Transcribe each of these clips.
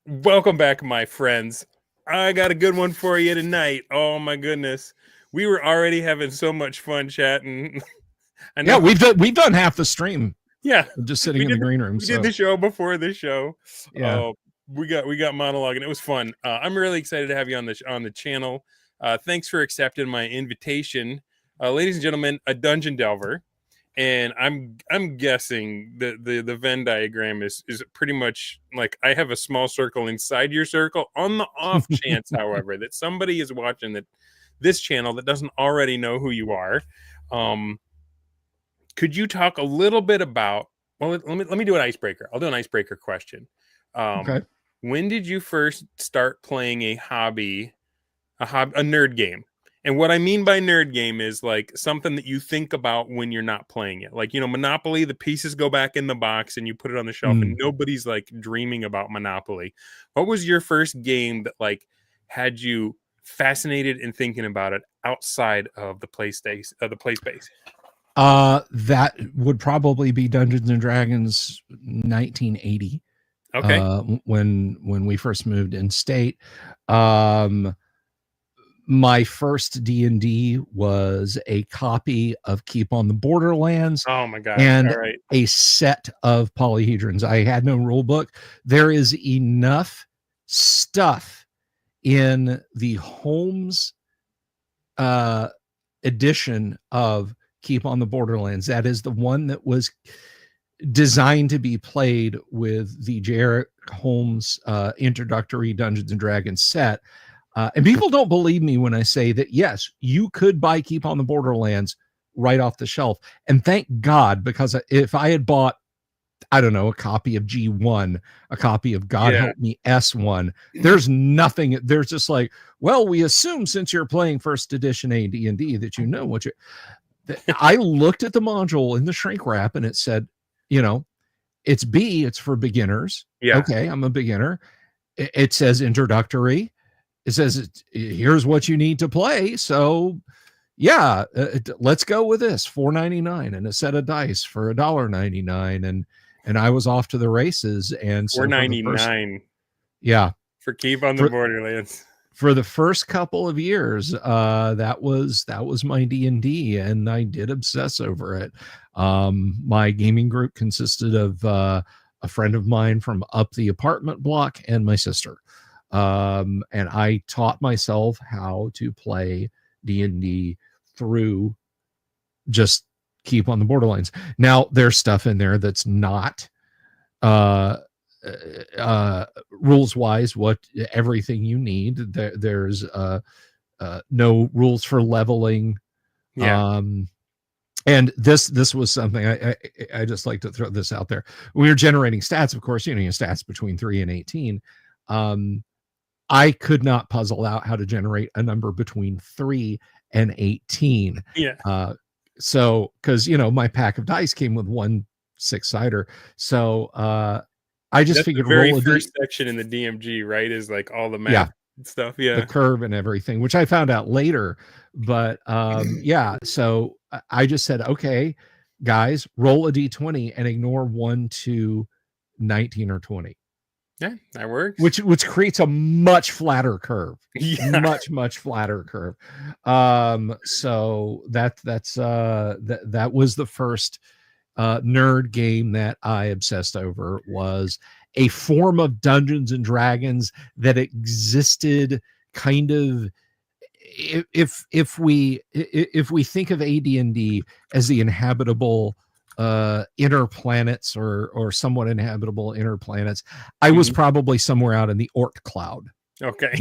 Welcome back, my friends. I got a good one for you tonight. Oh my goodness. We were already having so much fun chatting. I Yeah, know. we've done half the stream Yeah. just sitting We in the did green room. we did So the show before the show. yeah, We got monologuing. It was fun. I'm really excited to have you on the channel. Thanks for accepting my invitation. Ladies and gentlemen, a dungeon delver. And I'm guessing the Venn diagram is pretty much like I have a small circle inside your circle. On the off chance, however, that somebody is watching this channel that doesn't already know who you are, um, could you talk a little bit about? Well, let me do an icebreaker. I'll do an icebreaker question. okay. When did you first start playing a nerd game? And what I mean by nerd game is like something that you think about when you're not playing it. Like, Monopoly, the pieces go back in the box and you put it on the shelf and nobody's like dreaming about Monopoly. What was your first game that like had you fascinated and thinking about it outside of the play space? That would probably be Dungeons and Dragons 1980. Okay. When we first moved in state. My first D&D was a copy of Keep on the Borderlands Oh my gosh. and All right. a set of polyhedrons. I had no rule book. There is enough stuff in the Holmes edition of Keep on the Borderlands. That is the one that was designed to be played with the J.R. Holmes introductory Dungeons and Dragons set. And people don't believe me when I say that, yes, you could buy Keep on the Borderlands right off the shelf. And thank God, because if I had bought, I don't know, a copy of G1, a copy of God Help Me S1, there's nothing. There's just like, well, we assume since you're playing first edition AD&D that you know what you're. I looked at the module in the shrink wrap and it said, it's B, it's for beginners. Yeah. Okay, I'm a beginner. It says introductory. It says, here's what you need to play. So yeah, let's go with this $4.99 and a set of dice for $1.99. And I was off to the races. And so $4.99. Yeah. For Keep on the Borderlands. For the first couple of years, that was my D&D, and I did obsess over it. My gaming group consisted of a friend of mine from up the apartment block and my sister. And I taught myself how to play D&D through just Keep on the Borderlands. Now, there's stuff in there that's not rules wise what everything you need. There's no rules for leveling. And this was something I just like to throw this out there. We were generating stats, of course, stats between 3 and 18. I could not puzzle out how to generate a number between 3 and 18. So because my pack of dice came with one 6-sider. So I just figured the very first section in the DMG, right, is like all the math stuff, the curve and everything, which I found out later. But so I just said, okay, guys, roll a d20 and ignore 1 to 19 or 20. Yeah, that works. Which creates a much flatter curve. Much flatter curve. So that was the first nerd game that I obsessed over. Was a form of Dungeons and Dragons that existed kind of, if we think of AD&D as the inhabitable inner planets or somewhat inhabitable inner planets, I was probably somewhere out in the Oort cloud. Okay.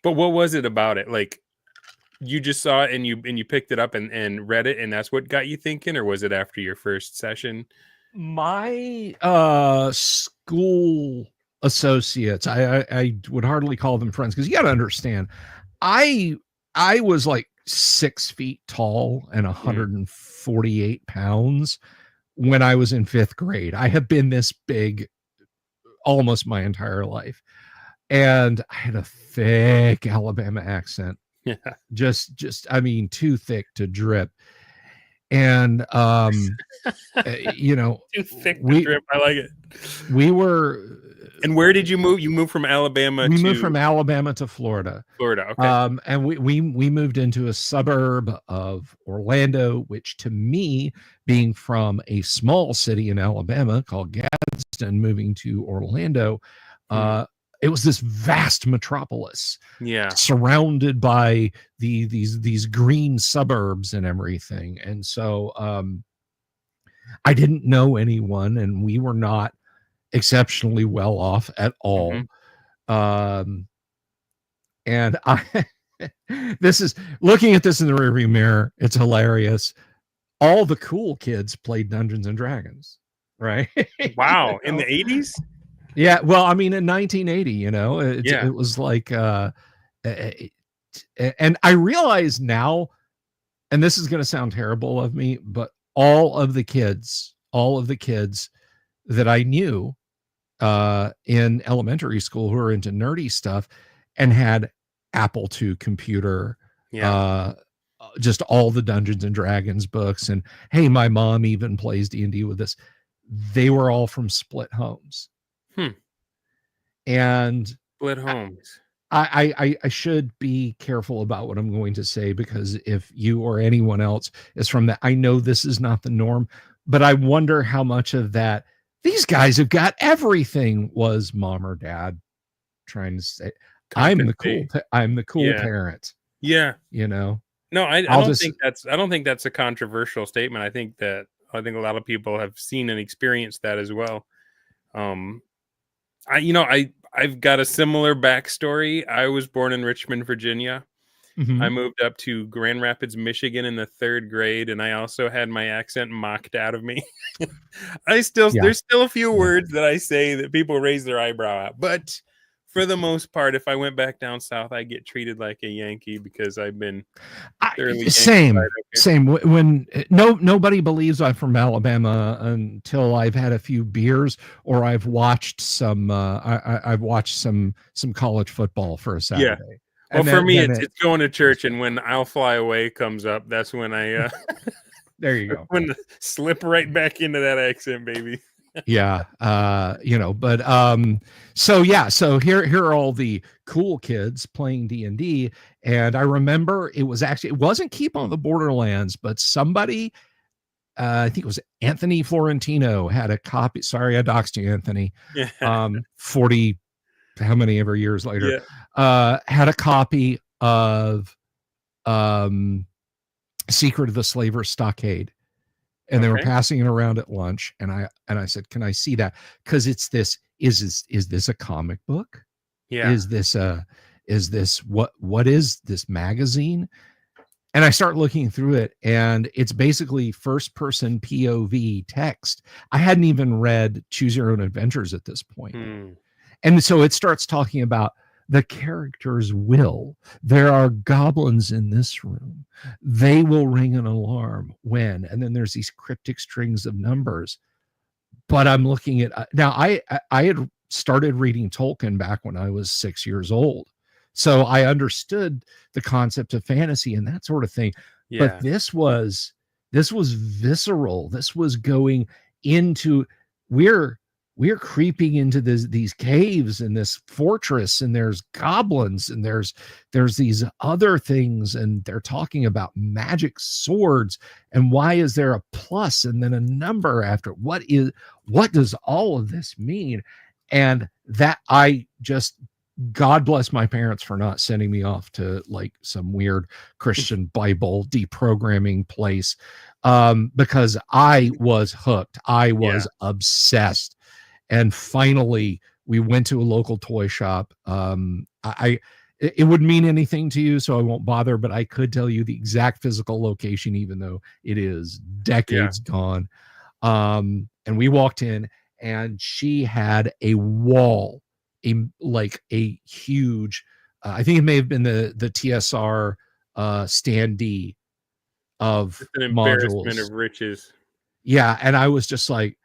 But what was it about it? Like, you just saw it and you picked it up and read it, and that's what got you thinking, or was it after your first session? My school associates, I would hardly call them friends, because you got to understand, I was like 6 feet tall and 148 pounds when I was in 5th grade. I have been this big almost my entire life, and I had a thick Alabama accent. Yeah, just I mean, too thick to drip. And too thick to drip. I like it. We were And where did you move? You moved from Alabama we moved to from Alabama to Florida. Florida. Okay. And we moved into a suburb of Orlando, which to me, being from a small city in Alabama called Gadsden, moving to Orlando, Hmm. it was this vast metropolis Yeah. surrounded by these green suburbs and everything. And so I didn't know anyone, and we were not exceptionally well off at Hmm. all. Um, and I this is looking at this in the rearview mirror, it's hilarious. All the cool kids played Dungeons and Dragons, right? You Wow. In know? the 80s? Yeah, well, I mean in 1980, Yeah. it was like and I realize now, and this is going to sound terrible of me, but all of the kids that I knew in elementary school who were into nerdy stuff and had Apple II computer, Yeah. uh, just all the Dungeons and Dragons books, and hey, my mom even plays D&D with this. They were all from split homes, Hmm. and Split I, homes. I should be careful about what I'm going to say, because if you or anyone else is from that, I know this is not the norm, but I wonder how much of that these guys have got everything was mom or dad trying to say, Compensate. I'm the cool Yeah. parent, Yeah. you know. No, I I'll don't just think that's a controversial statement. I think a lot of people have seen and experienced that as well. Um, I've got a similar backstory. I was born in Richmond, Virginia. I Mhm. moved up to Grand Rapids, Michigan in the 3rd grade, and I also had my accent mocked out of me. Yeah, There's still a few yeah. words that I say that people raise their eyebrow at, but for the most part, if I went back down south, I get treated like a Yankee because I've been thoroughly Yankeefied Same, up here. same. When nobody believes I'm from Alabama until I've had a few beers or I've watched some. I've watched some college football for a Yeah. Saturday, Well, and for me, then it's going to it's church, and when "I'll Fly Away" comes up, that's when there you go. when slip right back into that accent, baby. Yeah, but so yeah, so here are all the cool kids playing D&D, and I remember it wasn't Keep on the Borderlands, but somebody, I think it was Anthony Florentino, had a copy. Sorry, I doxed you, Anthony. Yeah. 40 how many ever years later, Yeah. had a copy of um Secret of the Slaver's Stockade, and they were Okay. passing it around at lunch, and I said, can I see that? Because it's this is this a comic book? Yeah. Is this what is this magazine? And I start looking through it, and it's basically first person POV text. I hadn't even read Choose Your Own Adventures at this point. Hmm. And so it starts talking about the character's will. There are goblins in this room. They will ring an alarm when, and then there's these cryptic strings of numbers. But I'm looking at now. I had started reading Tolkien back when I was 6 years old, so I understood the concept of fantasy and that sort of thing. But Yeah. this was visceral. This was going into we're we're creeping into these caves and this fortress, and there's goblins, and there's these other things, and they're talking about magic swords, and why is there a plus and then a number after? What does all of this mean? And that I just, God bless my parents for not sending me off to like some weird Christian Bible deprogramming place, because I was hooked. I Yeah. was obsessed. And finally, we went to a local toy shop. It wouldn't mean anything to you, so I won't bother, but I could tell you the exact physical location, even though it is Yeah. decades gone. And we walked in, and she had a wall, a huge, I think it may have been the TSR standee of It's an embarrassment modules. of riches. Yeah, and I was just like,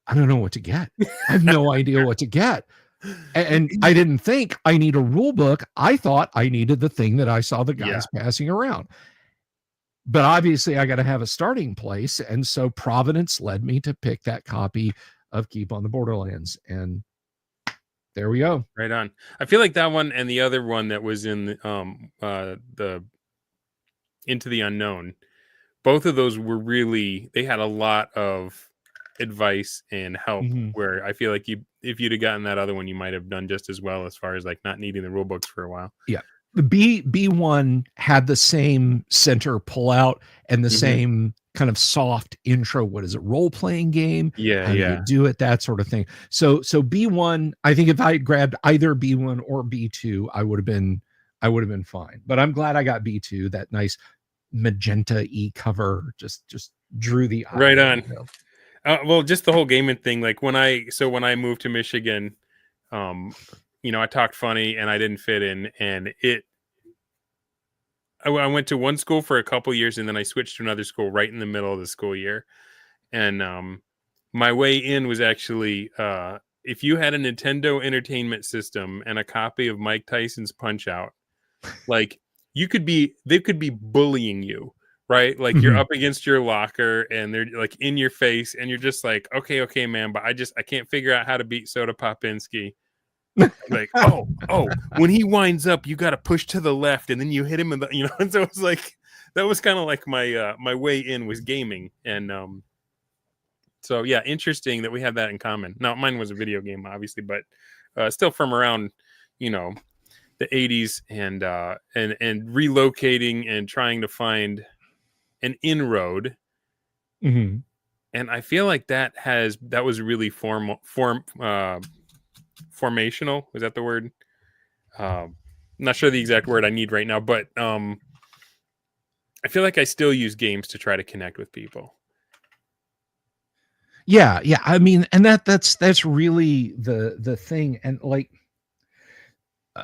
I don't know what to get. I have no idea what to get. And I didn't think I need a rule book. I thought I needed the thing that I saw the Yeah. guys passing around. But obviously, I got to have a starting place. And so Providence led me to pick that copy of Keep on the Borderlands. And There we go. Right on. I feel like that one and the other one that was in the Into the Unknown, both of those were really, they had a lot of advice and help, Mhm. where I feel like if you'd have gotten that other one, you might have done just as well, as far as like not needing the rule books for a while. Yeah. The B1 had the same center pullout and the Mhm. same kind of soft intro. What is it? Role playing game? Yeah, How do you yeah. do it? That sort of thing. So B1, I think if I had grabbed either B1 or B2, I would have been fine. But I'm glad I got B2. That nice magenta e cover just drew the eye. Right There on. you go. Well, just the whole gaming thing. Like when I moved to Michigan, I talked funny and I didn't fit in, and I went to one school for a couple years, and then I switched to another school right in the middle of the school year. And my way in was actually, if you had a Nintendo Entertainment System and a copy of Mike Tyson's Punch Out, like they could be bullying you, right? Like you're Mhm. up against your locker and they're like in your face, and you're just like, okay, man, but I can't figure out how to beat Soda Popinski. Like, oh, when he winds up, you got to push to the left, and then you hit him in the, And so it's like that was kind of like my way in was gaming, and so yeah, interesting that we have that in common. Now, mine was a video game, obviously, but still from around, you know, the '80s, and relocating and trying to find an inroad. Mhm. And I feel like that was really formational. Was that the word? Not sure the exact word I need right now, but I feel like I still use games to try to connect with people. Yeah, yeah. I mean, and that's really the thing. And like, uh,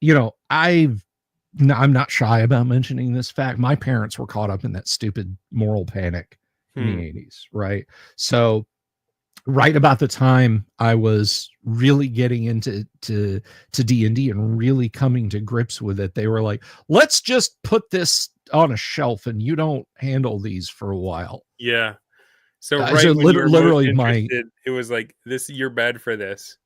I'm not shy about mentioning this fact. My parents were caught up in that stupid moral panic in the Hmm. 80s, right? So right about the time I was really getting into to D&D and really coming to grips with it, they were like, "Let's just put this on a shelf and you don't handle these for a while." Yeah. So So right when you were most literally my interested, it was like this. You're bad for this.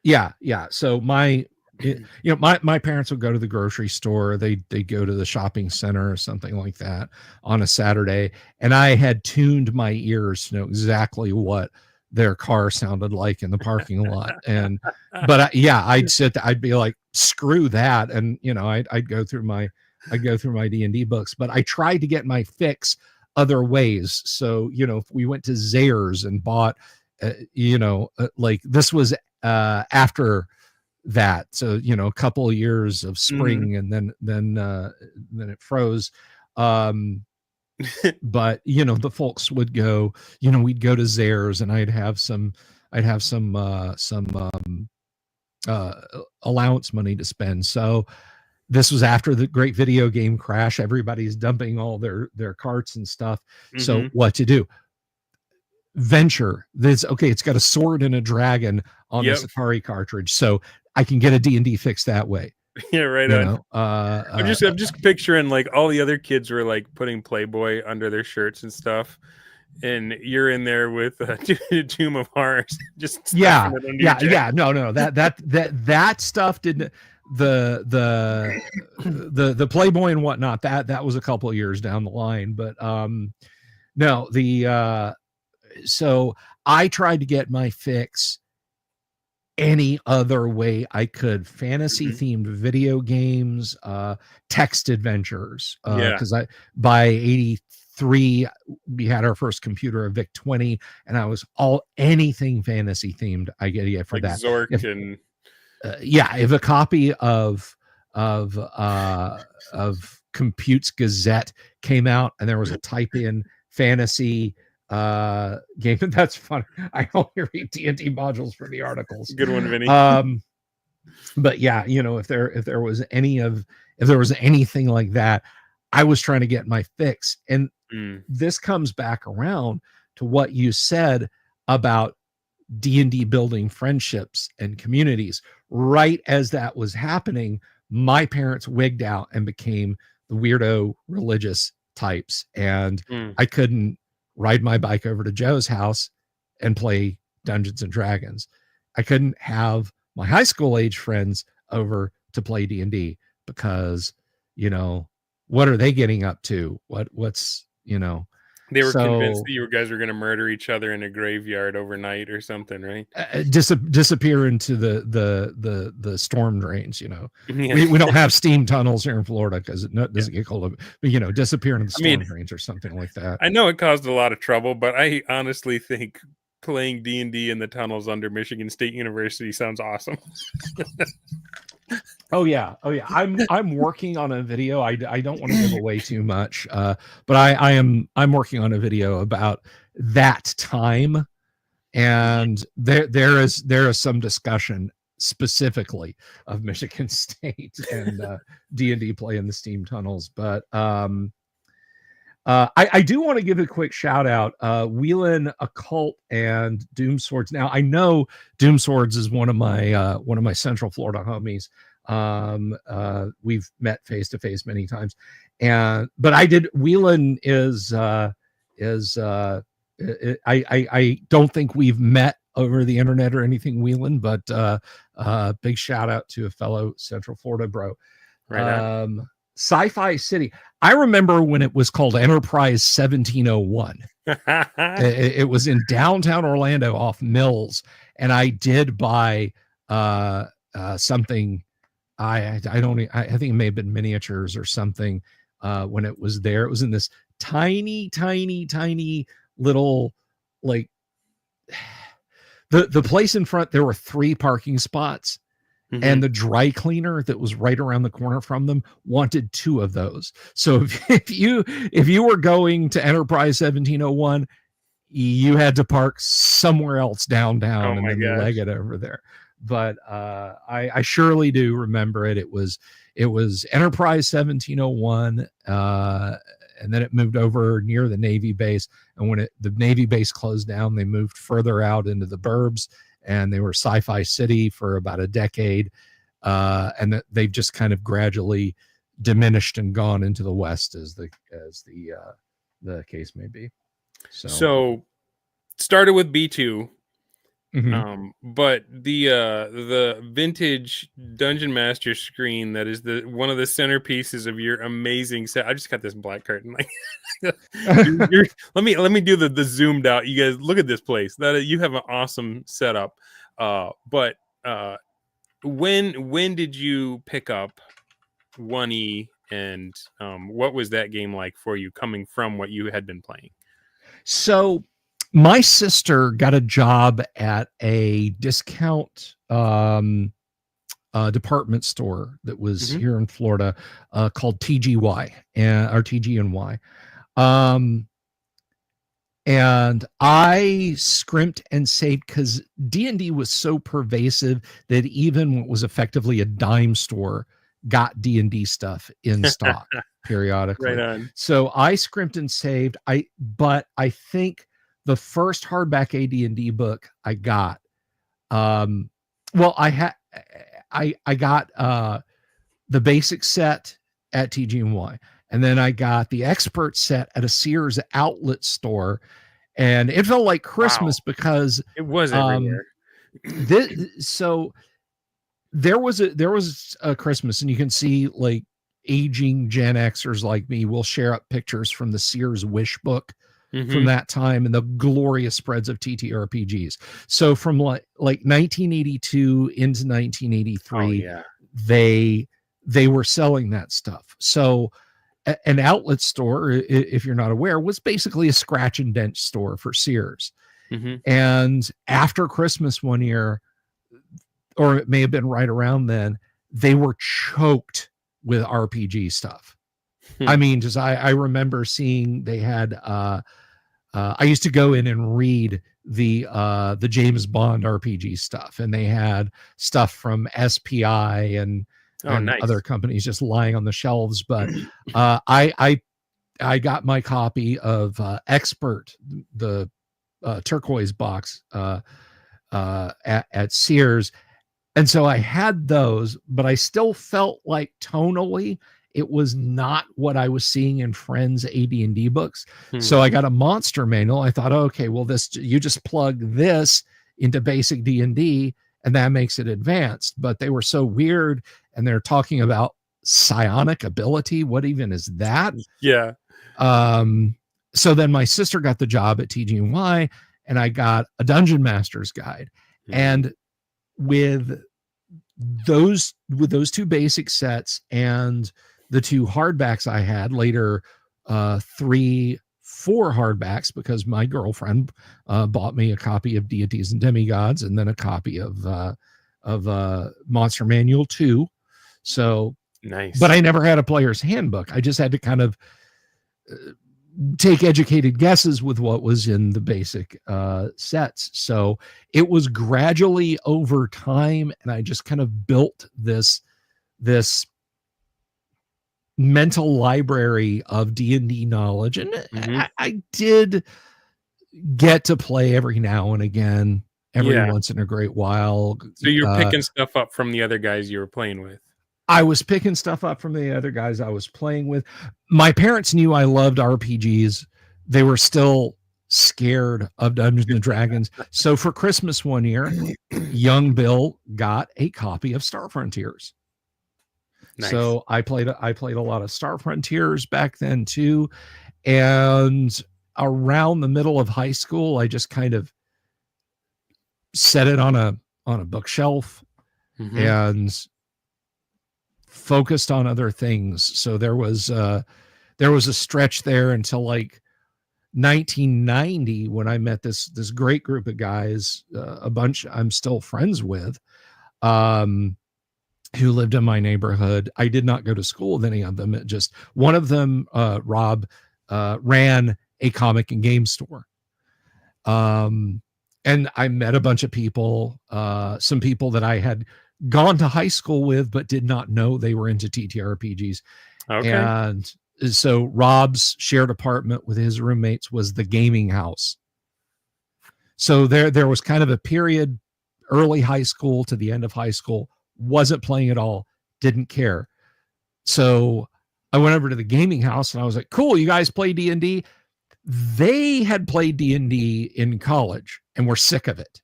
yeah. So my parents would go to the grocery store. They'd go to the shopping center or something like that on a Saturday, and I had tuned my ears to know exactly what their car sounded like in the parking lot. And I'd be like, screw that, and I'd go through my D&D books, but I tried to get my fix other ways. So if we went to Zayre's and bought like this was after that, so a couple of years of Mhm. spring, and then it froze. But the folks would go, we'd go to Zayre's, and I'd have uh allowance money to spend. So this was after the great video game crash. Everybody's dumping all their carts and stuff. So Mhm. what to do? Venture this. Okay, it's got a sword and a dragon on this Yep. Atari cartridge, so I can get a D&D fix that way. Yeah. Right you on. know uh, uh I'm just picturing like all the other kids were like putting Playboy under their shirts and stuff, and you're in there with Tomb of Horrors, just stuffing yeah, it under your jacket. no, that stuff didn't. The Playboy and whatnot, that was a couple of years down the line. But no, the so I tried to get my fix any other way I could. Fantasy Mhm. themed video games, text adventures. Yeah, Because I by 83 we had our first computer, a VIC 20, and I was all anything fantasy themed I get for like that. Zork If and if a copy of uh Compute's Gazette came out and there was a type in fantasy game, and that's funny. I only read D&D modules for the articles. good one, Vinny. um but yeah, if there was if there was anything like that, I was trying to get my fix. And Mm. this comes back around to what you said about D&D building friendships and communities. Right as that was happening, my parents wigged out and became the weirdo religious types, and Mm. I couldn't ride my bike over to Joe's house and play Dungeons and Dragons. I couldn't have my high school age friends over to play D&D because, what are they getting up to? What's, They were convinced so that you guys were going to murder each other in a graveyard overnight or something, right? disappear into the storm drains. Yeah. We don't have steam tunnels here in Florida because it doesn't get cold, but disappear into the storm mean, drains or something like that. I know it caused a lot of trouble, but I honestly think playing D&D in the tunnels under Michigan State University sounds awesome. Oh yeah. I'm working on a video. I don't want to give away too much, but I'm working on a video about that time, and there is some discussion specifically of Michigan State and D&D play in the steam tunnels. But I do want to give a quick shout out, Wheelan Occult and Doom Swords. Now I know Doom Swords is one of my Central Florida homies. We've met face to face many times, but Wheelan I don't think we've met over the internet or anything, Wheelan, but big shout out to a fellow Central Florida bro. Right. Sci-Fi City. I remember when it was called Enterprise 1701. It was in downtown Orlando off Mills, and I did buy something. I think it may have been miniatures or something when it was there. It was in this tiny little, like, the place in front. There were 3 parking spots. Mm-hmm. And the dry cleaner that was right around the corner from them wanted 2 of those. So if you were going to Enterprise 1701, you had to park somewhere else downtown and then leg it over there. But I surely do remember it. It was Enterprise 1701, and then it moved over near the Navy base. And when the Navy base closed down, they moved further out into the burbs. And they were Sci-Fi City for about a decade, and they've just kind of gradually diminished and gone into the west as the case may be. So started with B2, mm-hmm. But the vintage Dungeon Master screen that is one of the centerpieces of your amazing set. I just got this black curtain. Like, let me do the zoomed out. You guys look at this place. You have an awesome setup. But when did you pick up 1E, and what was that game like for you, coming from what you had been playing? So my sister got a job at a discount department store that was mm-hmm. here in Florida called TGY or TG&Y. And I scrimped and saved because D&D was so pervasive that even what was effectively a dime store got D&D stuff in stock periodically. Right on. So I scrimped and saved. But I think the first hardback AD&D book I got, I got the basic set at TG&Y, and then I got the expert set at a Sears outlet store, and it felt like Christmas because it was everywhere. So there was a Christmas, and you can see, like, aging Gen Xers like me will share up pictures from the Sears Wish book. Mm-hmm. From that time and the glorious spreads of TTRPGs. So from like 1982 into 1983, they were selling that stuff. So an outlet store, if you're not aware, was basically a scratch and dent store for Sears. Mm-hmm. And after Christmas one year, or it may have been right around then, they were choked with RPG stuff. I mean, just I remember seeing they had I used to go in and read the James Bond RPG stuff, and they had stuff from SPI and nice. Other companies just lying on the shelves. But I got my copy of Expert, the turquoise box at Sears, and so I had those, but I still felt like tonally it was not what I was seeing in friends' AD&D books. So I got a monster manual. I thought, okay, well, you just plug this into basic D&D, and that makes it advanced. But they were so weird, and they're talking about psionic ability. What even is that? Yeah. So then my sister got the job at TGY, and I got a Dungeon Master's Guide. And with those two basic sets and the two hardbacks I had later, 3-4 hardbacks, because my girlfriend bought me a copy of Deities and Demigods and then a copy of Monster Manual 2. So nice. But I never had a player's handbook. I just had to kind of take educated guesses with what was in the basic sets. So it was gradually over time, and I just kind of built this mental library of D&D knowledge. And I did get to play every now and again, every once in a great while. So you're picking stuff up from the other guys you were playing with. I was picking stuff up from the other guys I was playing with. My parents knew I loved RPGs. They were still scared of Dungeons and Dragons. So for Christmas one year, young Bill got a copy of Star Frontiers. Nice. So I played a lot of Star Frontiers back then too. And around the middle of high school, I just kind of set it on a bookshelf and focused on other things. So there was a stretch there until like 1990 when I met this great group of guys, a bunch I'm still friends with, who lived in my neighborhood. I did not go to school with any of them. It just one of them, Rob, ran a comic and game store. And I met a bunch of people, some people that I had gone to high school with, but did not know they were into TTRPGs. Okay. And so Rob's shared apartment with his roommates was the gaming house. So there was kind of a period, early high school to the end of high school, wasn't playing at all, didn't care. So I went over to the gaming house and I was like, cool, you guys play D&D? They had played D&D in college and were sick of it.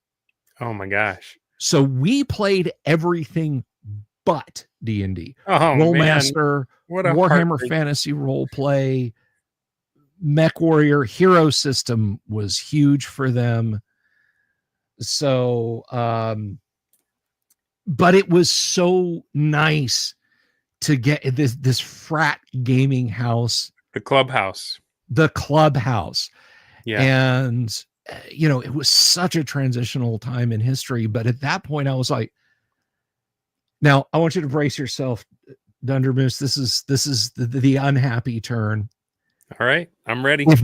Oh my gosh. So we played everything but D&D. Oh, Rollmaster, Warhammer Fantasy Roleplay, Mech Warrior, Hero System was huge for them. So, but it was so nice to get this frat gaming house. The clubhouse. Yeah. And it was such a transitional time in history. But at that point, I was like, now I want you to brace yourself, Dunder Moose. This is the unhappy turn. All right, I'm ready. If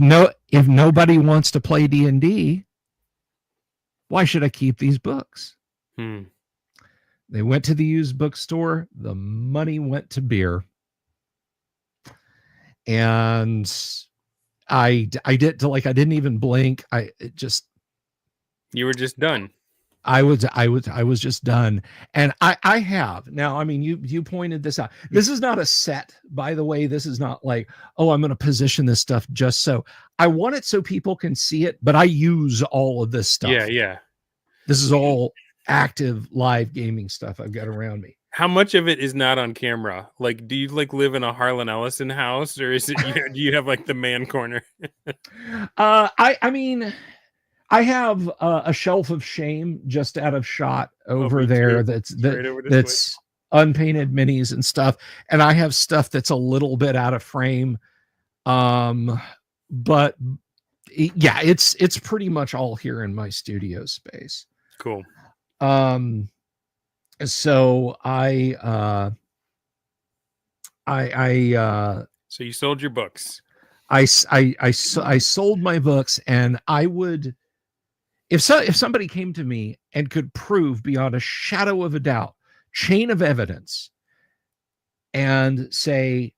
nobody wants to play D&D, why should I keep these books? They went to the used bookstore. The money went to beer. And I didn't even blink. You were just done. I was just done. And I have now, I mean, you pointed this out. This is not a set, by the way. This is not like, oh, I'm going to position this stuff just so I want it so people can see it, but I use all of this stuff. Yeah. This is all active live gaming stuff I've got around me. How much of it is not on camera? Like, do you live in a Harlan Ellison house, or is it do you have like the man corner? I mean, I have a shelf of shame just out of shot over there. That's unpainted minis and stuff, and I have stuff that's a little bit out of frame. But yeah, it's pretty much all here in my studio space. Cool. So so you sold your books. I sold my books, and I would, if somebody came to me and could prove beyond a shadow of a doubt, chain of evidence, and say,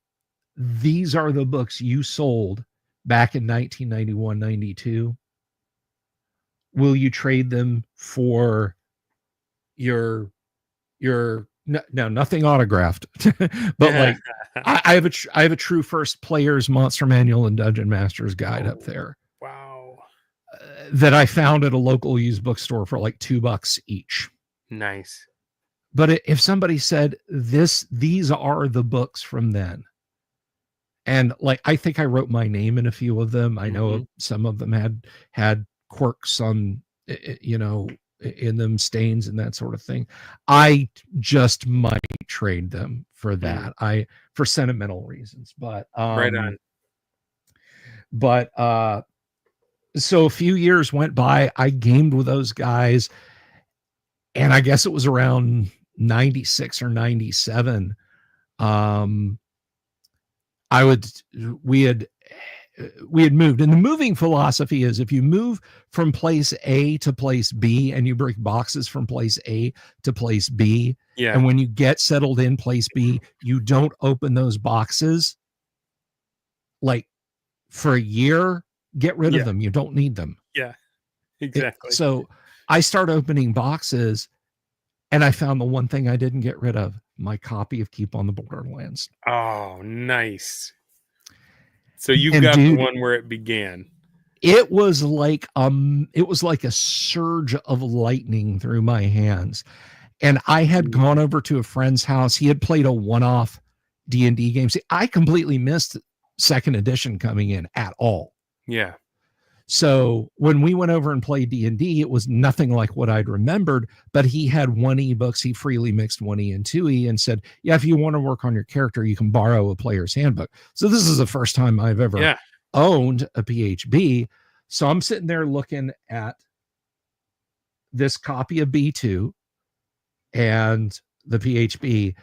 these are the books you sold back in 1991, 92, will you trade them for your no, nothing autographed, but like I have a true first player's Monster Manual and Dungeon Master's Guide up there. Wow. That I found at a local used bookstore for like $2 each. Nice. But if somebody said these are the books from then, and like I think I wrote my name in a few of them. I know some of them had quirks on, you know, in them, stains and that sort of thing. I just might trade them for that. For sentimental reasons, but right on. But so a few years went by. I gamed with those guys, and I guess it was around 96 or 97. I would we had moved, and the moving philosophy is if you move from place A to place B and you bring boxes from place A to place B, and when you get settled in place B, you don't open those boxes like for a year, get rid of them. You don't need them. Yeah, exactly. So I start opening boxes, and I found the one thing I didn't get rid of, my copy of Keep on the Borderlands. Oh, nice. So you've got the one where it began. It was like a surge of lightning through my hands. And I had gone over to a friend's house. He had played a one-off D&D game. See, I completely missed second edition coming in at all. Yeah. So when we went over and played D&D, it was nothing like what I'd remembered, but he had 1E books. He freely mixed 1E and 2E and said, yeah, if you want to work on your character, you can borrow a player's handbook. So this is the first time I've ever owned a PHB. So I'm sitting there looking at this copy of B2 and the PHB,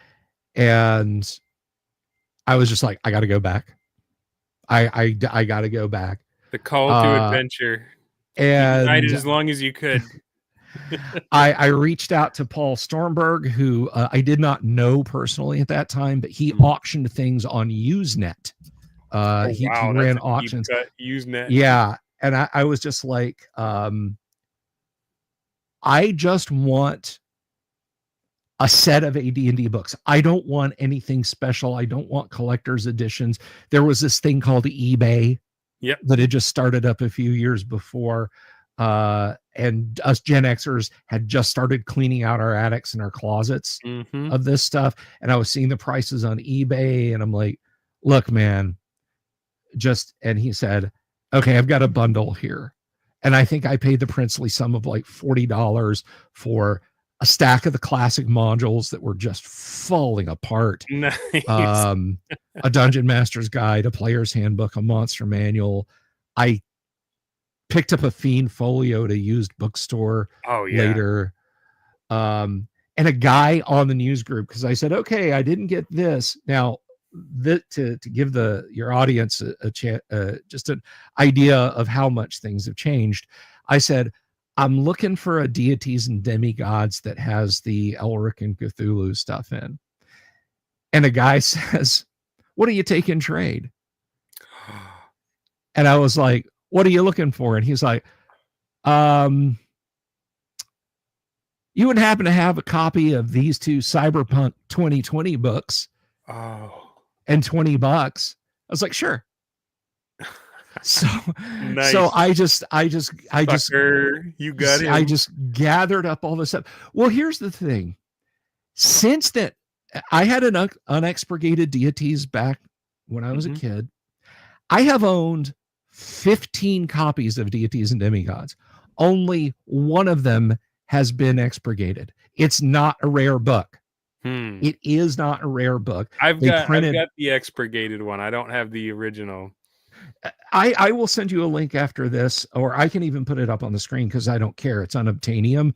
and I was just like, I got to go back. I got to go back. The call to adventure. And you denied it as long as you could. I reached out to Paul Stormberg, who I did not know personally at that time, but he auctioned things on Usenet. He ran auctions. Usenet. Yeah. And I was just like, I just want a set of AD&D books. I don't want anything special. I don't want collector's editions. There was this thing called eBay that had just started up a few years before. And us Gen Xers had just started cleaning out our attics and our closets of this stuff. And I was seeing the prices on eBay, and I'm like, look, man, and he said, okay, I've got a bundle here. And I think I paid the princely sum of like $40 for a stack of the classic modules that were just falling apart. Nice. A Dungeon Master's Guide, a Player's Handbook, a Monster Manual. I picked up a Fiend folio at a used bookstore later. And a guy on the news group, because I said, okay, I didn't get this. Now, to give your audience just an idea of how much things have changed, I said, I'm looking for a Deities and Demigods that has the Elric and Cthulhu stuff in. And a guy says, what do you take in trade? And I was like, what are you looking for? And he's like, you would happen to have a copy of these two Cyberpunk 2020 books and $20. I was like, sure. So, nice. So I just you got it. I just gathered up all this stuff. Well, here's the thing. Since that, I had an unexpurgated Deities back when I was a kid. I have owned 15 copies of Deities and Demigods. Only one of them has been expurgated. It's not a rare book. It is not a rare book. I've got the expurgated one. I don't have the original. I will send you a link after this, or I can even put it up on the screen because I don't care. It's unobtainium,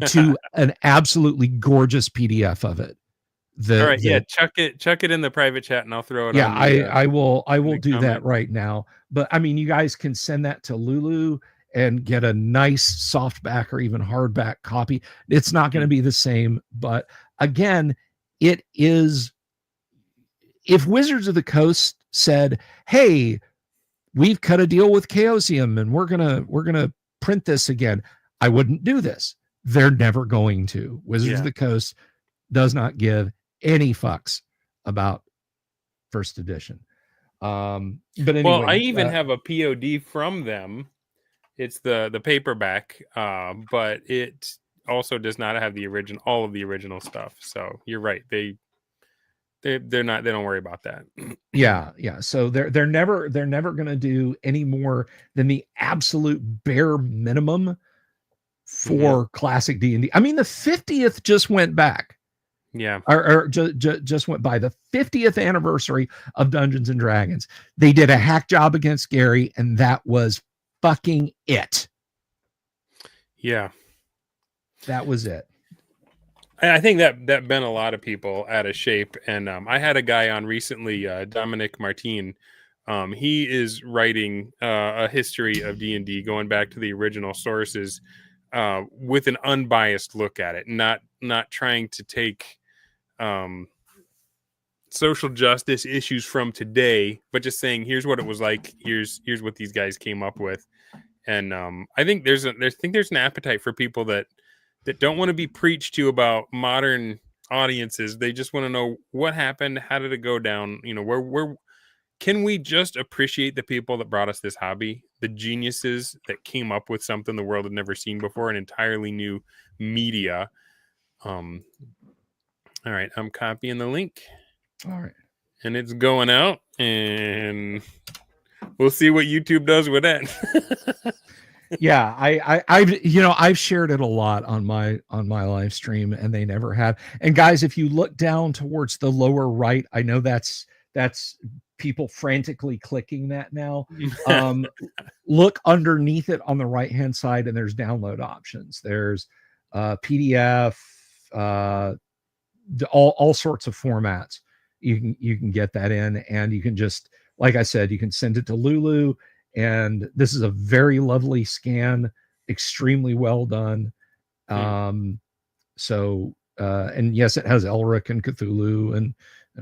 to an absolutely gorgeous PDF of it. All right, chuck it in the private chat, and I'll throw it. Yeah, I will do that right now. But I mean, you guys can send that to Lulu and get a nice softback or even hardback copy. It's not going to be the same, but again, it is. If Wizards of the Coast said, "Hey, we've cut a deal with Chaosium and we're gonna print this again," I wouldn't do this. They're never going to. Wizards of the Coast does not give any fucks about first edition. But anyway, well, I even have a POD from them. It's the paperback, but also does not have all of the original stuff. So you're right. They're not, they don't worry about that. Yeah, yeah. So they're never going to do any more than the absolute bare minimum Yeah. for classic D&D. I mean, the 50th just went back, Yeah. or just went by, the 50th anniversary of Dungeons and Dragons. They did a hack job against Gary, and that was fucking it. Yeah. That was it. I think that bent a lot of people out of shape. And I had a guy on recently, Dominic Martin. He is writing a history of D&D going back to the original sources, with an unbiased look at it, not trying to take social justice issues from today, but just saying, here's what it was like. Here's what these guys came up with. And I think there's an appetite for people that don't want to be preached to about modern audiences. They just want to know what happened, how did it go down, where can we just appreciate the people that brought us this hobby, the geniuses that came up with something the world had never seen before, an entirely new media. All right, I'm copying the link. All right. And it's going out, and we'll see what YouTube does with that. Yeah, I've shared it a lot on my live stream, and they never have. And guys, if you look down towards the lower right, I know that's people frantically clicking that now. Look underneath it on the right hand side, and there's download options. There's PDF, all sorts of formats. You can get that in, and you can just, like I said, you can send it to Lulu. And this is a very lovely scan, extremely well done. So and yes, it has Elric and Cthulhu and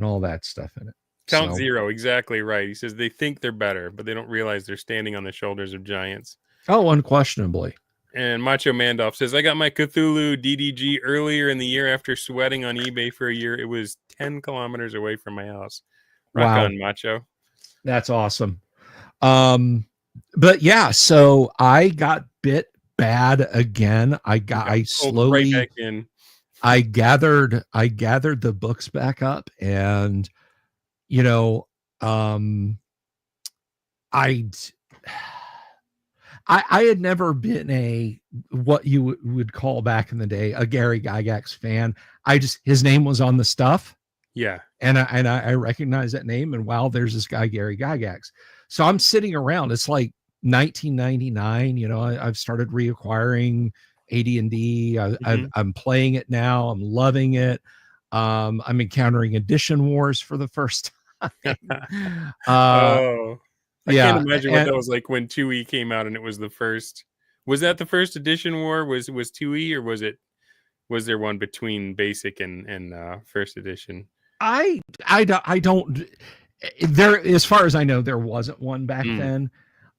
all that stuff in it. Count Zero, exactly right. He says they think they're better, but they don't realize they're standing on the shoulders of giants. Oh, unquestionably. And Macho Mandolf says, I got my Cthulhu DDG earlier in the year after sweating on eBay for a year. It was 10 kilometers away from my house. Rock on, Macho. That's awesome. But yeah, so I got bit bad again. I slowly right back in. I gathered the books back up, and I had never been a, what you would call back in the day, a Gary Gygax fan. His name was on the stuff. Yeah. And I recognize that name, and wow, there's this guy, Gary Gygax. So I'm sitting around. It's like 1999. I've started reacquiring AD&D. I'm playing it now. I'm loving it. I'm encountering edition wars for the first time. I can't imagine what that was like when 2E came out and it was the first. Was that the first edition war? Was 2E, or was there one between basic and first edition? I don't. There, as far as I know, there wasn't one back then.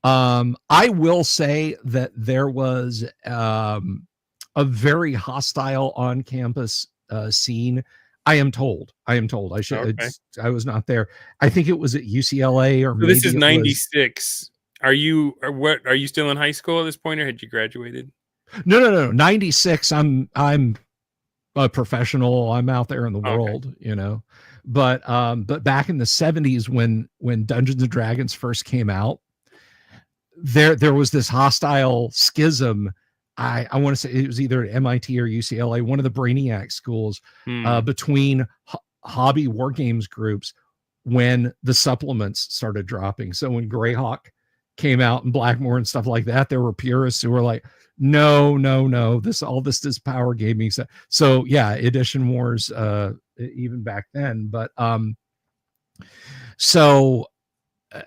I will say that there was a very hostile on-campus scene. I am told. I was not there. I think it was at UCLA, or maybe this is 96. Are you still in high school at this point, or had you graduated? No. 96. I'm a professional. I'm out there in the world, But back in the 70s, when Dungeons and Dragons first came out, there was this hostile schism. I want to say it was either MIT or UCLA, one of the Brainiac schools, between hobby war games groups, when the supplements started dropping. So when Greyhawk came out and Blackmore and stuff like that, there were purists who were like, no, all this is power gaming. So yeah, edition wars, even back then. But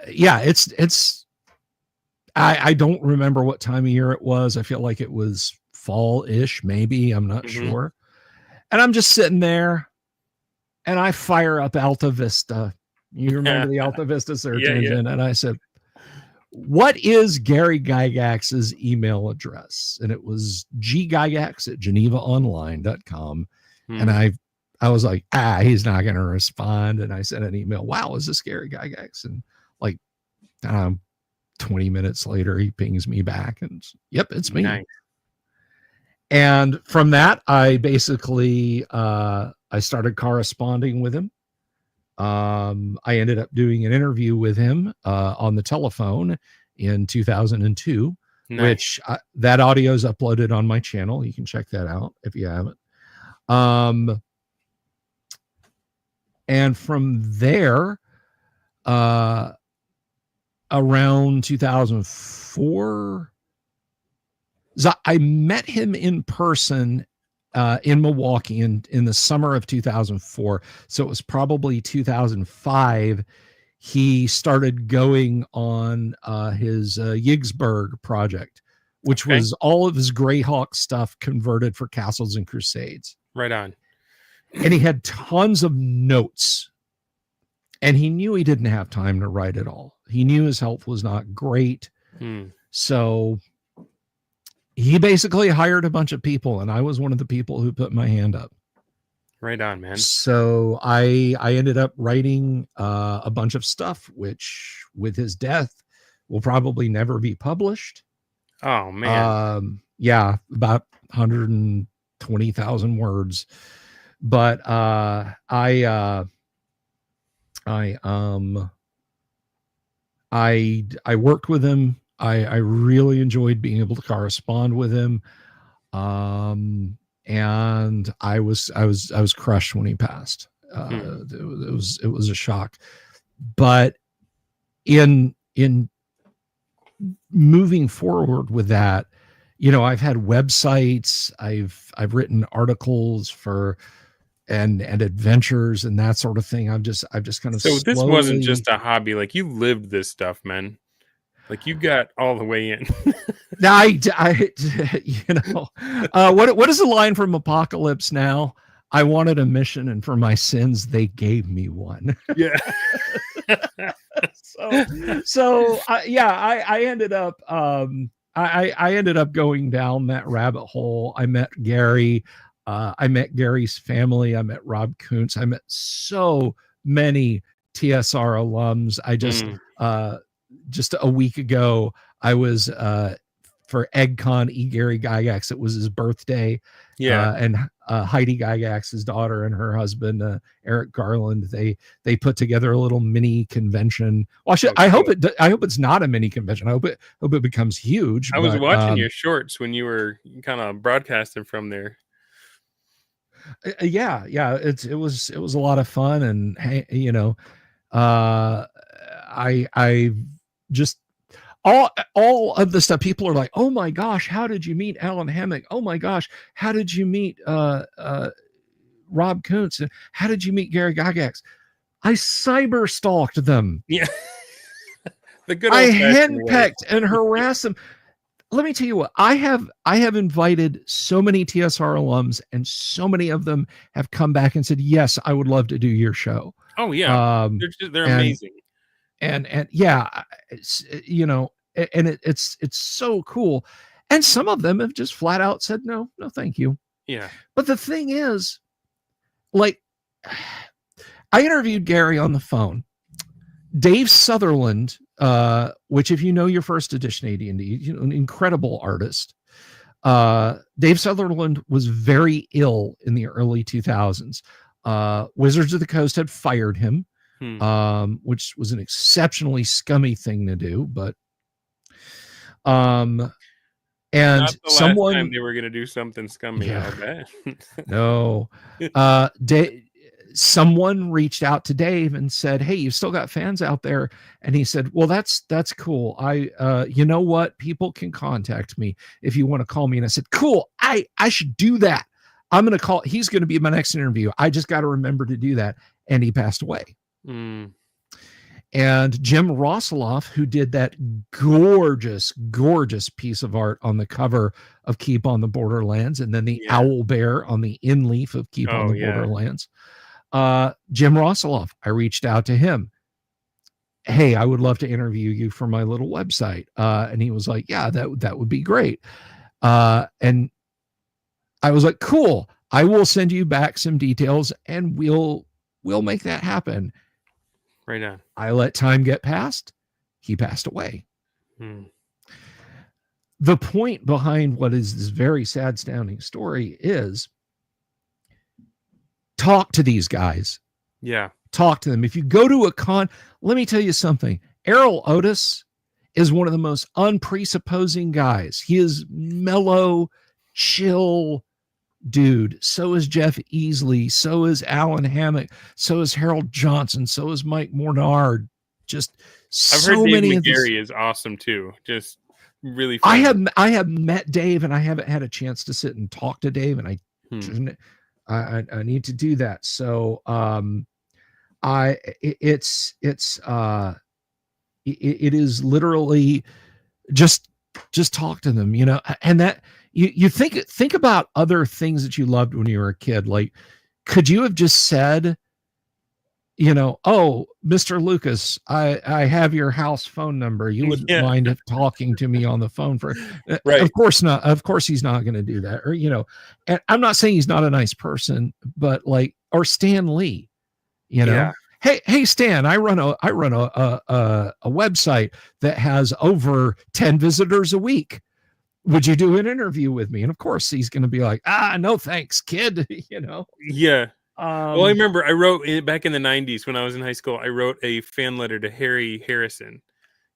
yeah, it's I don't remember what time of year it was. I feel like it was fall-ish, maybe. I'm not sure. And I'm just sitting there, and I fire up Alta Vista. You remember the Alta Vista search engine? And I said, what is Gary Gygax's email address? And it was ggygax@genevaonline.com. And I was like, he's not going to respond. And I sent an email. Wow, is this Gary Gygax? And like, 20 minutes later, he pings me back, and yep, it's me. Nice. And from that, I basically I started corresponding with him. I ended up doing an interview with him on the telephone in 2002, Nice. which that audio is uploaded on my channel. You can check that out if you haven't. And from there, around 2004, I met him in person in Milwaukee in the summer of 2004. So it was probably 2005. He started going on his Yigsburg project, which was all of his Greyhawk stuff converted for Castles and Crusades. Right on. And he had tons of notes. And he knew he didn't have time to write it all. He knew his health was not great. So he basically hired a bunch of people, and I was one of the people who put my hand up. Right on, man. So I ended up writing a bunch of stuff, which with his death will probably never be published. Oh man. Yeah, about 120,000 words. But I worked with him. I really enjoyed being able to correspond with him. And I was crushed when he passed. It was a shock. But in moving forward with that, I've had websites, I've written articles for and adventures and that sort of thing. I've just kind of this wasn't just a hobby. Like, you lived this stuff, man. Like, you got all the way in. Now, what is the line from Apocalypse Now? I wanted a mission, and for my sins, they gave me one. Yeah. I ended up, I ended up going down that rabbit hole. I met Gary. I met Gary's family. I met Rob Kuntz. I met so many TSR alums. I just a week ago, I was for EggCon, Gary Gygax. It was his birthday. Yeah. And Heidi Gygax, his daughter, and her husband, Eric Garland, they put together a little mini convention. Well, I hope it's not a mini convention. I hope it becomes huge. I was watching your shorts when you were kind of broadcasting from there. Yeah. It was a lot of fun. And hey, I just all of the stuff, people are like, oh my gosh, how did you meet Alan Hammock? Oh my gosh, how did you meet Rob Kuntz? How did you meet Gary Gygax? I cyber stalked them. Yeah. I henpecked and harassed them. Let me tell you what, I have invited so many TSR alums, and so many of them have come back and said, yes, I would love to do your show. Oh yeah. They're amazing. And yeah, it's, it's so cool. And some of them have just flat out said, no, thank you. Yeah. But the thing is, like, I interviewed Gary on the phone. Dave Sutherland, which, if you know your first edition AD&D, an incredible artist. Dave Sutherland was very ill in the early 2000s. Wizards of the Coast had fired him. Which was an exceptionally scummy thing to do, but and not the someone last time they were going to do something scummy. Yeah. I'll bet. No. Someone reached out to Dave and said, hey, you've still got fans out there. And he said, well, that's cool. You know what? People can contact me if you want to call me. And I said, cool. I should do that. I'm going to call. He's going to be my next interview. I just got to remember to do that. And he passed away. And Jim Rosseloff, who did that gorgeous piece of art on the cover of Keep on the Borderlands, and then the owl bear on the in leaf of Keep on the Borderlands. Jim Rosseloff, I reached out to him. Hey, I would love to interview you for my little website. And he was like, yeah, that would be great. And I was like, cool. I will send you back some details, and we'll make that happen. Right on. I let time get past. He passed away. the point behind what is this very sad, astounding story is talk to these guys. Yeah. Talk to them. If you go to a con, let me tell you something. Errol Otis is one of the most unpresupposing guys. He is mellow, chill dude. So is Jeff Easley. So is Alan Hammock. So is Harold Johnson. So is Mike Mornard. Just I've so heard Dave many of these. McGarry is awesome too. Just really fun. I have met Dave, and I haven't had a chance to sit and talk to Dave, and I need to do that. So it is literally just talk to them, you know. And that you think about other things that you loved when you were a kid. Like, could you have just said, you know, oh, Mr. Lucas, I have your house phone number. You wouldn't mind talking to me on the phone for, right. Of course not. Of course he's not going to do that. Or, you know, and I'm not saying he's not a nice person, but like, or Stan Lee, you know, hey, Stan, I run a website that has over 10 visitors a week. Would you do an interview with me? And of course he's going to be like, no, thanks, kid. You know? Yeah. Well, I remember I wrote back in the 90s when I was in high school, I wrote a fan letter to Harry Harrison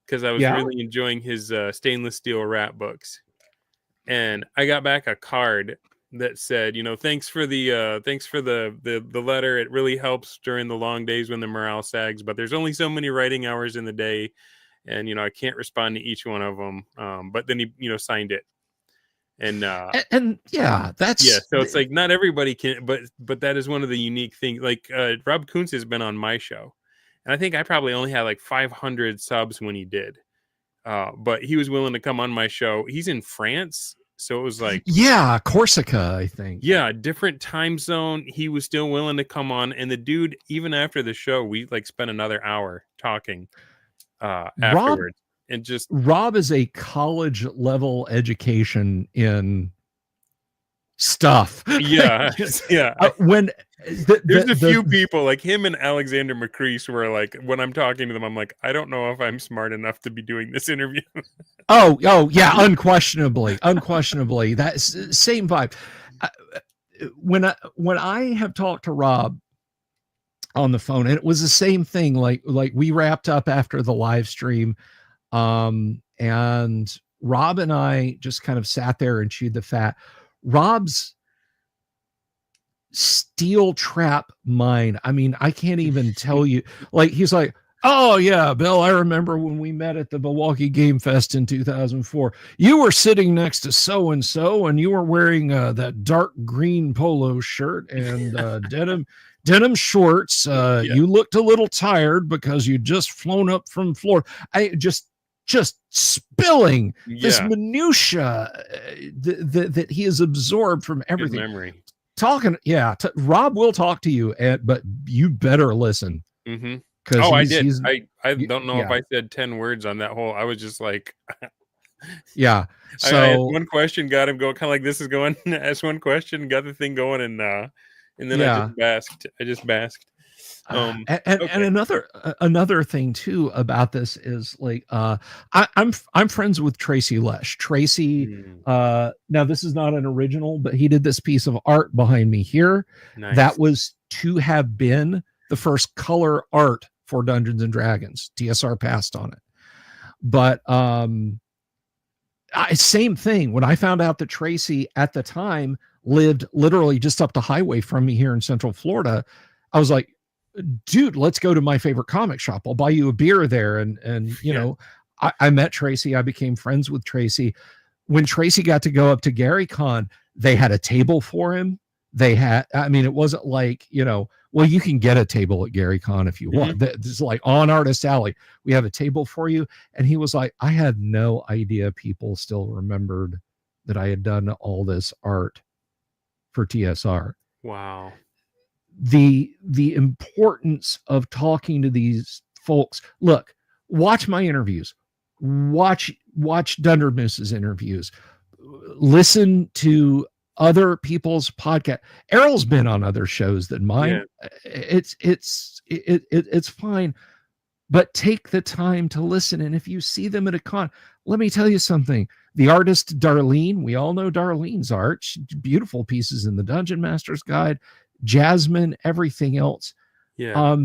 because I was really enjoying his stainless steel rap books. And I got back a card that said, you know, thanks for the letter. It really helps during the long days when the morale sags, but there's only so many writing hours in the day. And, you know, I can't respond to each one of them. But then he, you know, signed it. And that's so it's like not everybody can, but that is one of the unique things. Like Rob Kuntz has been on my show, and I think I probably only had like 500 subs when he did, but he was willing to come on my show. He's in France, so it was like Corsica, I think. Different time zone. He was still willing to come on, and the dude, even after the show, we like spent another hour talking afterwards. And just Rob is a college level education in stuff. When there's a few people like him and Alexander McCrease where like when I'm talking to them, I'm like, I don't know if I'm smart enough to be doing this interview. oh yeah, unquestionably. That's same vibe. When I have talked to Rob on the phone, and it was the same thing. Like we wrapped up after the live stream. And Rob and I just kind of sat there and chewed the fat. Rob's steel trap mind. I mean, I can't even tell you, like, he's like, oh yeah, Bill, I remember when we met at the Milwaukee Game Fest in 2004, you were sitting next to so-and-so and you were wearing that dark green polo shirt and denim shorts. You looked a little tired because you'd just flown up from Florida. I just spilling this minutia that he has absorbed from everything. Good memory. Talking, Rob will talk to you, but you better listen. Mm-hmm. I did. I don't know if I said 10 words on that whole. I was just like, So I had one question, got him going, kind of like this is going. Ask one question, got the thing going, and then I just basked. And another thing too about this is like I'm friends with Tracy Lesh. Tracy, now this is not an original, but he did this piece of art behind me here. Nice. That was to have been the first color art for Dungeons and Dragons. TSR passed on it, but same thing. When I found out that Tracy at the time lived literally just up the highway from me here in Central Florida, I was like, dude, let's go to my favorite comic shop. I'll buy you a beer there. And you know, I met Tracy. I became friends with Tracy. When Tracy got to go up to GaryCon, they had a table for him. It wasn't like, you know, well, you can get a table at GaryCon if you want. This is like on Artist Alley. We have a table for you. And he was like, I had no idea people still remembered that I had done all this art for TSR. Wow. The importance of talking to these folks. Look, watch my interviews, watch Dunder Moose's interviews, listen to other people's podcast. Errol's been on other shows than mine. It's fine, but take the time to listen. And if you see them at a con, let me tell you something. The artist Darlene, we all know Darlene's art, beautiful pieces in the Dungeon Master's Guide, Jasmine, everything else. Yeah.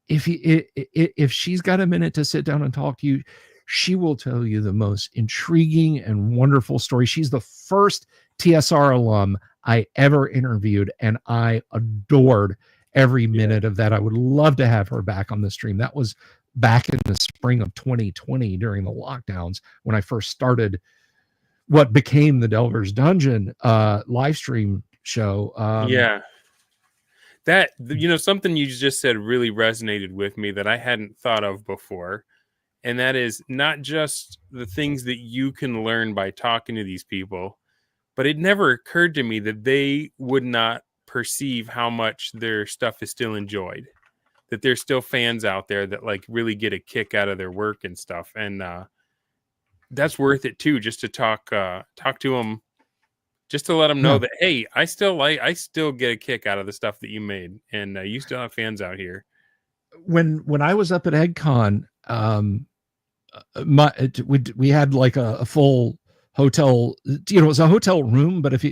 If she's got a minute to sit down and talk to you, she will tell you the most intriguing and wonderful story. She's the first TSR alum I ever interviewed, and I adored every minute of that. I would love to have her back on the stream. That was back in the spring of 2020 during the lockdowns when I first started what became the Delver's Dungeon live stream show. Yeah. That, something you just said really resonated with me that I hadn't thought of before. And that is not just the things that you can learn by talking to these people, but it never occurred to me that they would not perceive how much their stuff is still enjoyed, that there's still fans out there that like really get a kick out of their work and stuff. And that's worth it too, just to talk to them, just to let them know that, hey, I still get a kick out of the stuff that you made, and you still have fans out here. When I was up at EggCon, we had like a full hotel, it was a hotel room, but if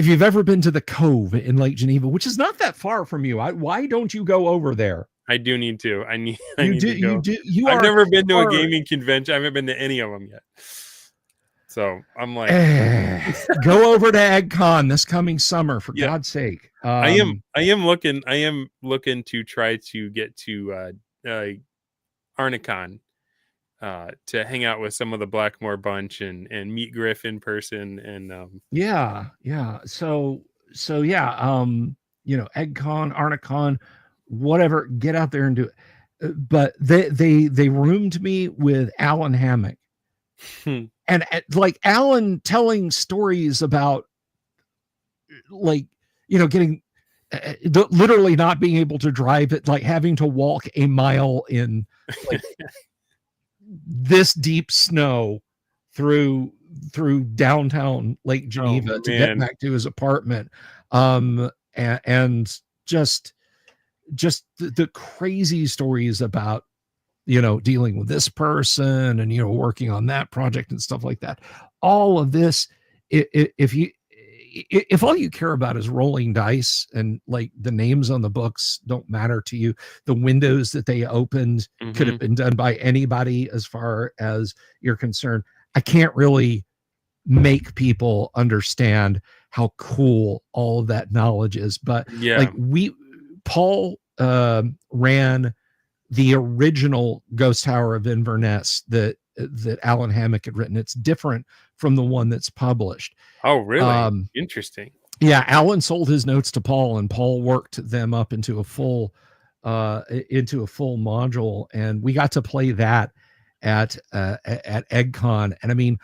you've ever been to the Cove in Lake Geneva, which is not that far from you, why don't you go over there? I do need to. I need to go. I've never been to a gaming convention. I haven't been to any of them yet. So I'm like, go over to EggCon this coming summer, for God's sake. I am looking to try to get to Arnicon to hang out with some of the Blackmore bunch and meet Griff in person. And so EggCon, Arnicon, whatever, get out there and do it. But they roomed me with Alan Hammock. And like Alan telling stories about getting literally not being able to drive it, like having to walk a mile in like this deep snow through downtown Lake Geneva to get back to his apartment. And just the crazy stories about dealing with this person and working on that project and stuff like that. All of this, if all you care about is rolling dice and like the names on the books don't matter to you, the windows that they opened could have been done by anybody as far as you're concerned, I can't really make people understand how cool all of that knowledge is. But Paul ran the original Ghost Tower of Inverness that Alan Hammock had written. It's different from the one that's published. Oh, really? Interesting. Yeah, Alan sold his notes to Paul, and Paul worked them up into a full module, and we got to play that at EggCon. And I mean,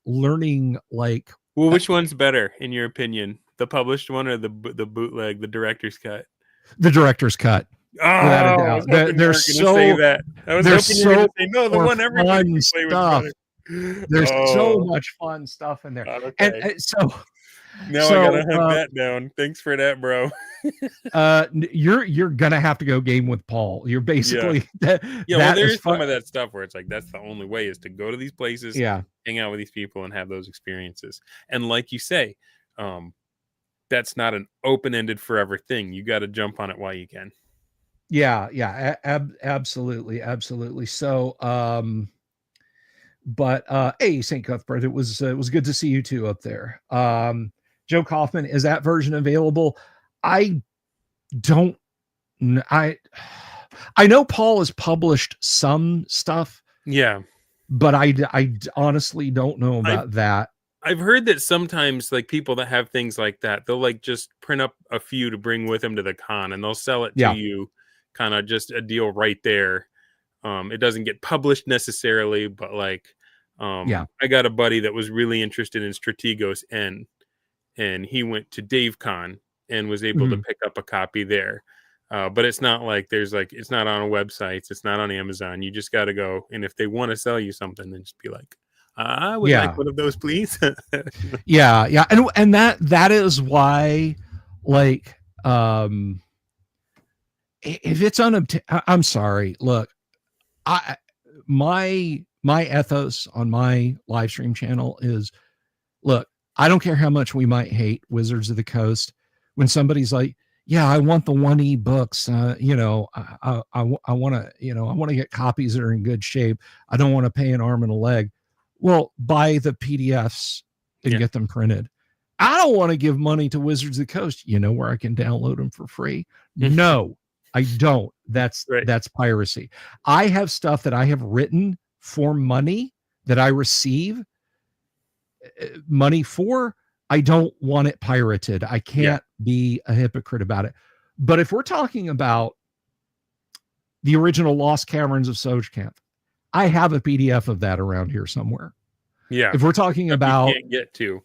learning like. Well, which one's better in your opinion? The published one or the bootleg, the director's cut? The director's cut. Oh, they're so the one everybody stuff. There's so much fun stuff in there. Okay. And so now I gotta hunt that down. Thanks for that, bro. You're gonna have to go game with Paul. You're basically there's some of that stuff where it's like that's the only way is to go to these places, hang out with these people and have those experiences. And like you say, that's not an open-ended forever thing. You got to jump on it while you can. Absolutely. So hey, St. Cuthbert, it was good to see you two up there. Joe Kaufman, is that version available? I know Paul has published some stuff, but I honestly don't know about that. I've heard that sometimes like people that have things like that, they'll like just print up a few to bring with them to the con, and they'll sell it to you, kind of just a deal right there. It doesn't get published necessarily, but like, I got a buddy that was really interested in Strategos N, and he went to DaveCon and was able to pick up a copy there. But it's not like it's not on websites, it's not on Amazon. You just got to go, and if they want to sell you something, then just be like, I would like one of those, please. And that is why, like, if it's I'm sorry. Look, I my ethos on my live stream channel is, look, I don't care how much we might hate Wizards of the Coast. When somebody's like, yeah, I want the 1E books, I want to, I want to get copies that are in good shape. I don't want to pay an arm and a leg. Well, buy the PDFs and get them printed. I don't want to give money to Wizards of the Coast. You know where I can download them for free? No, I don't. That's piracy. I have stuff that I have written for money that I receive money for. I don't want it pirated. I can't be a hypocrite about it. But if we're talking about the original Lost Caverns of Sojkamp, I have a PDF of that around here somewhere. Yeah. If we're talking about, you can't get to,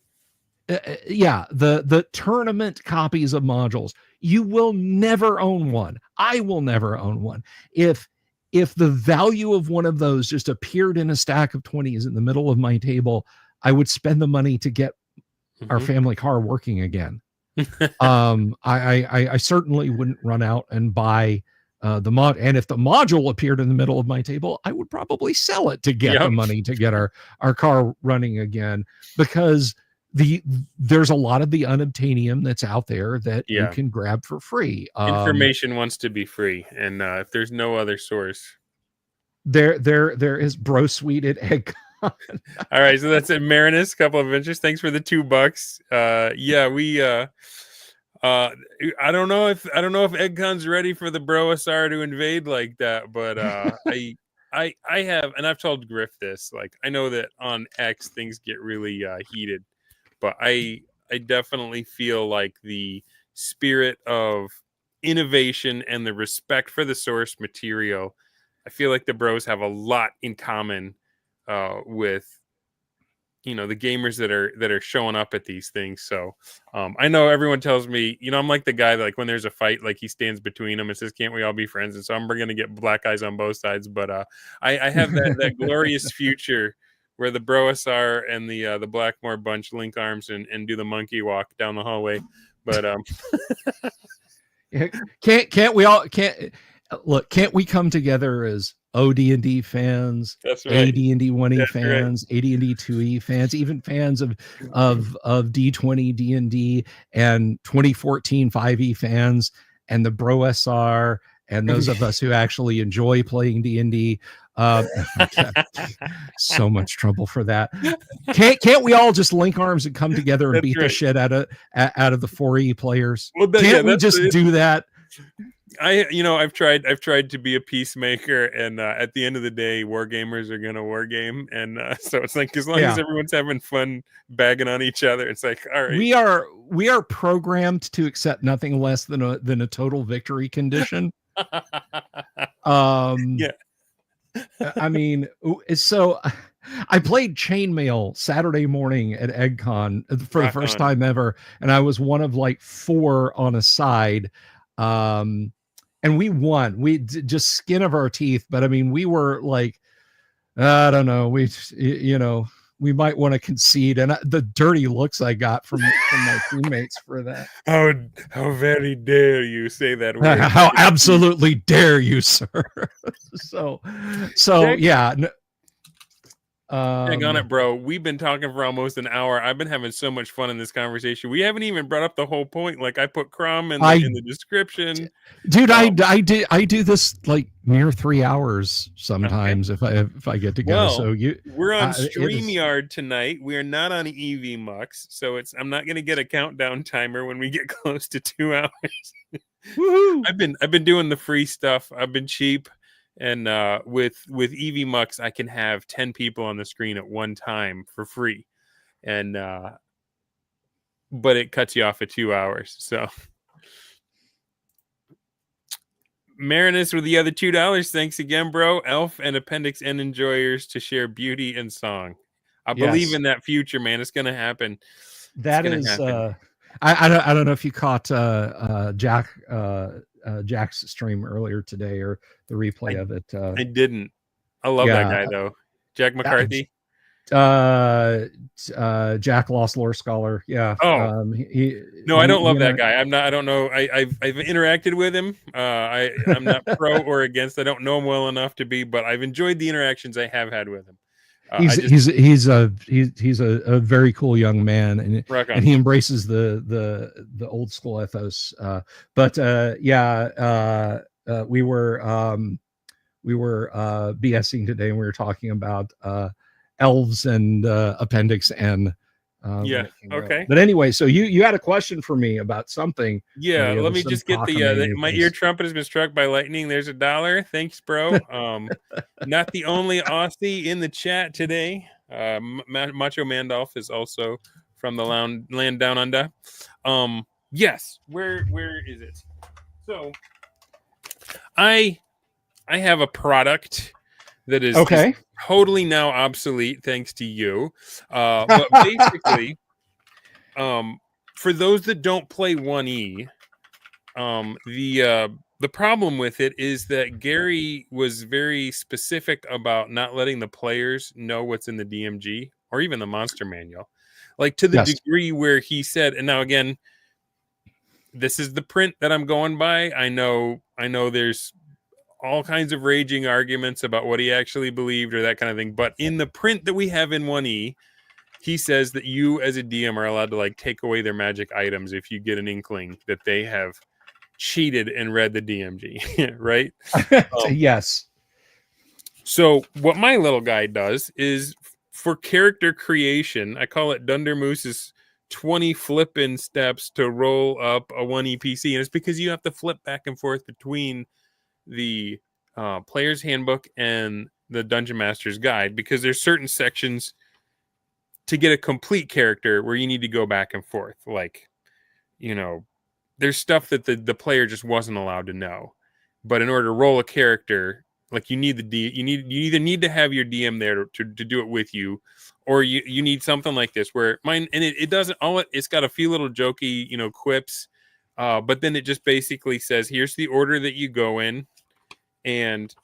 the tournament copies of modules, you will never own one. I will never own one. If the value of one of those just appeared in a stack of 20s in the middle of my table, I would spend the money to get our family car working again. I certainly wouldn't run out and buy the mod. And if the module appeared in the middle of my table, I would probably sell it to get the money to get our car running again, because there's a lot of the unobtainium that's out there that you can grab for free. Information wants to be free, and if there's no other source, there is Bro Sweet at Egg. All right, so that's it. Marinus, couple of adventures. Thanks for the $2. We I don't know if EggCon's ready for the Broasar to invade like that, but I have, and I've told Griff this, like, I know that on X things get really heated, but I definitely feel like the spirit of innovation and the respect for the source material, I feel like the bros have a lot in common with the gamers that are showing up at these things. So I know everyone tells me, I'm like the guy that, like, when there's a fight, like, he stands between them and says, can't we all be friends? And so I'm going to get black eyes on both sides, but I have that glorious future where the Broasar and the Blackmore bunch link arms and do the monkey walk down the hallway. But can't we come together as OD&D fans, that's right, AD&D 1E fans, AD&D 2E fans, even fans of D20 D&D and 2014 5E fans, and the Bro SR, and those of us who actually enjoy playing D&D. So much trouble for that. Can't we all just link arms and come together and beat the shit out of the 4E players? Well, can't we just do that? I've tried to be a peacemaker, and at the end of the day, wargamers are gonna wargame, and so it's like, as long as everyone's having fun bagging on each other, it's like, all right. We are programmed to accept nothing less than a total victory condition. I mean, so I played Chainmail Saturday morning at EggCon for the first time ever, and I was one of like 4 on a side. And we won. We just skin of our teeth, but I mean, we were like, I don't know, we we might want to concede. And the dirty looks I got from my teammates for that. How very dare you say that word? How absolutely dare you, sir? so yeah. Hang on it, bro. We've been talking for almost an hour. I've been having so much fun in this conversation. We haven't even brought up the whole point. Like, I put Crom in the description. Dude, I do this like near 3 hours sometimes if I get to go. Well, so we're on StreamYard tonight. We are not on EV Mux, so I'm not going to get a countdown timer when we get close to 2 hours. Woohoo! I've been doing the free stuff. I've been cheap. And with EV Mux, I can have 10 people on the screen at one time for free, and but it cuts you off at 2 hours. So, Marinus with the other $2. Thanks again, bro. Elf and Appendix N enjoyers to share beauty and song. I believe in that future, man. It's gonna happen. That is happen. I don't know if you caught Jack's stream earlier today, or the replay of it. I didn't. I love that guy though. Jack McCarthy. Jack Lost Lore Scholar. Yeah. Oh, no, I don't He love and that guy. I'm not. I don't know. I've interacted with him. I'm not pro or against. I don't know him well enough to be, but I've enjoyed the interactions I have had with him. I just he's a very cool young man, rock and on. he embraces the old school ethos. We were BSing today, and we were talking about elves and Appendix N when Yeah. it came out. Okay. But anyway, so you had a question for me about something. Yeah. There Let was me some just get cockamamie my ear things. trumpet has been struck by lightning. There's $1. Thanks, bro. Not the only Aussie in the chat today. Macho Mandolf is also from the land down under. Yes. Where is it? So I have a product that is Okay. totally now obsolete thanks to you. But basically, for those that don't play 1E, the problem with it is that Gary was very specific about not letting the players know what's in the DMG or even the monster manual, like to the Yes. degree where he said, and now again, this is the print that I'm going by. I know there's all kinds of raging arguments about what he actually believed or that kind of thing, but in the print that we have in 1E, he says that you as a DM are allowed to like take away their magic items if you get an inkling that they have cheated and read the DMG, right? Yes. So what my little guy does is for character creation, I call it Dunder Moose's 20 flip-in steps to roll up a 1 EPC, and it's because you have to flip back and forth between the player's handbook and the Dungeon Master's Guide, because there's certain sections to get a complete character where you need to go back and forth, like, you know, there's stuff that the player just wasn't allowed to know. But in order to roll a character, like you either need to have your DM there to do it with you, or you need something like this where mine, and it doesn't it's got a few little jokey, quips, but then it just basically says, here's the order that you go in, and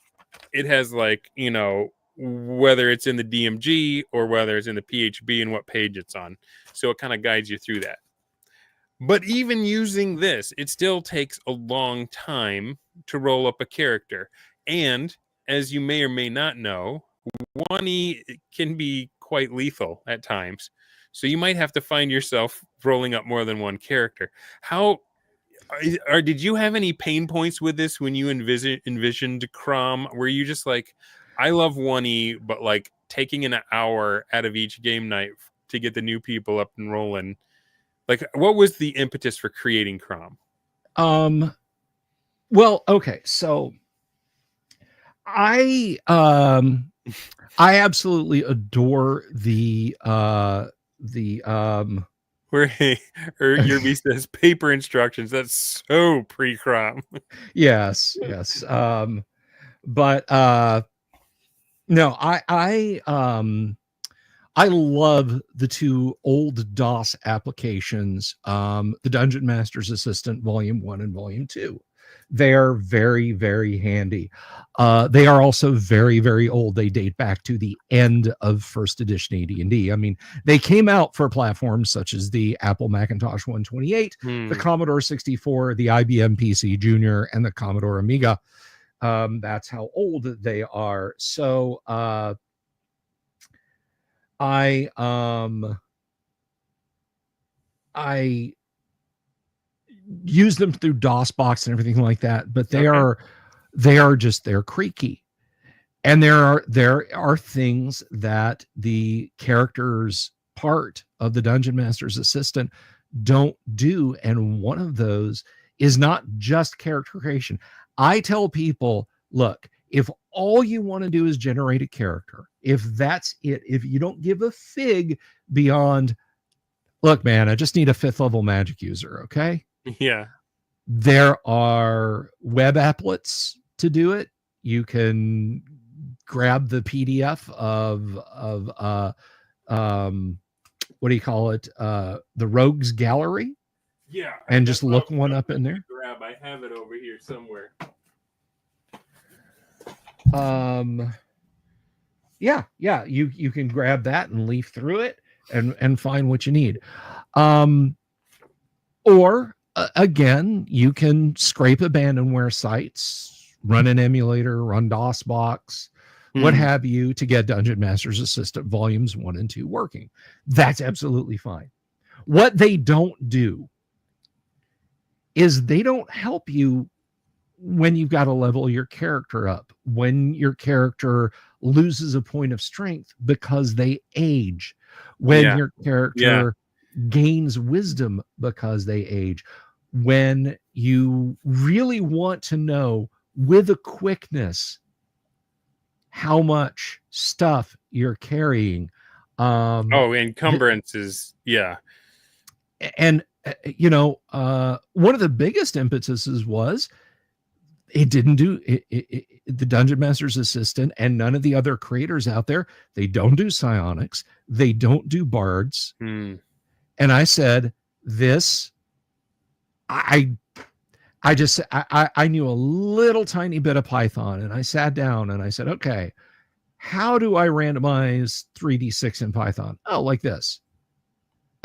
it has like, whether it's in the DMG or whether it's in the PHB and what page it's on. So it kind of guides you through that. But even using this, it still takes a long time to roll up a character. And as you may or may not know, 1E can be quite lethal at times. So you might have to find yourself rolling up more than one character. Did you have any pain points with this when you envisioned Crom? Were you just like, I love 1E, but like taking an hour out of each game night to get the new people up and rolling? Like, what was the impetus for creating Crom? Well, okay, so I absolutely adore Where Yerby says paper instructions. That's so pre-Crom. yes. But no, I love the two old DOS applications, the Dungeon Master's Assistant Volume 1 and Volume 2. They are very, very handy. They are also very, very old. They date back to the end of first edition AD&D. I mean, they came out for platforms such as the Apple Macintosh 128, the Commodore 64, the IBM PC Junior, and the Commodore Amiga. That's how old they are. So I use them through DOSBox and everything like that, but they're creaky. And there are things that the character's part of the Dungeon Master's Assistant don't do. And one of those is not just character creation. I tell people, look, if all you want to do is generate a character, if that's it, if you don't give a fig beyond, look, man, I just need a 5th level magic user, okay? Yeah. There are web applets to do it. You can grab the PDF of what do you call it? The Rogues Gallery. Yeah. And just look one up in there. Grab. I have it over here somewhere. Yeah, yeah, you can grab that and leaf through it and find what you need. Um, or again, you can scrape abandonware sites, run an emulator, run DOSBox, what Hmm. have you, to get Dungeon Master's Assistant Volumes 1 and 2 working. That's absolutely fine. What they don't do is they don't help you when you've got to level your character up, when your character loses a point of strength because they age, when Yeah. your Yeah. character gains wisdom because they age, when you really want to know with a quickness how much stuff you're carrying. Oh, encumbrances. Yeah. And one of the biggest impetuses was it didn't do the Dungeon Master's Assistant and none of the other creators out there, they don't do psionics, they don't do bards. Hmm. And I said, this, I I knew a little tiny bit of Python, and I sat down and I said, okay, how do I randomize 3d6 in Python? Oh, like this.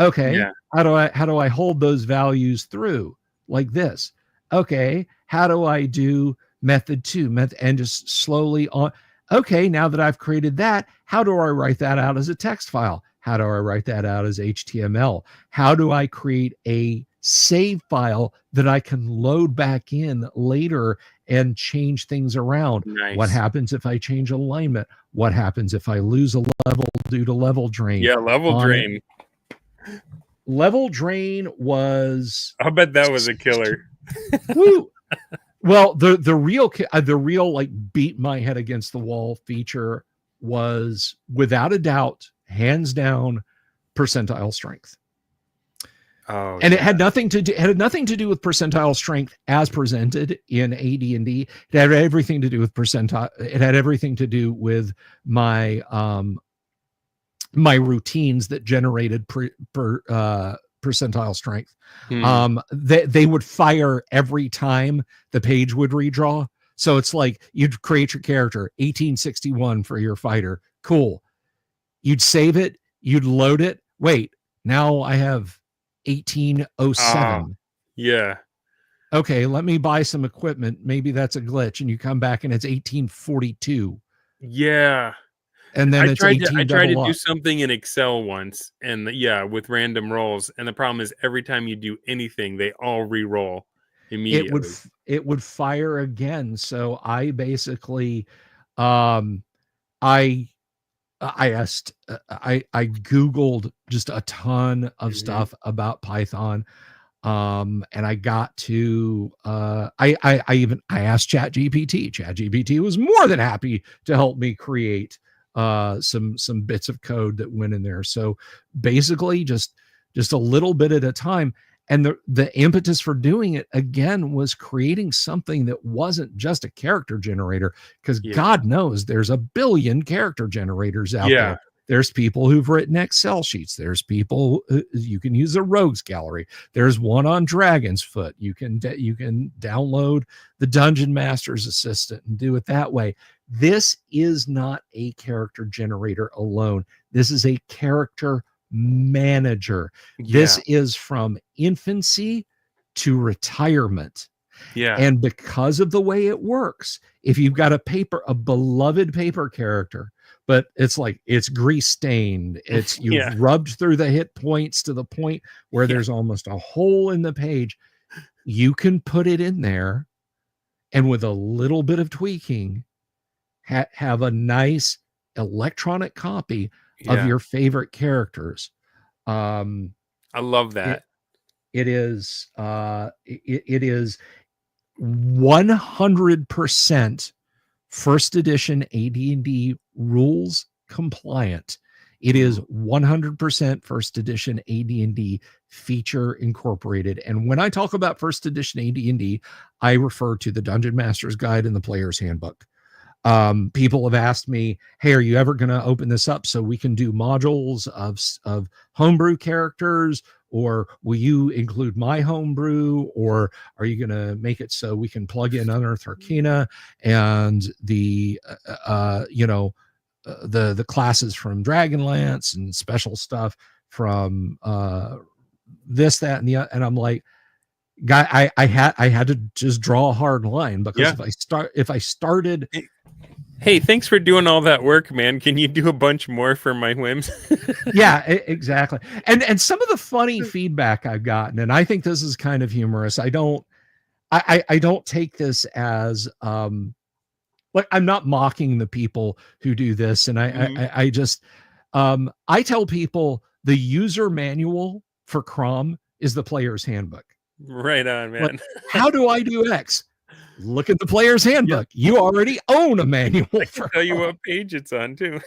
Okay, Yeah. how do I hold those values through? Like this. Okay, how do I do method 2, and just slowly on? Okay, now that I've created that, how do I write that out as a text file? How do I write that out as HTML? How do I create a save file that I can load back in later and change things around? What Nice. happens if I change alignment? What happens if I lose a level due to level drain? Yeah. Level On it, drain. level drain was I bet that was a killer. woo. Well, the real like beat my head against the wall feature was without a doubt, hands down, percentile strength. Oh, And yeah. it had nothing to do with percentile strength as presented in AD&D. It had everything to do with percentile. It had everything to do with my my routines that generated percentile strength. Hmm. They would fire every time the page would redraw. So it's like you'd create your character 1861 for your fighter. Cool. You'd save it. You'd load it. Wait, now I have 1807. Yeah. Okay, let me buy some equipment. Maybe that's a glitch. And you come back and it's 1842. Yeah. And then it's I 18 tried to double do up. something in Excel once, and yeah, with random rolls. And the problem is every time you do anything, they all re-roll immediately. It would fire again. So I basically um I asked I googled just a ton of Mhm. stuff about Python, and I got to I asked ChatGPT was more than happy to help me create some bits of code that went in there. So basically just a little bit at a time. And the impetus for doing it again was creating something that wasn't just a character generator, because Yeah. God knows there's a billion character generators out Yeah. there. There's people who've written Excel sheets. There's people you can use a rogues gallery. There's one on Dragon's Foot. You can download the Dungeon Master's Assistant and do it that way. This is not a character generator alone. This is a character manager. This Yeah. is from infancy to retirement. Yeah. And because of the way it works, if you've got a beloved paper character, but it's like it's grease stained, it's Yeah. you've rubbed through the hit points to the point where Yeah. there's almost a hole in the page, you can put it in there and with a little bit of tweaking, have a nice electronic copy of Yeah. your favorite characters. Um, I love it that. it is it is 100% first edition AD&D rules compliant. It is 100% first edition AD&D feature incorporated. And when I talk about first edition AD&D, I refer to the Dungeon Master's Guide and the Player's Handbook. People have asked me, hey, are you ever going to open this up so we can do modules of homebrew characters, or will you include my homebrew, or are you going to make it so we can plug in Unearth Arcana and the the classes from Dragonlance and special stuff from this, that, and the other. And I'm like, guy, I had to just draw a hard line, because if I started. Hey, thanks for doing all that work, man. Can you do a bunch more for my whims? Yeah, exactly. And some of the funny feedback I've gotten, and I think this is kind of humorous. I don't take this as like, I'm not mocking the people who do this, and I just I tell people the user manual for Crom is the player's handbook. Right on, man. Like, how do I do X? Look at the player's handbook. You already own a manual. I can tell you what page it's on too.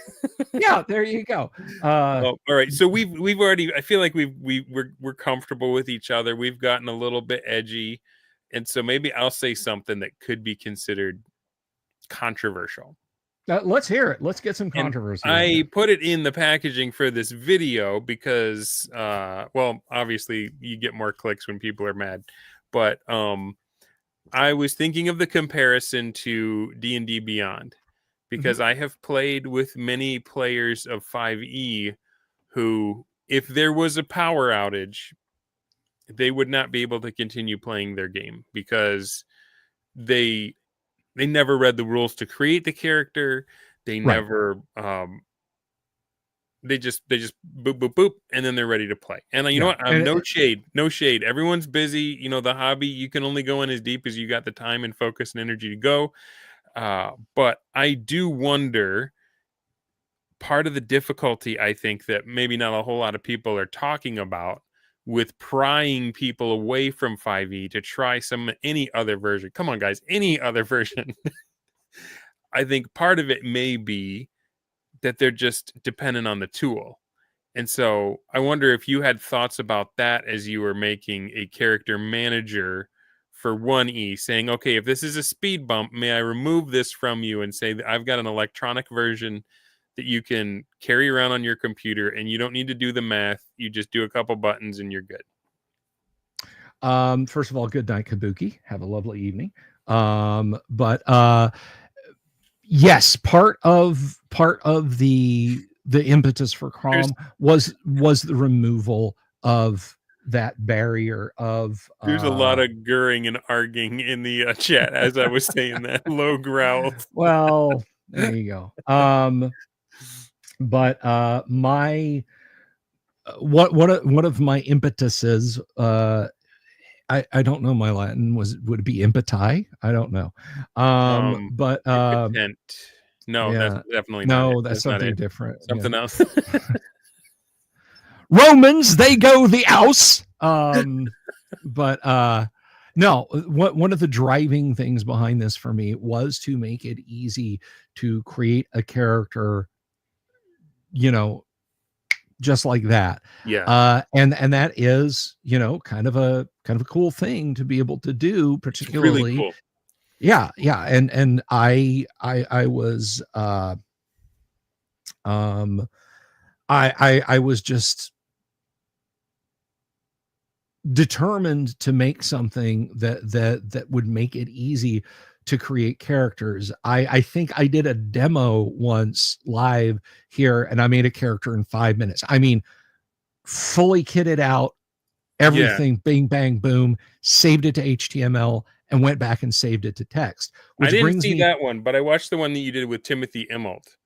Yeah, there you go. All right. So we've already. I feel like we're comfortable with each other. We've gotten a little bit edgy, and so maybe I'll say something that could be considered controversial. Let's hear it. Let's get some controversy. I put it in the packaging for this video because, well, obviously you get more clicks when people are mad, but I was thinking of the comparison to D&D Beyond, because I have played with many players of 5e who, if there was a power outage, they would not be able to continue playing their game because they never read the rules to create the character. They never they just boop boop boop, and then they're ready to play. And you know what? No shade. Everyone's busy. You know, the hobby, you can only go in as deep as you got the time and focus and energy to go. But I do wonder, part of the difficulty, I think, that maybe not a whole lot of people are talking about with prying people away from 5e to try any other version. Come on, guys, any other version. I think part of it may be that they're just dependent on the tool. And so I wonder if you had thoughts about that as you were making a character manager for 1E, saying, okay, if this is a speed bump, may I remove this from you and say that I've got an electronic version that you can carry around on your computer, and you don't need to do the math. You just do a couple buttons and you're good. First of all, good night, Kabuki. Have a lovely evening. But yes, part of the impetus for Crom was the removal of that barrier of there's a lot of gurring and arguing in the chat as I was saying that. Low growls. Well, there you go. But my one of my impetuses, I don't know my Latin, would it be impeti? I don't know. But no, yeah, that's definitely no, not it. that's something different. Something else. Romans, they go the house. But no, one of the driving things behind this for me was to make it easy to create a character, you know, just like that. Yeah. And that is, you know, kind of a cool thing to be able to do, particularly. Really cool. Yeah. And I was I was just determined to make something that would make it easy to create characters. I think I did a demo once live here, and I made a character in 5 minutes. I mean, fully kitted out, everything, bing, bang, boom, saved it to HTML, and went back and saved it to text. I didn't see that one, but I watched the one that you did with Timothy Immelt.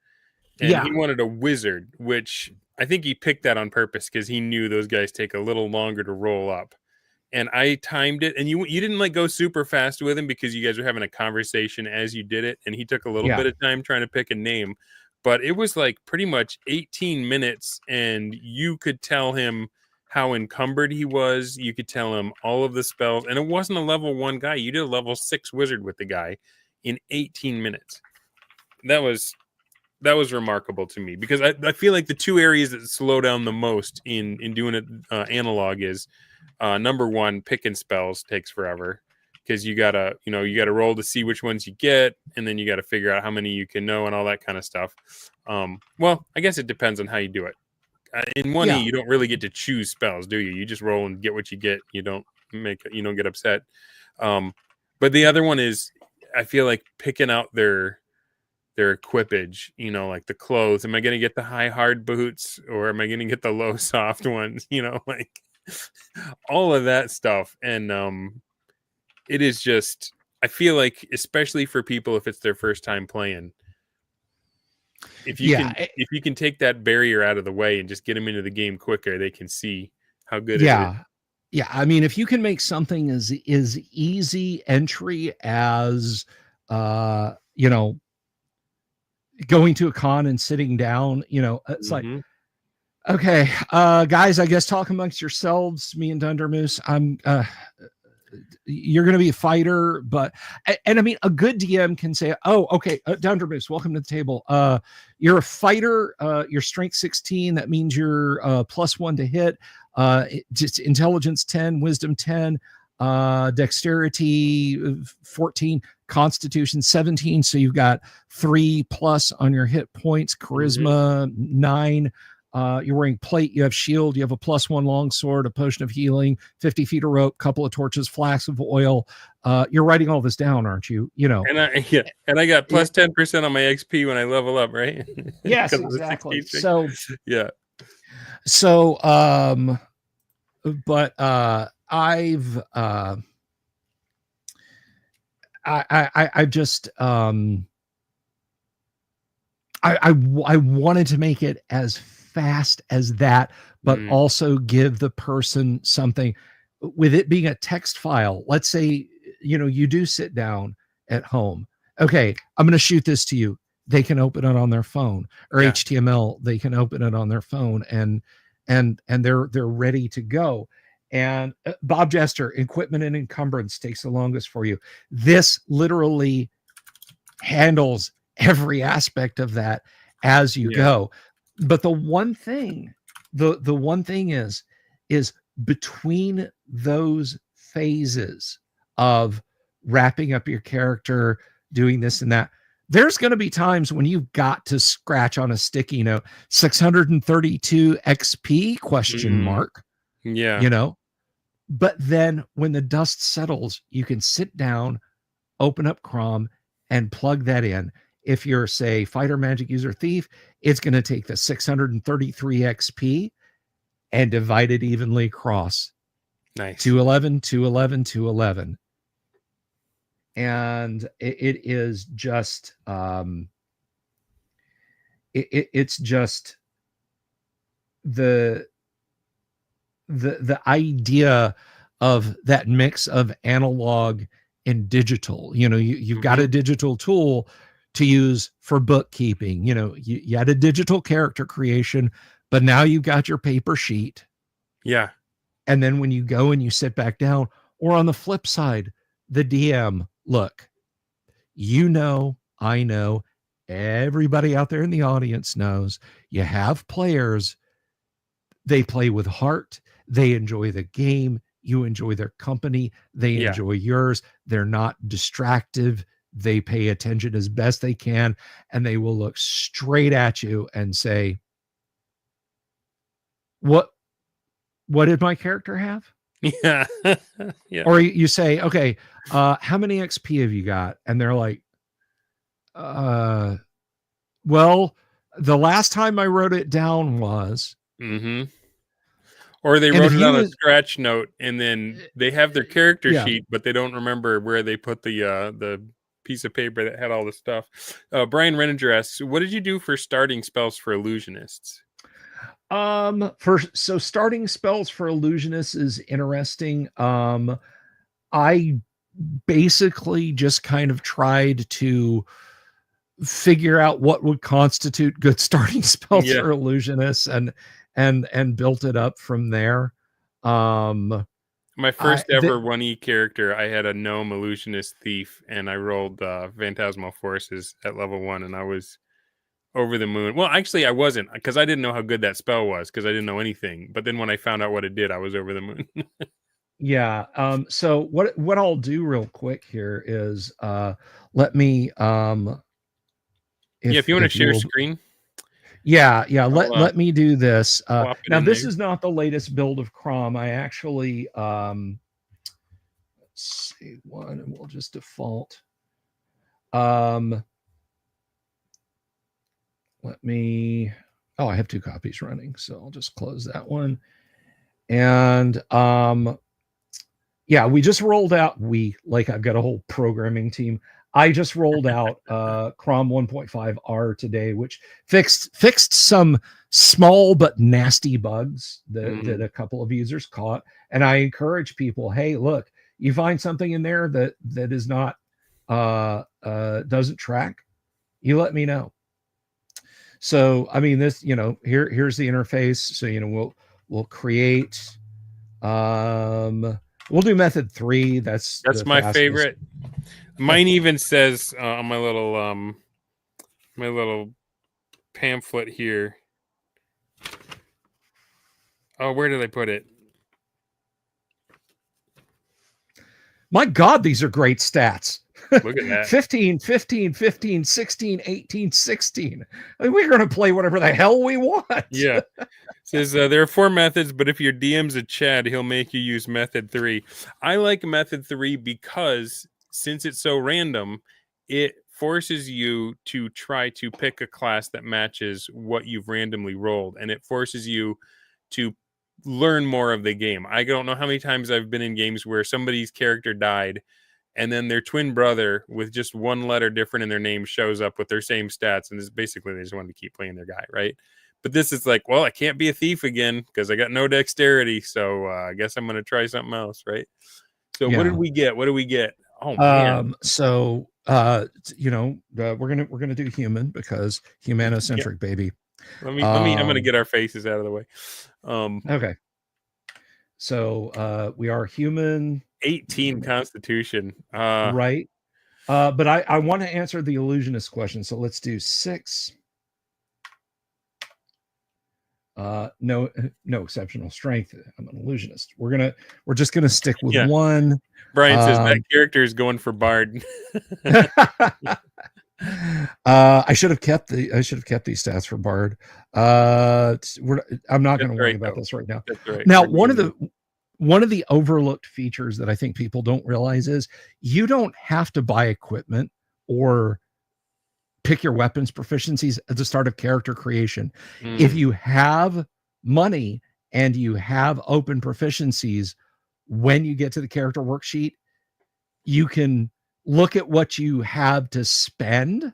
And he wanted a wizard, which I think he picked that on purpose because he knew those guys take a little longer to roll up. And I timed it, and you didn't like go super fast with him because you guys were having a conversation as you did it, and he took a little bit of time trying to pick a name, but it was like pretty much 18 minutes, and you could tell him how encumbered he was. You could tell him all of the spells, and it wasn't a level 1 guy. You did a level 6 wizard with the guy in 18 minutes. That was remarkable to me, because I feel like the two areas that slow down the most in doing it analog is number one, picking spells takes forever because you gotta roll to see which ones you get, and then you gotta figure out how many you can know and all that kind of stuff. Well, I guess it depends on how you do it. In 1E, you don't really get to choose spells, do you? You just roll and get what you get. You don't get upset. But the other one is, I feel like picking out their their equipage, you know, like the clothes. Am I going to get the high hard boots or am I going to get the low soft ones? You know, like all of that stuff. And it is just, I feel like, especially for people if it's their first time playing, Yeah, if you can take that barrier out of the way and just get them into the game quicker, they can see how good it is. yeah. I mean, if you can make something as easy entry as you know, going to a con and sitting down, you know, it's like, okay, guys, I guess talk amongst yourselves, me and Dunder Moose. You're going to be a fighter, but and I mean, a good DM can say, "Oh, okay, Dunder Moose, welcome to the table. You're a fighter. You're strength 16. That means you're +1 to hit. Just intelligence 10, wisdom 10, dexterity 14, constitution 17. So you've got 3+ on your hit points. Charisma 9." You're wearing plate, you have shield, you have a +1 longsword, a potion of healing, 50 feet of rope, couple of torches, flask of oil. You're writing all this down, aren't you? You know. And I got plus 10% on my XP when I level up, right? Yes, exactly. So yeah. So but I've I just I wanted to make it as fast as that, but also give the person something. With it being a text file, let's say, you know, you do sit down at home. Okay, I'm going to shoot this to you. They can open it on their phone, or HTML. They can open it on their phone, and they're ready to go. And Bob Jester, equipment and encumbrance takes the longest for you. This literally handles every aspect of that as you go. But the one thing is between those phases of wrapping up your character, doing this and that, there's going to be times when you've got to scratch on a sticky note 632 XP question mark. Yeah. You know, but then when the dust settles, you can sit down, open up Crom, and plug that in. If you're, say, fighter, magic user, thief, it's going to take the 633 XP and divide it evenly across. Nice. 211, 211, 211. And it is just it's just the idea of that mix of analog and digital. You know, you've got a digital tool to use for bookkeeping. You know, you had a digital character creation, but now you've got your paper sheet. Yeah. And then when you go and you sit back down, or on the flip side, the DM, look, you know, I know, everybody out there in the audience knows, you have players, they play with heart, they enjoy the game, you enjoy their company, they enjoy yours, they're not distractive, they pay attention as best they can, and they will look straight at you and say, what did my character have? Yeah. Yeah. Or you say, okay, how many XP have you got? And they're like, well, the last time I wrote it down was. Or they wrote it on a scratch note, and then they have their character sheet, but they don't remember where they put the piece of paper that had all the stuff. Brian Renninger asks, what did you do for starting spells for illusionists? So starting spells for illusionists is interesting. I basically just kind of tried to figure out what would constitute good starting spells for illusionists and built it up from there. My first ever 1E character, I had a gnome illusionist thief, and I rolled Phantasmal Forces at level 1, and I was over the moon. Well, actually, I wasn't, because I didn't know how good that spell was, because I didn't know anything. But then when I found out what it did, I was over the moon. Yeah. So what I'll do real quick here is let me if you want to share screen. Yeah, let me do this. Now this is not the latest build of Crom. I actually let's see one, and we'll just default. let me. Oh, I have 2 copies running, so I'll just close that one. And yeah, we just rolled out. I've got a whole programming team. I just rolled out Crom 1.5R today, which fixed some small but nasty bugs that a couple of users caught. And I encourage people, hey, look, you find something in there that is not doesn't track, you let me know. So I mean, this, here's the interface. So we'll create. We'll do method 3. That's my fastest. favorite. Mine even says on my little pamphlet here. Oh, where did I put it? My God, these are great stats. Look at that. 15, 15, 15, 16, 18, 16. I mean, we're going to play whatever the hell we want. Yeah. It says there are 4 methods, but if your DM's a Chad, he'll make you use method 3. I like method 3 because since it's so random, it forces you to try to pick a class that matches what you've randomly rolled, and it forces you to learn more of the game. I don't know how many times I've been in games where somebody's character died and then their twin brother with just 1 letter different in their name shows up with their same stats, and this basically they just wanted to keep playing their guy, right? But this is like, well, I can't be a thief again because I got no dexterity, so I guess I'm going to try something else, right? So What did we get? What do we get? Oh man! So we're gonna do human because humanocentric, baby. Let me. I'm going to get our faces out of the way. Okay. So we are human. 18 Constitution. Right. But I want to answer the illusionist question. So let's do 6. No exceptional strength. I'm an illusionist. We're just gonna stick with 1. Brian says that character is going for Bard. I should have kept these stats for Bard. I'm not going to worry about this right now. Right. Now, one of the overlooked features that I think people don't realize is you don't have to buy equipment or pick your weapons proficiencies at the start of character creation. If you have money and you have open proficiencies, when you get to the character worksheet, you can look at what you have to spend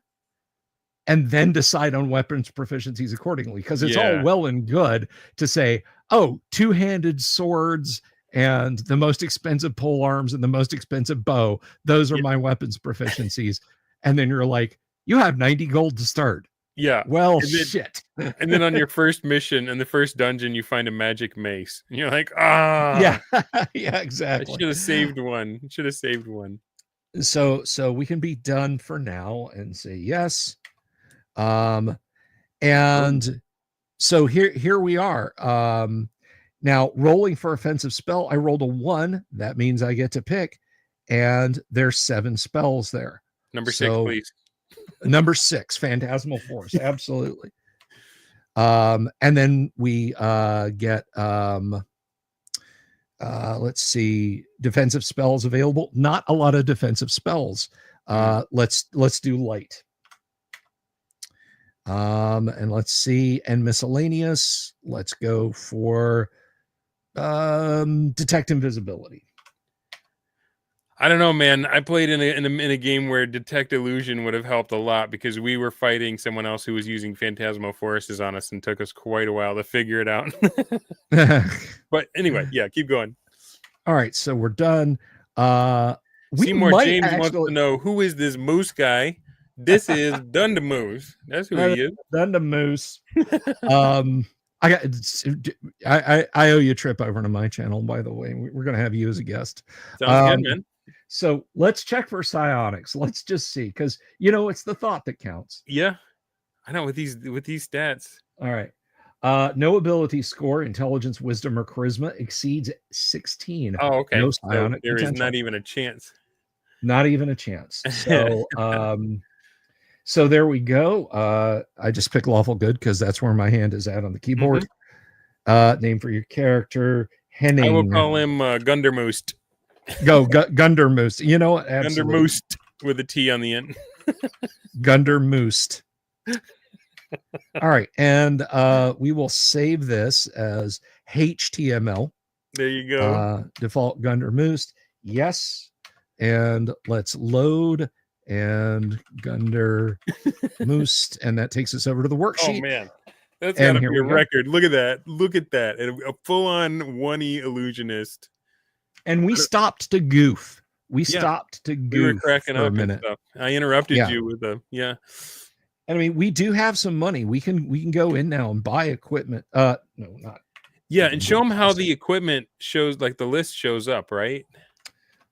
and then decide on weapons proficiencies accordingly. Because it's all well and good to say, oh, 2-handed swords and the most expensive pole arms and the most expensive bow, those are my weapons proficiencies. And then you're like, you have 90 gold to start. Yeah. Well, shit. And then on your first mission in the first dungeon, you find a magic mace. And you're like, yeah. Yeah, exactly. I should have saved one. So we can be done for now and say yes. And so here we are. Now rolling for offensive spell, I rolled a 1. That means I get to pick, and there's 7 spells there. Number 6, please. Number 6, Phantasmal Force. Absolutely. And then we get let's see, defensive spells available. Not a lot of defensive spells. Let's do light. And let's see, and miscellaneous. Let's go for detect invisibility. I don't know, man. I played in a game where detect illusion would have helped a lot because we were fighting someone else who was using phantasmal forces on us and took us quite a while to figure it out. But anyway, yeah, keep going. All right, so we're done. Seymour James wants to know, who is this moose guy? This is Dunder Moose. That's who he is. Dunder Moose. I owe you a trip over to my channel, by the way. We're going to have you as a guest. Sounds good, man. So let's check for psionics. Let's just see, because it's the thought that counts. Yeah, I know with these stats. All right. No ability score, intelligence, wisdom, or charisma exceeds 16. Oh, okay. No psionic there potential. is not even a chance. Not even a chance. So so there we go. I just picked lawful good because that's where my hand is at on the keyboard. Name for your character, Henning. I will call him Gundermoose. Go Gundermoose. You know what? Gundermoose with a T on the end. Gundermoose. All right, and we will save this as HTML. There you go. Default Gunder Moose. Yes. And let's load and Gunder Moose. And that takes us over to the worksheet. Oh, man. That's And got to here be a we go. record. Look at that. Look at that. A full-on 1E illusionist. And we stopped to goof. We Yeah. stopped to goof We were cracking for up a and minute. stuff. I interrupted Yeah. you with a And I mean, we do have some money. We can go in now and buy equipment. No, not. Yeah, and show them how the equipment shows, like the list shows up, right?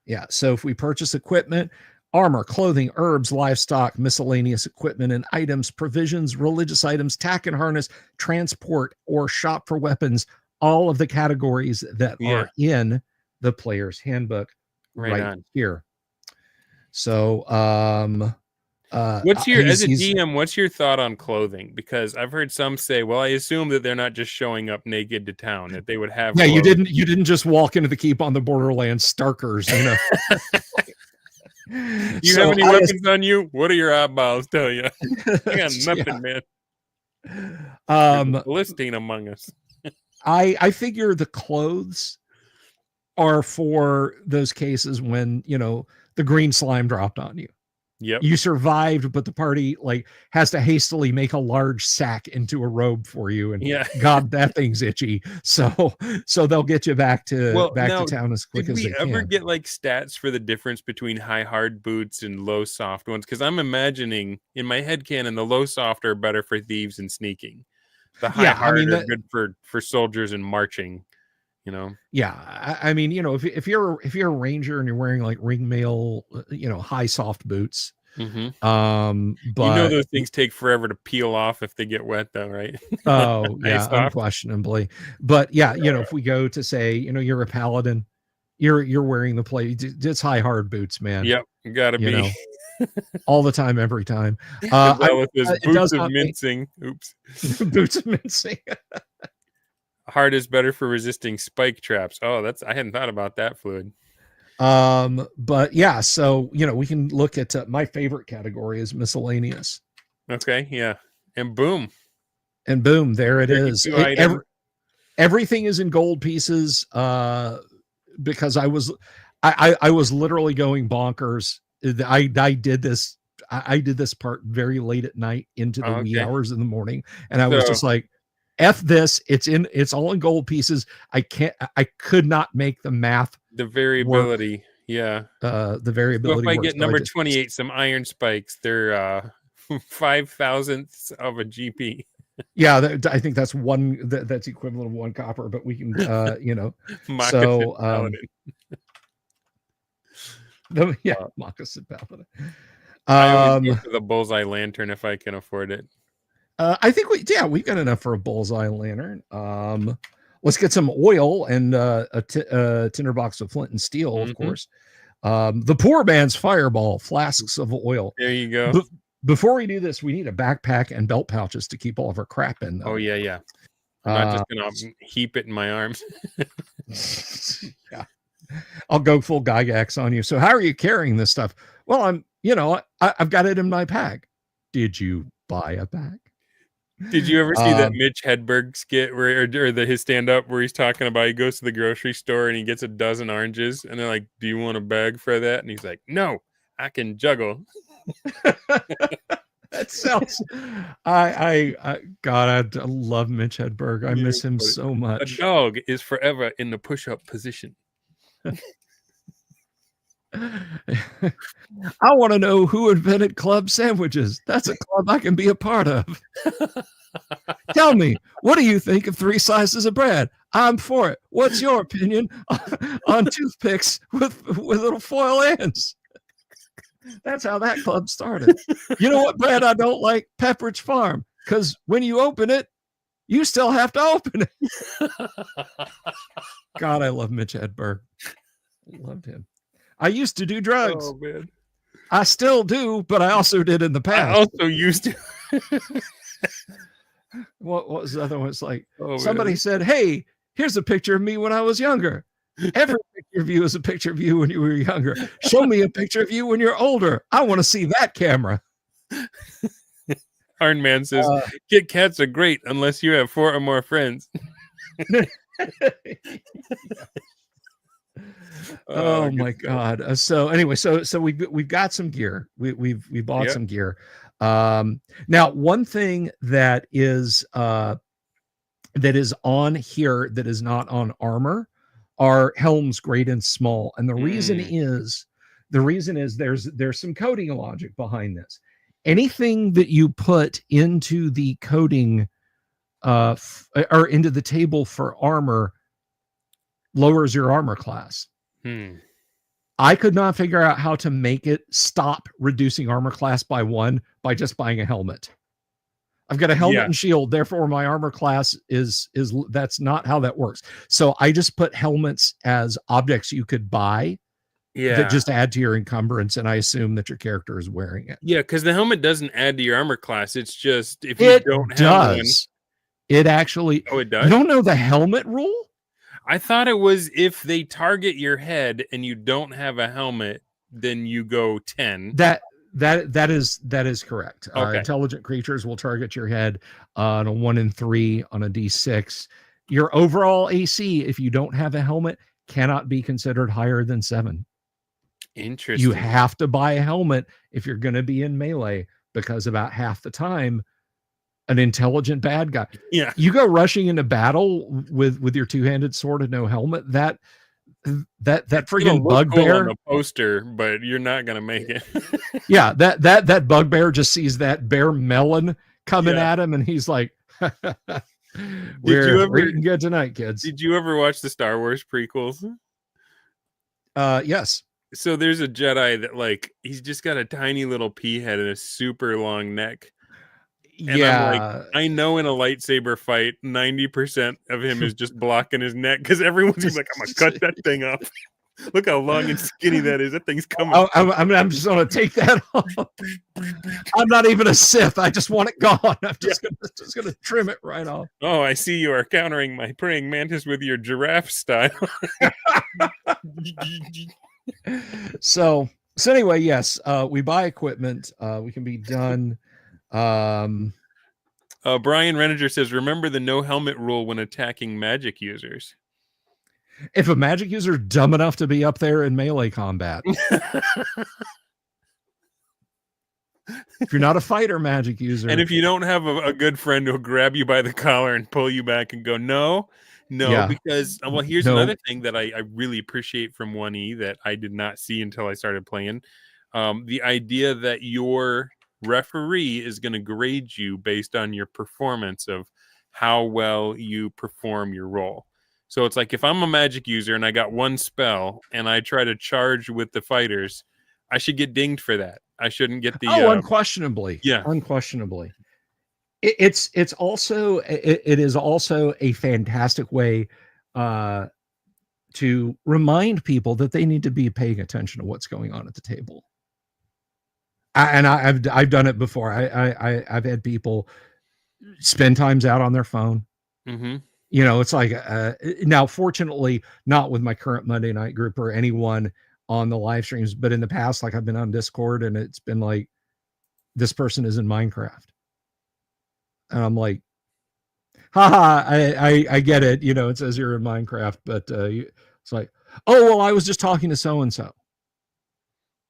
Yeah. So if we purchase equipment, armor, clothing, herbs, livestock, miscellaneous equipment and items, provisions, religious items, tack and harness, transport, or shop for weapons, all of the categories that are in the player's handbook right here. So what's your, as a DM, what's your thought on clothing? Because I've heard some say, well, I assume that they're not just showing up naked to town, that they would have clothes. You you didn't just walk into the Keep on the Borderlands Starkers, you know. You have any weapons on you? What do your eyeballs tell you? I got nothing, man. Philistine among us. I figure the clothes are for those cases when, you know, the green slime dropped on you. Yep. You survived, but the party like has to hastily make a large sack into a robe for you. And God, that thing's itchy. So they'll get you back to town as quick as they can. Did we ever get like stats for the difference between high hard boots and low soft ones? Because I'm imagining in my head canon the low soft are better for thieves and sneaking. The high hard are good for soldiers and marching. You know. Yeah, I mean, you know, if you're a ranger and you're wearing like ringmail, you know, high soft boots, but you know those things take forever to peel off if they get wet, though, right? Oh yeah, unquestionably. But yeah, you know, if we go to say, you know, you're a paladin, you're wearing the plate. It's high hard boots, man. Yep, gotta be. Know, all the time, every time. Boots of mincing. Oops. Boots of mincing. Hard is better for resisting spike traps. Oh, I hadn't thought about that fluid. But yeah, so you know, we can look at my favorite category is miscellaneous. Okay, yeah, and boom, there it is. Everything is in gold pieces. Because I was literally going bonkers. I did this. I did this part very late at night into the wee hours in the morning, and I was just like, F this, it's all in gold pieces. I could not make the math. The variability. Work. Yeah. The variability. So if I get number 28, some iron spikes, they're 5,000ths of a GP. Yeah, I think that's that's equivalent of 1 copper, but we can you know. Moccasin Paladin. I always go for the bullseye lantern if I can afford it. I think we've got enough for a bullseye lantern. Let's get some oil and a tinderbox of flint and steel, of course. The poor man's fireball, flasks of oil. There you go. Before we do this, we need a backpack and belt pouches to keep all of our crap in. Though. Oh yeah. I'm not just gonna heap it in my arms. Yeah, I'll go full Gygax on you. So how are you carrying this stuff? Well, I've got it in my pack. Did you buy a bag? Did you ever see that Mitch Hedberg skit where, or his stand up where he's talking about he goes to the grocery store and he gets a dozen oranges and they're like, "Do you want a bag for that?" And he's like, "No, I can juggle." That sounds. I God, I love Mitch Hedberg. I miss him so much. A dog is forever in the push-up position. I want to know who invented club sandwiches. That's a club I can be a part of. Tell me, what do you think of 3 slices of bread? I'm for it. What's your opinion on toothpicks with little foil ends? That's how that club started. You know what bread I don't like? Pepperidge Farm. Because when you open it, you still have to open it. God, I love Mitch Hedberg. I loved him. I used to do drugs. Oh, man. I still do, but I also did in the past. I also used to. What was the other one? It's like somebody said, "Hey, here's a picture of me when I was younger." Every picture of you is a picture of you when you were younger. Show me a picture of you when you're older. I want to see that camera. I Iron Man says, Kit Kats are great unless you have 4 or more friends. Oh my God. So anyway, so we've got some gear. We bought some gear. Now one thing that is on here that is not on armor are helms great and small. And the reason is there's some coding logic behind this. Anything that you put into the coding or into the table for armor lowers your armor class. I could not figure out how to make it stop reducing armor class by 1 by just buying a helmet. I've got a helmet and shield, therefore my armor class is that's not how that works. So I just put helmets as objects you could buy that just add to your encumbrance, and I assume that your character is wearing it. Yeah, because the helmet doesn't add to your armor class. It's just if you don't have one. It actually. Oh, it does? You don't know the helmet rule? I thought it was if they target your head and you don't have a helmet, then you go 10. That is correct. Okay. Intelligent creatures will target your head on a 1 in 3 on a D6. Your overall AC, if you don't have a helmet, cannot be considered higher than 7. Interesting. You have to buy a helmet if you're going to be in melee, because about half the time, an intelligent bad guy. Yeah. You go rushing into battle with your 2-handed sword and no helmet. That freaking bugbear on the poster, but you're not gonna make it. Yeah, that bugbear just sees that bear melon coming at him, and he's like, we're eating good tonight, kids. Did you ever watch the Star Wars prequels? Yes. So there's a Jedi that, like, he's just got a tiny little pea head and a super long neck. And I'm like, I know in a lightsaber fight, 90% of him is just blocking his neck, because everyone's like, I'm gonna cut that thing off. Look how long and skinny that is. That thing's coming. I'm just gonna take that off. I'm not even a Sith. I just want it gone. I'm just gonna trim it right off. Oh, I see you are countering my praying mantis with your giraffe style. So anyway, yes, we buy equipment. We can be done. Brian Reninger says, remember the no helmet rule when attacking magic users. If a magic user dumb enough to be up there in melee combat. If you're not a fighter magic user. And if you don't have a good friend who'll grab you by the collar and pull you back and go, no, because, well, here's another thing that I really appreciate from 1E that I did not see until I started playing. The idea that your referee is going to grade you based on your performance of how well you perform your role. So it's like, if I'm a magic user and I got 1 spell and I try to charge with the fighters, I should get dinged for that. I shouldn't get the unquestionably. Yeah, unquestionably. It is also a fantastic way to remind people that they need to be paying attention to what's going on at the table. I've done it before. I've had people spend times out on their phone. Mm-hmm. You know, it's like now, fortunately, not with my current Monday night group or anyone on the live streams, but in the past, like, I've been on Discord and it's been like, this person is in Minecraft, and I'm like, haha, I get it. You know, it says you're in Minecraft, but it's like, oh well, I was just talking to so and so.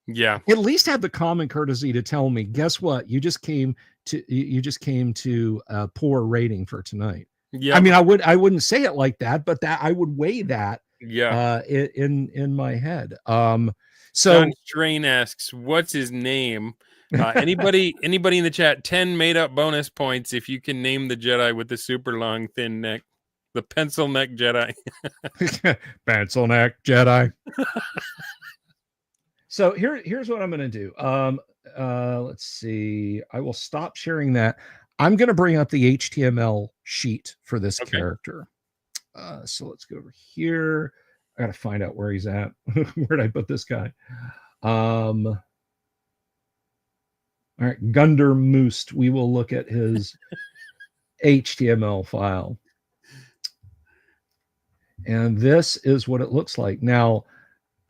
Yeah. At least have the common courtesy to tell me, guess what? You just came to a poor rating for tonight. Yeah. I mean, I wouldn't say it like that, but that I would weigh that in my head. So John Strain asks, what's his name? Anybody in the chat, 10 made up bonus points if you can name the Jedi with the super long thin neck. The pencil neck Jedi. Pencil neck Jedi. So here's what I'm going to do. Let's see. I will stop sharing that. I'm going to bring up the HTML sheet for this character. So let's go over here. I got to find out where he's at. Where did I put this guy? All right, Gunder Moost. We will look at his HTML file. And this is what it looks like. Now,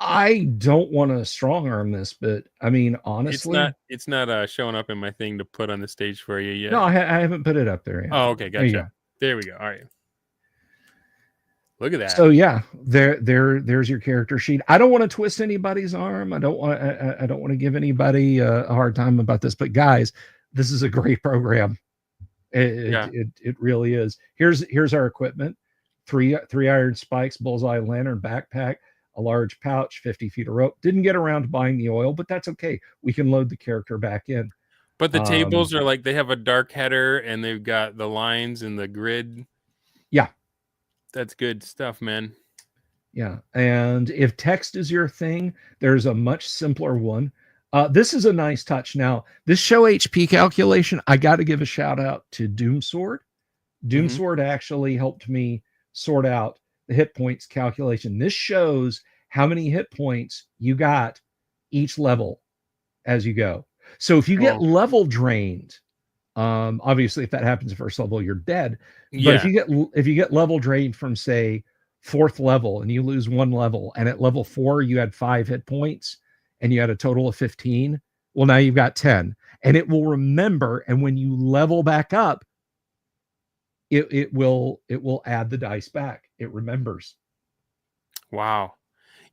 I don't want to strong arm this, but I mean, honestly, It's not showing up in my thing to put on the stage for you yet. no, I haven't put it up there yet. Oh, okay, There you gotcha. go. There we go. All right. Look at that. So yeah, there's your character sheet. I don't want to twist anybody's arm. I don't want to give anybody a hard time about this, but guys, this is a great program. Yeah. It really is. Here's our equipment: three iron spikes, bullseye lantern, backpack, a large pouch, 50 feet of rope. Didn't get around to buying the oil, but that's okay. We can load the character back in. But the tables are like they have a dark header and they've got the lines and the grid. Yeah. That's good stuff, man. Yeah. And if text is your thing, there's a much simpler one. This is a nice touch. Now, this show HP calculation, I got to give a shout out to Doomsword. Doomsword actually helped me sort out the hit points calculation. This shows how many hit points you got each level as you go. So if you get level drained, obviously if that happens at first level, you're dead. But if you get level drained from say fourth level and you lose one level, and at level 4 you had 5 hit points and you had a total of 15, well, now you've got 10, and it will remember. And when you level back up, it will add the dice back. It remembers. Wow.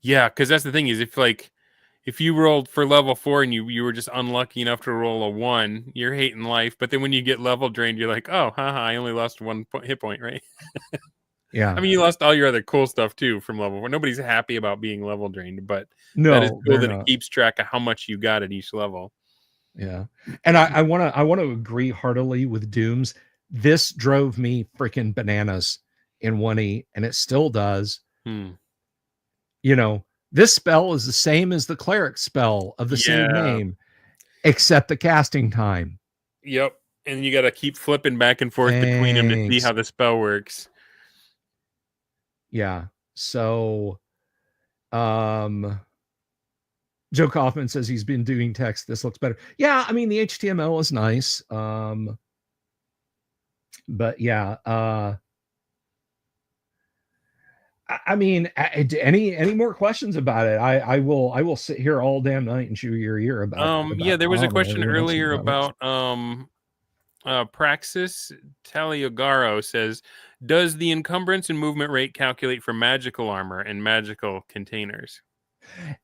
Yeah, because that's the thing is if you rolled for level 4 and you were just unlucky enough to roll a 1, you're hating life. But then when you get level drained, you're like, oh, haha, I only lost 1 hit point, right? Yeah. I mean, you lost all your other cool stuff too from level 4. Nobody's happy about being level drained, but no, that is cool that it keeps track of how much you got at each level. Yeah. And I want to agree heartily with Dooms. This drove me freaking bananas in 1E, and it still does. You know, this spell is the same as the cleric spell of the same name, except the casting time. Yep. And you got to keep flipping back and forth between them to see how the spell works. Yeah. So, Joe Kaufman says he's been doing text. This looks better. Yeah. I mean, the HTML is nice. But yeah, I mean, any more questions about it? I will sit here all damn night and chew your ear about yeah, there was a question earlier about Praxis Taliogaro says, does the encumbrance and movement rate calculate for magical armor and magical containers?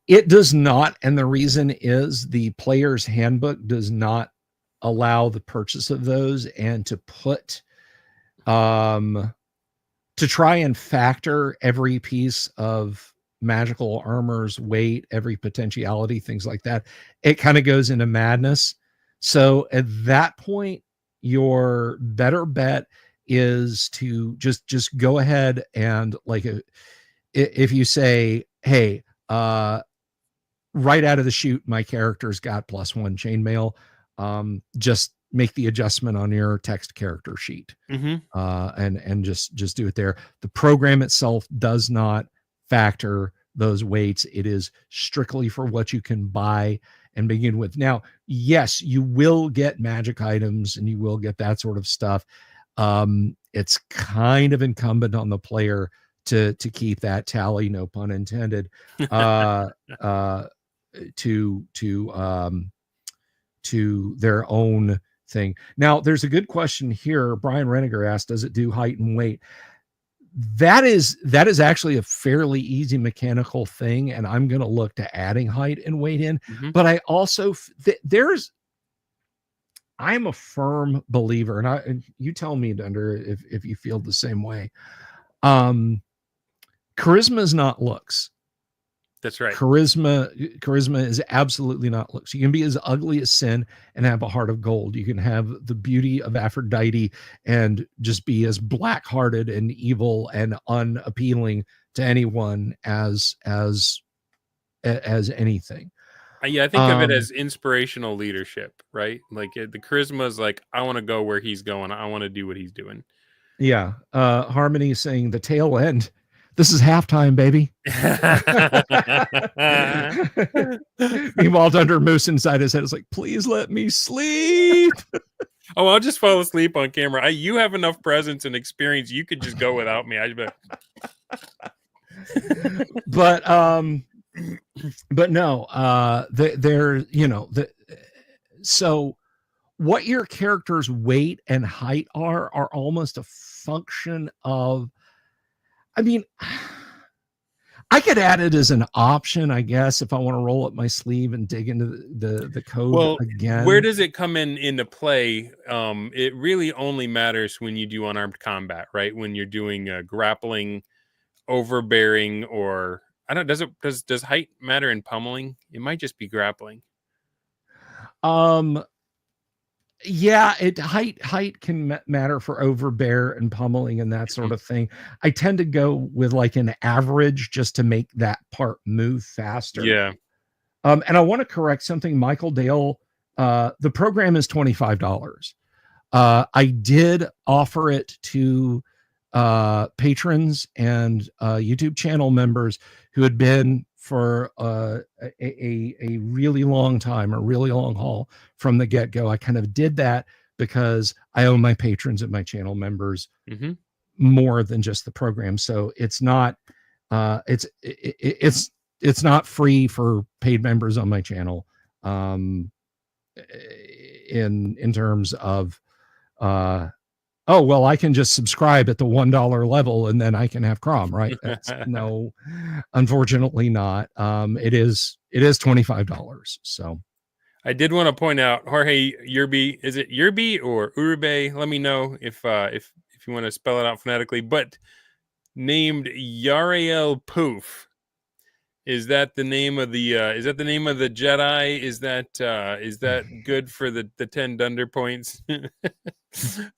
It does not, and the reason is the player's handbook does not allow the purchase of those, and to put to try and factor every piece of magical armor's weight, every potentiality, things like that, it kind of goes into madness. So at that point, your better bet is to just go ahead and, like, if you say, hey, right out of the chute, my character's got +1 chainmail, just make the adjustment on your text character sheet, and just do it there. The program itself does not factor those weights. It is strictly for what you can buy and begin with. Now, yes, you will get magic items and you will get that sort of stuff. It's kind of incumbent on the player to keep that tally, no pun intended, to their own thing. Now, there's a good question here. Brian Reniger asked, does it do height and weight? That is actually a fairly easy mechanical thing, and I'm going to look to adding height and weight in. But I also I'm a firm believer, and you tell me, Dunder, if you feel the same way. Charisma is not looks. That's right. Charisma is absolutely not looks. You can be as ugly as sin and have a heart of gold. You can have the beauty of Aphrodite and just be as black-hearted and evil and unappealing to anyone as anything. Yeah, I think of it as inspirational leadership, right? Like the charisma is like, I want to go where he's going. I want to do what he's doing. Yeah. Harmony is saying the tail end. This is halftime, baby. Meanwhile, Dunder Moose inside his head is like, please let me sleep. Oh, I'll just fall asleep on camera. You have enough presence and experience. You could just go without me. But But no, they're, so what your character's weight and height are almost a function of, I mean, I could add it as an option, I guess, if I want to roll up my sleeve and dig into the code Well, again. where does it come into play? It really only matters when you do unarmed combat, right? When you're doing grappling, overbearing, or I don't. Does height matter in pummeling? It might just be grappling. Yeah, height can matter for overbear and pummeling and that sort of thing. I tend to go with like an average just to make that part move faster. Yeah. And I want to correct something, Michael Dale. The program is $25. I did offer it to patrons and YouTube channel members who had been for a really long time, a really long haul from the get-go. I kind of did that because I owe my patrons and my channel members more than just the program. So it's not it's not free for paid members on my channel. In terms of oh, well, I can just subscribe at the $1 level and then I can have Crom, right? That's, no, unfortunately not. It is $25. So I did want to point out, Jorge Yerby, is it Yerby or Urbe? Let me know if you want to spell it out phonetically, but named Yarael Poof. Is that the name of the Jedi? Is that good for the 10 Dunder points?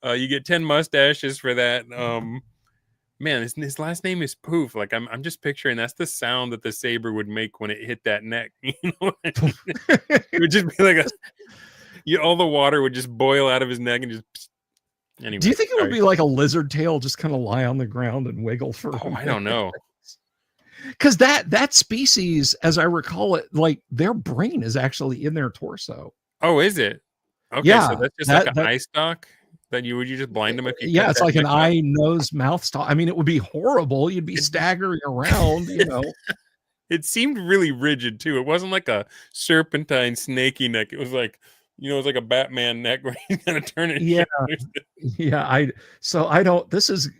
You get 10 mustaches for that. Man, his last name is Poof. Like I'm just picturing that's the sound that the saber would make when it hit that neck. You know, it would just be like all the water would just boil out of his neck and just. Anyway, do you think it would be like a lizard tail, just kind of lie on the ground and wiggle for? Oh, I don't know. Because that species, as I recall it, like their brain is actually in their torso. Oh, is it? Okay, yeah, so that's just like an eye stalk. Then would you just blind them if you? Yeah, it's like an eye, nose, mouth stalk. I mean, it would be horrible. You'd be staggering around, you know. It seemed really rigid too. It wasn't like a serpentine, snaky neck. It was like, it was like a Batman neck where he's gonna turn it. Yeah, yeah. This is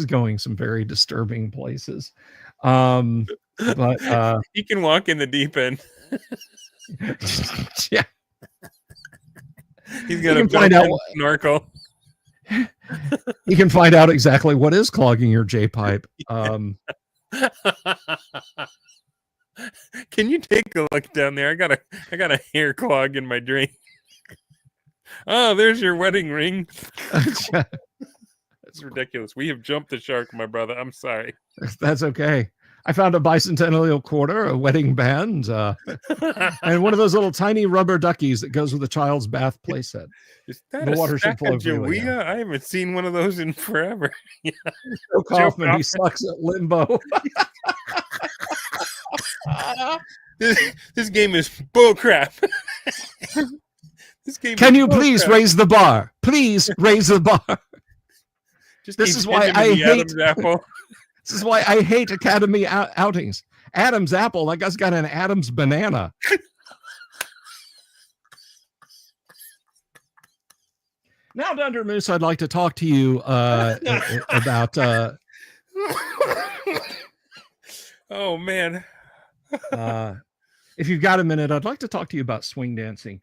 going some very disturbing places. But he can walk in the deep end. Yeah, he's gonna find out snorkel. You can find out exactly what is clogging your J pipe. Can you take a look down there? I got a hair clog in my drain. Oh, there's your wedding ring. That's ridiculous. We have jumped the shark, my brother. I'm sorry. That's okay. I found a bicentennial quarter, a wedding band, and one of those little tiny rubber duckies that goes with a child's bath playset. Is that the water should flow freely. I haven't seen one of those in forever. Yeah. Joe Kaufman, he sucks at limbo. This game is bullcrap. Can you please raise the bar? Please raise the bar. This is why I hate Apple. This is why I hate Academy outings. Adam's apple. That guy's got an Adam's banana. Now, Dunder Moose, I'd like to talk to you about. Oh man. If you've got a minute, I'd like to talk to you about swing dancing.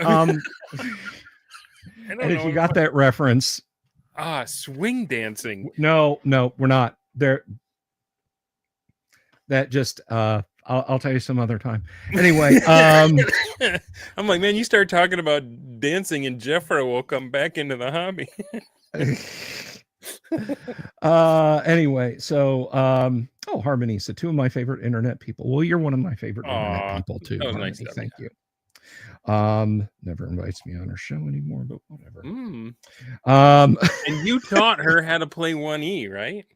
And if you got that reference. Swing dancing. No, we're not there. That just I'll tell you some other time. Anyway, I'm like, man, you start talking about dancing and Jeffro will come back into the hobby. Anyway, so Harmonisa, two of my favorite internet people. Well, you're one of my favorite internet people too. Nice. Thank you. Never invites me on her show anymore, but whatever. And you taught her how to play 1E, right?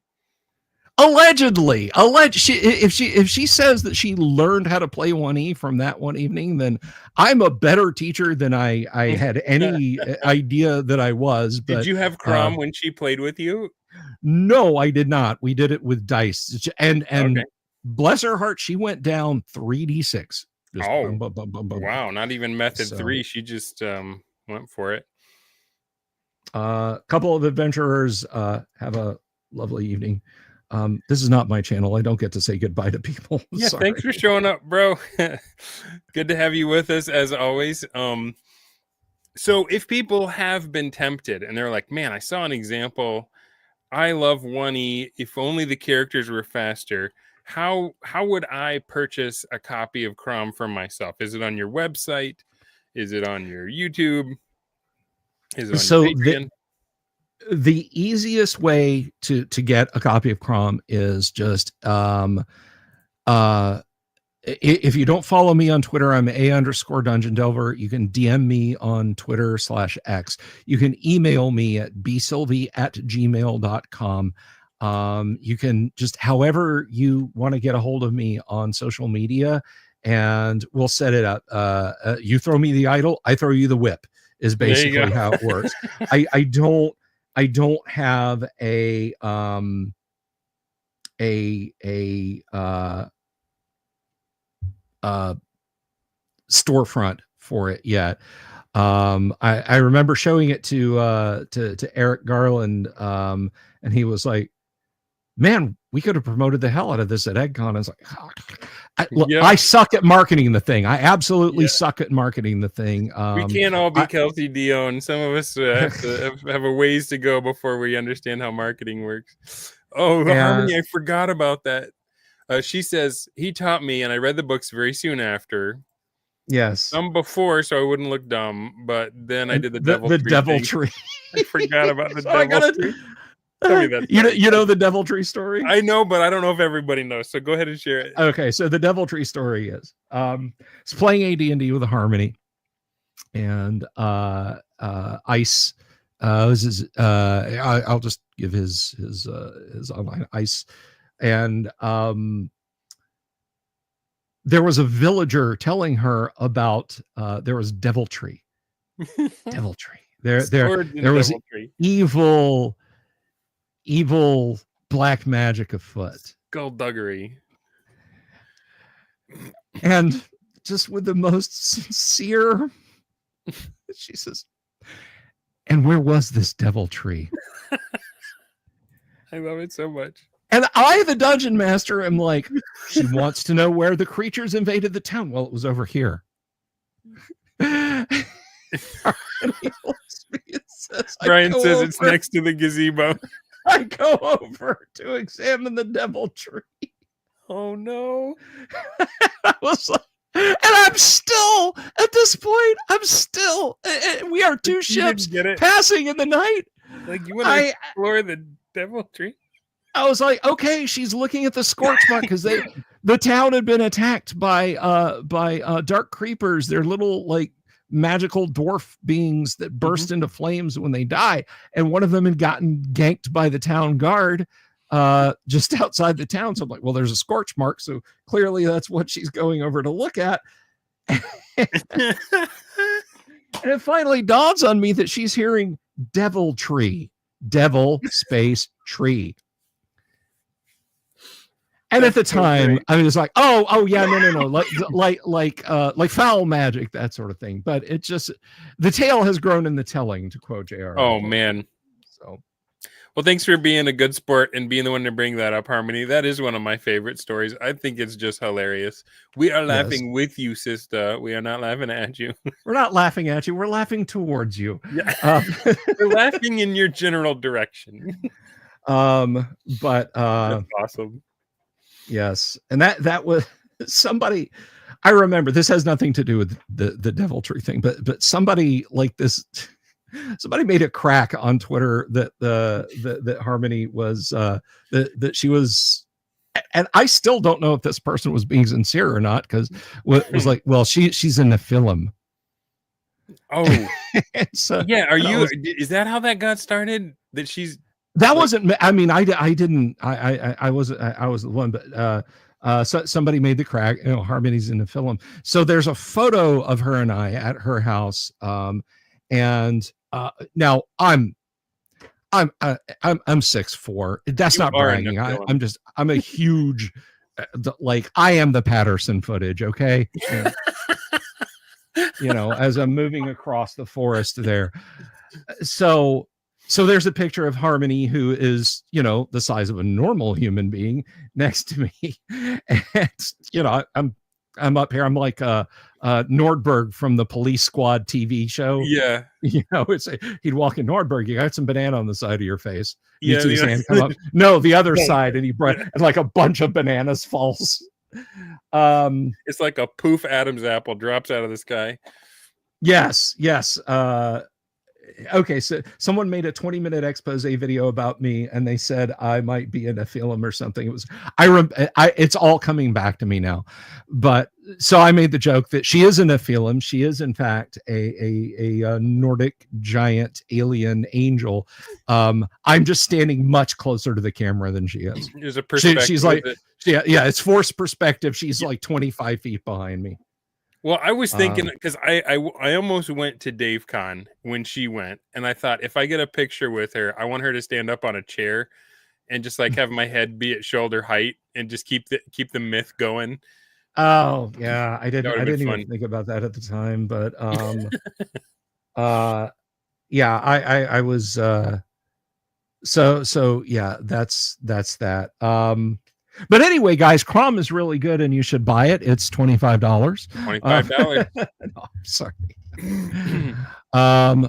Allegedly, if she says that she learned how to play 1E from that one evening, then I'm a better teacher than I had any idea that I was. But did you have Crom when she played with you? No, I did not. We did it with dice, and okay. bless her heart, she went down 3d6. Just Oh, boom, boom, boom, boom, boom. wow. Not even method So, 3. She just went for it. a couple of adventurers, have a lovely evening. This is not my channel. I don't get to say goodbye to people. Yeah, Sorry. thanks for showing up, bro. Good to have you with us as always. So if people have been tempted and they're like, man, I saw an example, I love 1E, if only the characters were faster, how would I purchase a copy of Crom for myself? Is it on your website? Is it on your YouTube? Is it on So your Patreon? the easiest way to get a copy of Crom is just if you don't follow me on Twitter, I'm _Dungeon Delver. You can DM me on Twitter/X. You can email me at bsylvie@gmail.com. You can just, however you want to get a hold of me on social media, and we'll set it up. You throw me the idol, I throw you the whip, is basically how it works. I don't have a storefront for it yet. I remember showing it to Eric Garland, and he was like, man, we could have promoted the hell out of this at EggCon. I was like, I suck at marketing the thing. I absolutely suck at marketing the thing. We can't all be Kelsey Dion. Some of us have a ways to go before we understand how marketing works. Oh, Harmony, I forgot about that. She says, he taught me, and I read the books very soon after. Yes. Some before, so I wouldn't look dumb, but then I did the devil tree. I forgot about the devil tree. Tell me that. You know the devil tree story? I know, but I don't know if everybody knows. So go ahead and share it. Okay, so the devil tree story is it's playing AD&D with a Harmony, and Ice. I'll just give his online Ice, and there was a villager telling her about there was deviltry. Deviltry. There was evil black magic afoot. Skullduggery. And just with the most sincere, she says, and where was this deviltry? I love it so much. And I, the dungeon master, am like, she wants to know where the creatures invaded the town. Well, it was over here. Brian says it's next to the gazebo. I go over to examine the deviltry. Oh no. I was like, and I'm still at this point, we are two ships passing in the night. Like, you want to explore the deviltry? I was like, okay, she's looking at the scorch mark because the town had been attacked by dark creepers. They're little like magical dwarf beings that burst into flames when they die, and one of them had gotten ganked by the town guard just outside the town. So I'm like, well, there's a scorch mark, so clearly that's what she's going over to look at. And it finally dawns on me that she's hearing deviltry, devil space tree. And at the time, I was like, oh yeah, no, like foul magic, that sort of thing. But it just, the tale has grown in the telling, to quote JR. Oh man. So, well, thanks for being a good sport and being the one to bring that up, Harmony. That is one of my favorite stories. I think it's just hilarious. We are laughing with you, sister. We are not laughing at you. We're not laughing at you. We're laughing towards you. Yeah. We're laughing in your general direction. But that's awesome. Yes, and that was somebody. I remember, this has nothing to do with the deviltry thing, but somebody like this, somebody made a crack on Twitter that that Harmony was that she was, and I still don't know if this person was being sincere or not, because it was like, well, she's in the film. Oh, so, yeah. Are you? Is that how that got started? That she's. That wasn't. I mean, I didn't. I was the one, but so somebody made the crack. You know, Harmony's in the film. So there's a photo of her and I at her house. And now I'm 6'4". That's not bragging. I'm a huge like I am the Patterson footage, okay? As I'm moving across the forest there. So there's a picture of Harmony, who is, the size of a normal human being, next to me. And, I'm up here. I'm like Nordberg from the Police Squad TV show. Yeah. He'd walk in, Nordberg, you got some banana on the side of your face. You Yeah, see his hand come up. No, the other side, and and like a bunch of bananas falls. It's like a poof Adam's apple drops out of the sky. Yes. Okay, so someone made a 20-minute expose video about me, and they said I might be in a film or something. It was it's all coming back to me now. But so I made the joke that she is in a film. She is in fact a Nordic giant alien angel. I'm just standing much closer to the camera than she is. There's a perspective. She's like, yeah, it's forced perspective. She's like 25 feet behind me. Well, I was thinking, because I almost went to Dave Con when she went, and I thought, if I get a picture with her, I want her to stand up on a chair and just like have my head be at shoulder height and just keep the myth going. Oh yeah, I didn't even think about that at the time, but yeah, I was so yeah, that's that. But anyway, guys, Crom is really good, and you should buy it. It's $25. $25. No, I'm sorry. I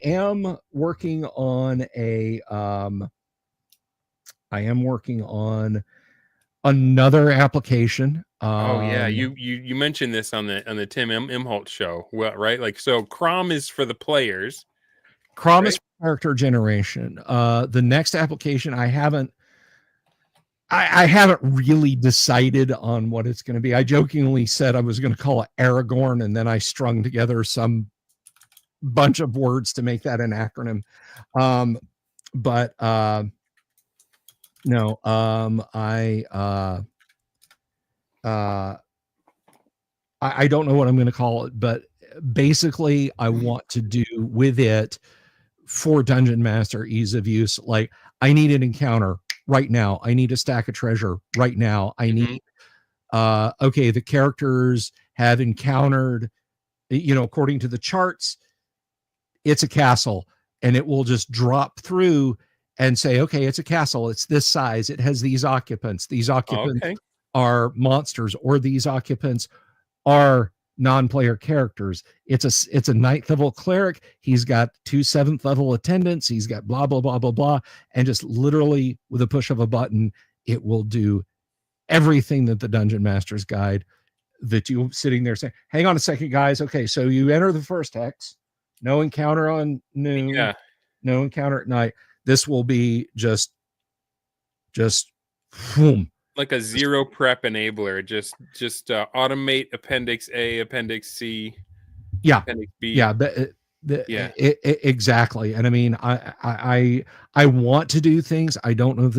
am working on another application. Oh yeah, you mentioned this on the Tim Imholt show, well, right? Like, so Crom is for the players. Crom is for character generation. The next application I haven't really decided on what it's going to be. I jokingly said I was going to call it Aragorn, and then I strung together some bunch of words to make that an acronym. But no, I don't know what I'm going to call it, but basically I want to do with it for Dungeon Master ease of use. Like, I need an encounter right now. I need a stack of treasure right now. I need, okay, the characters have encountered, according to the charts, it's a castle, and it will just drop through and say, okay, it's a castle. It's this size. It has these occupants. These occupants are monsters, or these occupants are non-player characters. It's a 9th level cleric. He's got 2 7th level attendants. He's got blah, blah, blah, blah, blah. And just literally with a push of a button, it will do everything that the Dungeon Master's Guide, that you sitting there saying, hang on a second, guys. Okay, so you enter the first hex, no encounter on noon, no encounter at night. This will be just boom. Like a zero prep enabler, just automate Appendix A, Appendix C, Appendix B. Yeah, exactly. And I mean, I want to do things. I don't know if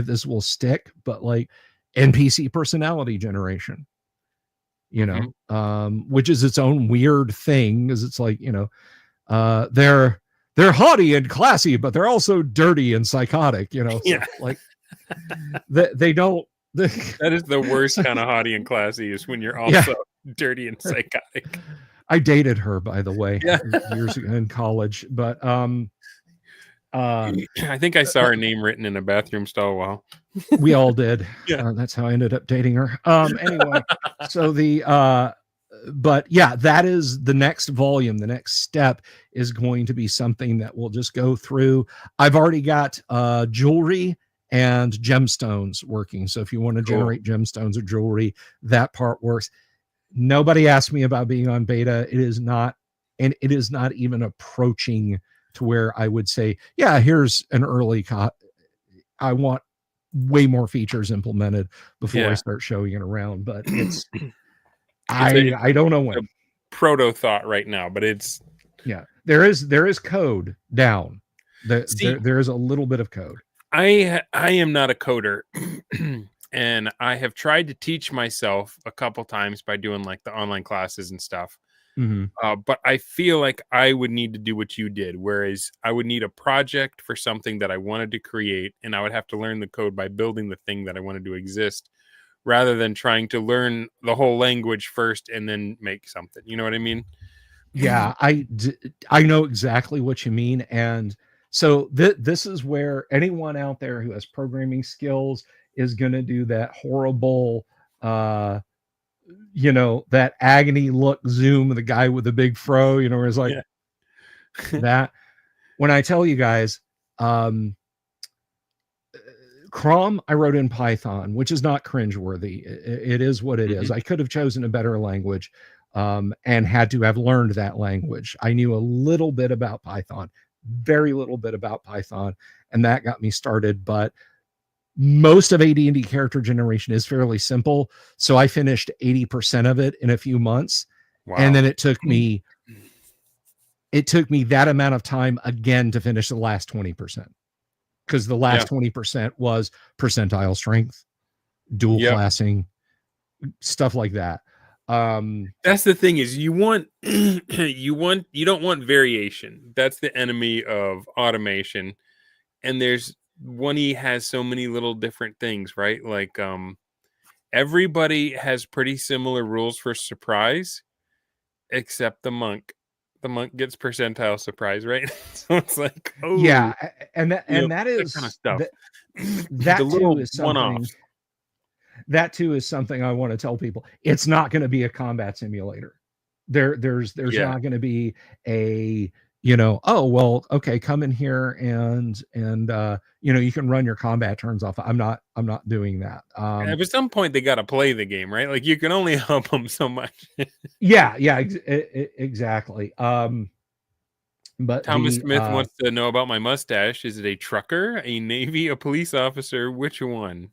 this will stick, but like NPC personality generation, which is its own weird thing, because it's like, they're haughty and classy, but they're also dirty and psychotic, so like they don't. That is the worst kind of haughty and classy, is when you're also dirty and psychotic. I dated her, by the way, years ago in college, but I think I saw her name written in a bathroom stall wall. We all did. That's how I ended up dating her. Anyway, so but yeah, that is the next volume. The next step is going to be something that will just go through. I've already got jewelry and gemstones working. So if you want to generate gemstones or jewelry, that part works. Nobody asked me about being on beta. It is not, and it is not even approaching to where I would say, yeah, here's an early I want way more features implemented before I start showing it around. But it's I don't know when. Proto thought right now, but it's there is code down. There is a little bit of code. I am not a coder, and I have tried to teach myself a couple times by doing like the online classes and stuff. But I feel like I would need to do what you did, whereas I would need a project for something that I wanted to create, and I would have to learn the code by building the thing that I wanted to exist. rather than trying to learn the whole language first and then make something. You know what I mean? Yeah, I know exactly what you mean. And so this is where anyone out there who has programming skills is going to do that horrible, uh, that agony look zoom of the guy with the big fro, where it's like Yeah. that. When I tell you guys, um, Crom, I wrote in Python, which is not cringeworthy. It is what it is. I could have chosen a better language, and had to have learned that language. I knew a little bit about Python, very little bit about Python, and that got me started. But most of AD&D character generation is fairly simple, so I finished 80% of it in a few months, and then it took me that amount of time again to finish the last 20%. Because the last 20% was percentile strength, dual classing, stuff like that. That's the thing is you don't want variation. That's the enemy of automation. And there's one has so many little different things, right? Like everybody has pretty similar rules for surprise, except the monk. The monk gets percentile surprise, right? So it's like, oh yeah, and that that kind of stuff. That too is something. One-offs. That too is something I want to tell people. It's not going to be a combat simulator. There's not going to be a oh well, okay, come in here and you can run your combat turns off. I'm not doing that. At some point they got to play the game, right? Like you can only help them so much. yeah, exactly. But Thomas Smith wants to know about my mustache. Is it a trucker, a Navy, a police officer? Which one?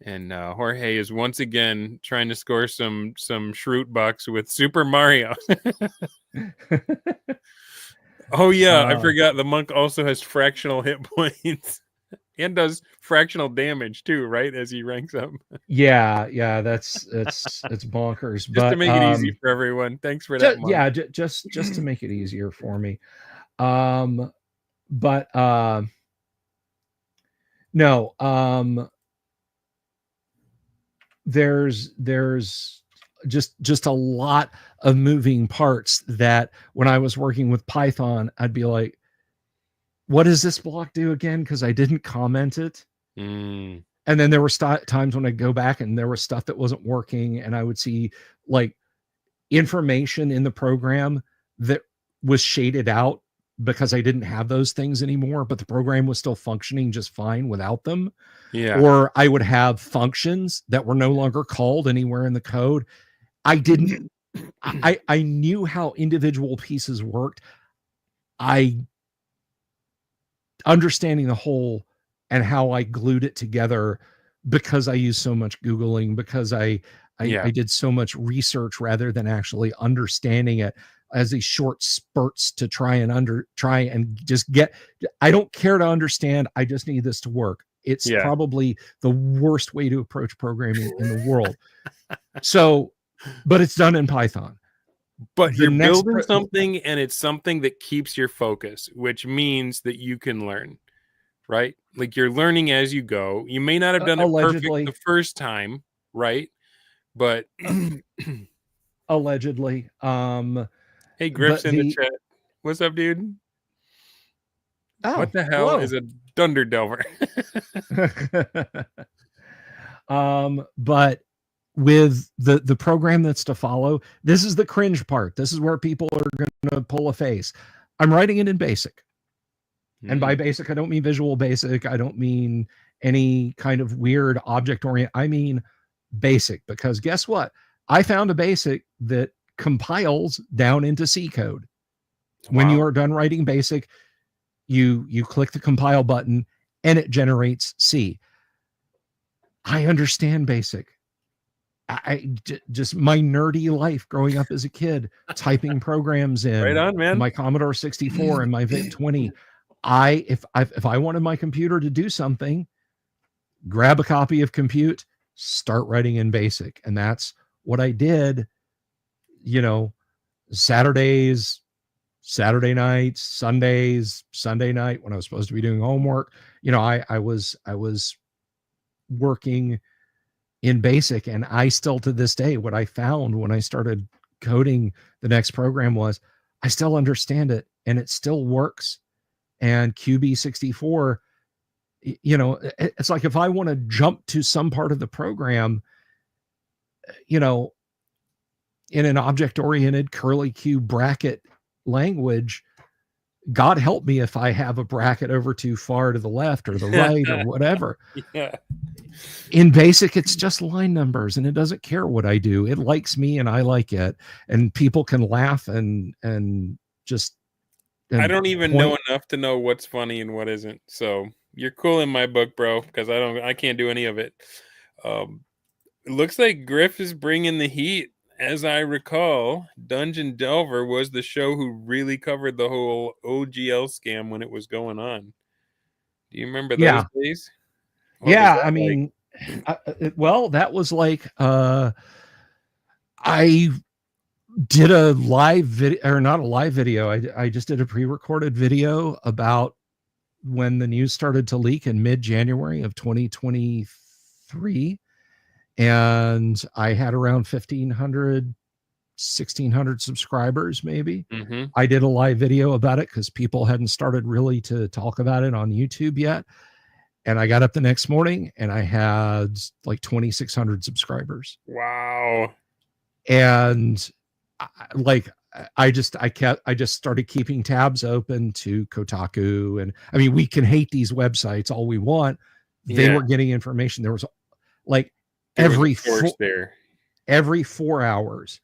And Jorge is once again trying to score some Shroot bucks with Super Mario. Oh yeah, I forgot the monk also has fractional hit points and does fractional damage too, right? As he ranks up. Yeah, it's bonkers. Just to make it easy for everyone. Thanks for that, monk. Yeah, just to make it easier for me. But no, there's just a lot of moving parts that when I was working with Python, I'd be like, what does this block do again? Because I didn't comment it. And then there were times when I'd go back and there was stuff that wasn't working, and I would see like information in the program that was shaded out because I didn't have those things anymore, but the program was still functioning just fine without them. Yeah. Or I would have functions that were no longer called anywhere in the code. I knew how individual pieces worked. Understanding the whole and how I glued it together because I used so much Googling, because I did so much research rather than actually understanding it as these short spurts to try and just get. I don't care to understand. I just need this to work. It's probably the worst way to approach programming in the world. So, but it's done in Python. But you're building something, and it's something that keeps your focus, which means that you can learn, right? Like you're learning as you go. You may not have done it perfect the first time, right? But allegedly. Hey, Griff's in the chat. What's up, dude? Oh, what the hell is a Dunder Delver? But with the program that's to follow, this is the cringe part. This is where people are going to pull a face. I'm writing it in BASIC. And by BASIC, I don't mean Visual Basic. I don't mean any kind of weird object orient. I mean BASIC, because guess what? I found a BASIC that compiles down into C code. Wow. When you are done writing BASIC, you click the compile button and it generates C. I understand BASIC. I just my nerdy life growing up as a kid, typing programs in right on, man. My Commodore 64 and my VIC-20. If I wanted my computer to do something, grab a copy of Compute, start writing in BASIC. And that's what I did, Saturdays, Saturday nights, Sundays, Sunday night when I was supposed to be doing homework. I was working in BASIC. And I still, to this day, what I found when I started coding the next program was I still understand it and it still works. And QB64, it's like if I want to jump to some part of the program, in an object-oriented curly Q bracket language, God help me if I have a bracket over too far to the left or the right or whatever. Yeah. In BASIC, it's just line numbers and it doesn't care what I do. It likes me and I like it. And people can laugh and just. And I don't even know enough to know what's funny and what isn't. So you're cool in my book, bro, because I can't do any of it. It looks like Griff is bringing the heat. As I recall, Dungeon Delver was the show who really covered the whole OGL scam when it was going on. Do you remember those days? Yeah, I mean, well, that was like I did a live video, or not a live video. I just did a pre-recorded video about when the news started to leak in mid-January of 2023. And I had around 1,600 subscribers, maybe. Mm-hmm. I did a live video about it because people hadn't started really to talk about it on YouTube yet. And I got up the next morning and I had like 2,600 subscribers. Wow. And I just started keeping tabs open to Kotaku. And I mean, we can hate these websites all we want. They were getting information. There was like every 4 hours,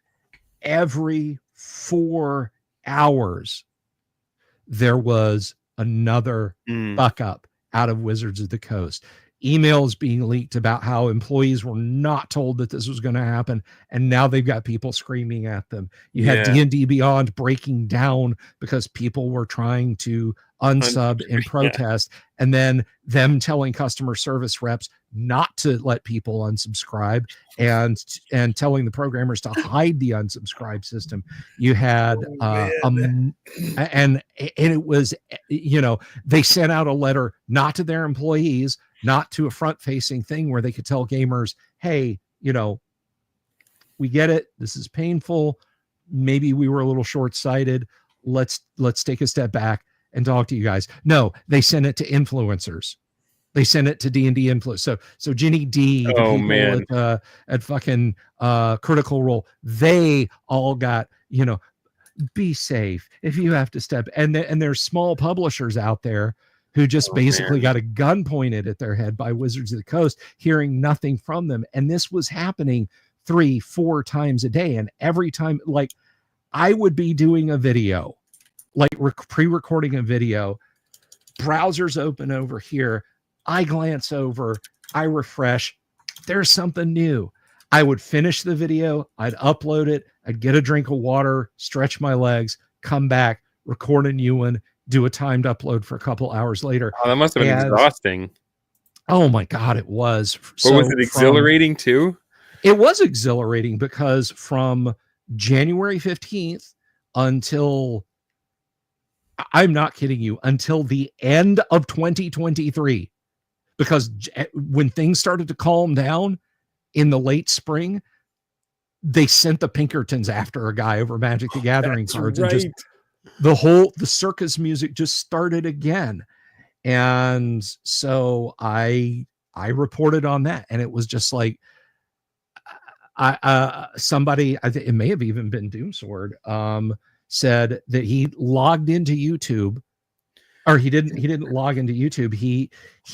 there was another fuck up out of Wizards of the Coast. Emails being leaked about how employees were not told that this was going to happen, and now they've got people screaming at them. You had D&D Beyond breaking down because people were trying to unsub in protest, and then them telling customer service reps not to let people unsubscribe, and telling the programmers to hide the unsubscribe system. You had and it was, they sent out a letter not to their employees, not to a front-facing thing where they could tell gamers, hey, we get it. This is painful. Maybe we were a little short-sighted. Let's take a step back and talk to you guys. No, they sent it to influencers. They sent it to D&D influence. So Ginny D, the people at fucking Critical Role, they all got, be safe if you have to step. And there's small publishers out there who just got a gun pointed at their head by Wizards of the Coast, hearing nothing from them. And this was happening 3-4 times a day. And every time, like, I would be doing a video, like pre-recording a video, browsers open over here, I glance over, I refresh, there's something new. I would finish the video, I'd upload it, I'd get a drink of water, stretch my legs, come back, record a new one, do a timed upload for a couple hours later. Oh, that must have been exhausting. Oh my God, it was. But was it exhilarating too? It was exhilarating because from January 15th until, I'm not kidding you, until the end of 2023, because when things started to calm down in the late spring, they sent the Pinkertons after a guy over Magic the Gathering cards. Right. And just the circus music just started again. And so I reported on that, and it was just like, somebody, I think it may have even been Doomsword, said that he logged into YouTube, or he didn't log into YouTube. He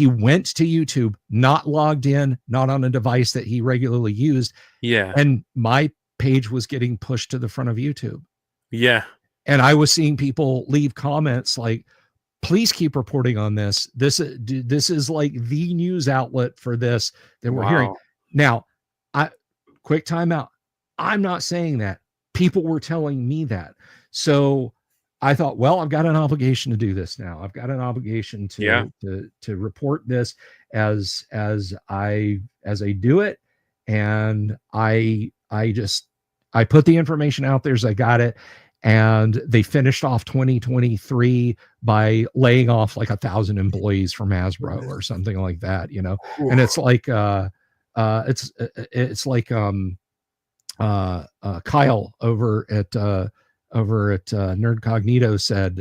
went to YouTube, not logged in, not on a device that he regularly used. Yeah. And my page was getting pushed to the front of YouTube. Yeah. And I was seeing people leave comments like, please keep reporting on this. This is like the news outlet for this that we're hearing. Now, quick timeout. I'm not saying that. People were telling me that. So I thought, well, I've got an obligation to do this now. I've got an obligation to report this as I do it. And I put the information out there as I got it. And they finished off 2023 by laying off like 1,000 employees from Hasbro or something like that, Ooh. And it's like, It's like Kyle over at Nerd Cognito said,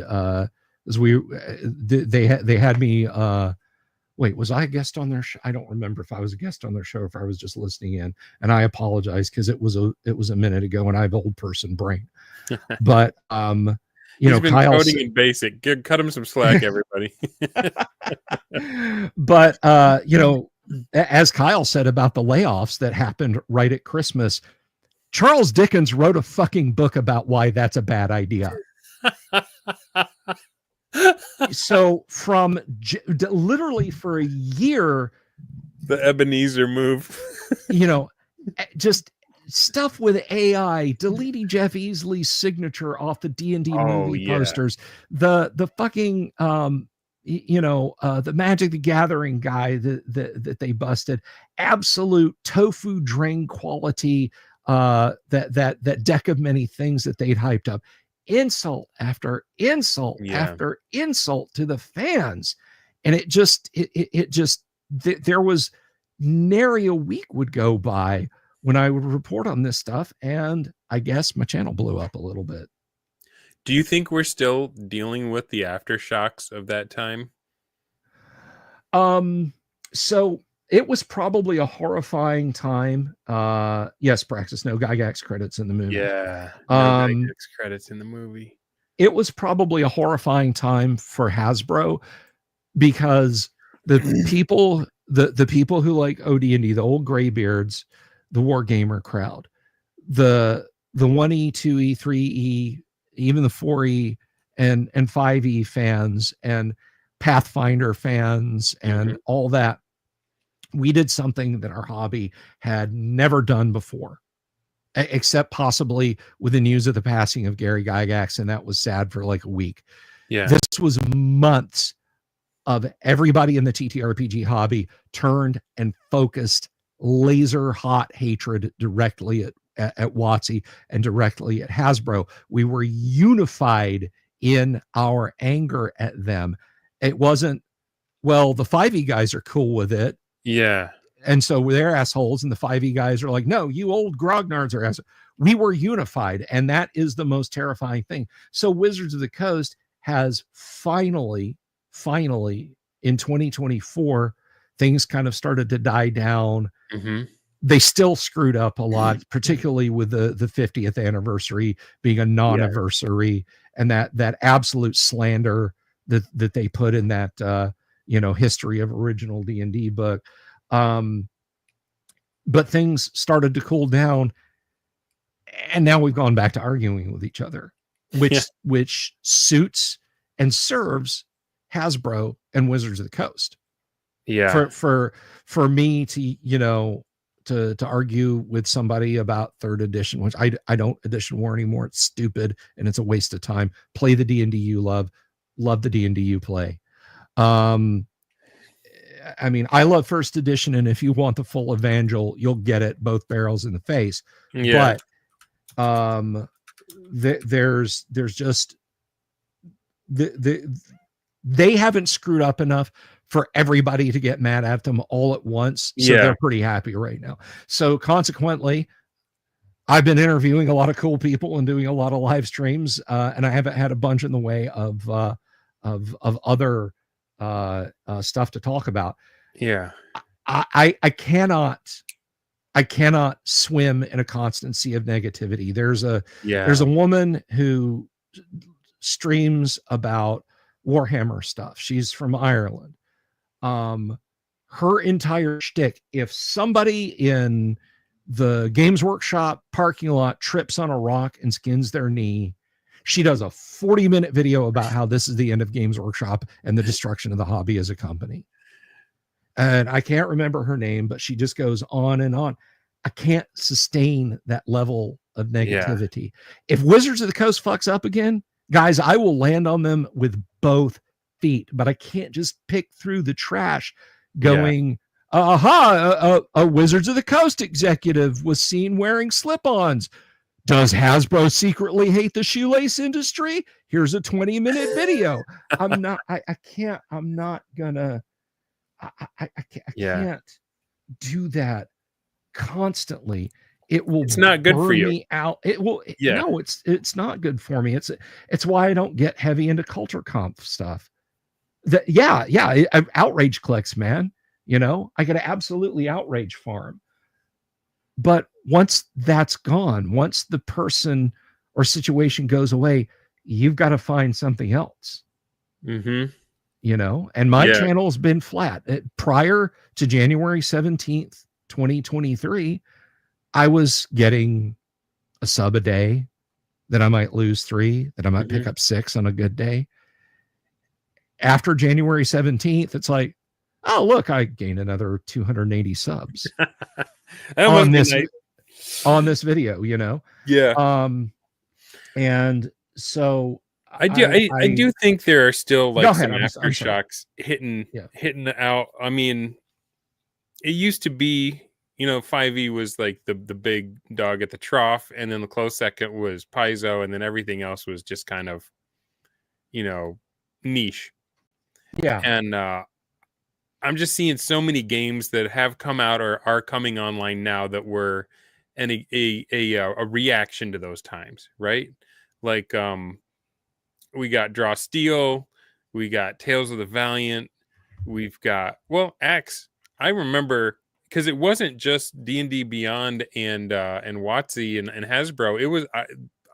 as they had me, wait, was I a guest on their show? I don't remember if I was a guest on their show or if I was just listening in, and I apologize because it was a minute ago and I have old person brain. But he's been Kyle coding in BASIC. Cut him some slack, everybody. But as Kyle said about the layoffs that happened right at Christmas, Charles Dickens wrote a fucking book about why that's a bad idea. So from literally for a year, the Ebenezer move, just stuff with AI, deleting Jeff Easley's signature off the D&D movie posters, the fucking the Magic the Gathering guy that they busted, absolute tofu drain quality, that deck of many things that they'd hyped up, insult after insult after insult to the fans. And it just there was nary a week would go by when I would report on this stuff, and I guess my channel blew up a little bit. Do you think we're still dealing with the aftershocks of that time? So it was probably a horrifying time. Yes, Praxis, no Gygax credits in the movie. Yeah, no Gygax credits in the movie. It was probably a horrifying time for Hasbro because the people who like OD&D, the old graybeards, the Wargamer crowd, the 1E, 2E, 3E, even the 4E and 5E fans and Pathfinder fans and all that, we did something that our hobby had never done before, except possibly with the news of the passing of Gary Gygax, and that was sad for like a week. Yeah, this was months of everybody in the TTRPG hobby turned and focused laser hot hatred directly at WotC and directly at Hasbro. We were unified in our anger at them. It wasn't, well, the 5e guys are cool with it. Yeah. And so they're assholes, and the 5e guys are like, no, you old grognards are assholes. We were unified, and that is the most terrifying thing. So Wizards of the Coast has finally in 2024, things kind of started to die down. They still screwed up a lot, particularly with the 50th anniversary being a non-anniversary, and that absolute slander that they put in that history of original D&D book. But things started to cool down, and now we've gone back to arguing with each other, which suits and serves Hasbro and Wizards of the Coast. Yeah. For me to to argue with somebody about third edition, which I don't edition war anymore. It's stupid and it's a waste of time. Play the D&D you love the D&D you play. I mean, I love first edition, and if you want the full evangel, you'll get it both barrels in the face. Yeah. But there's just they haven't screwed up enough for everybody to get mad at them all at once. So they're pretty happy right now. So consequently, I've been interviewing a lot of cool people and doing a lot of live streams, and I haven't had a bunch in the way of other stuff to talk about. Yeah. I cannot swim in a constant sea of negativity. There's a woman who streams about Warhammer stuff. She's from Ireland. Her entire shtick, if somebody in the Games Workshop parking lot trips on a rock and skins their knee, she does a 40-minute video about how this is the end of Games Workshop and the destruction of the hobby as a company. And I can't remember her name, but she just goes on and on. I can't sustain that level of negativity. If Wizards of the Coast fucks up again, guys, I will land on them with both feet, but I can't just pick through the trash going, a Wizards of the Coast executive was seen wearing slip-ons. Does Hasbro secretly hate the shoelace industry? Here's a 20-minute video. I can't do that constantly, it will It's not good for burn you. me out. It will. Yeah. No, it's not good for me. It's why I don't get heavy into culture comp stuff. Outrage clicks, man. I get an absolutely outrage farm. But once that's gone, once the person or situation goes away, you've got to find something else. Mm-hmm. And my Yeah. channel's been flat. Prior to January 17th, 2023, I was getting a sub a day, then I might lose 3, then I might pick up 6 on a good day. After January 17th, it's like, oh, look, I gained another 280 subs on this nice. On this video, Yeah. And so I do think there are still like some aftershocks Yeah. hitting out. I mean, it used to be, 5e was like the big dog at the trough, and then the close second was Paizo, and then everything else was just kind of, niche. Yeah. And I'm just seeing so many games that have come out or are coming online now that were a reaction to those times, right? Like we got Draw Steel, we got Tales of the Valiant, we've got X. I remember because it wasn't just D&D Beyond and WotC and Hasbro. It was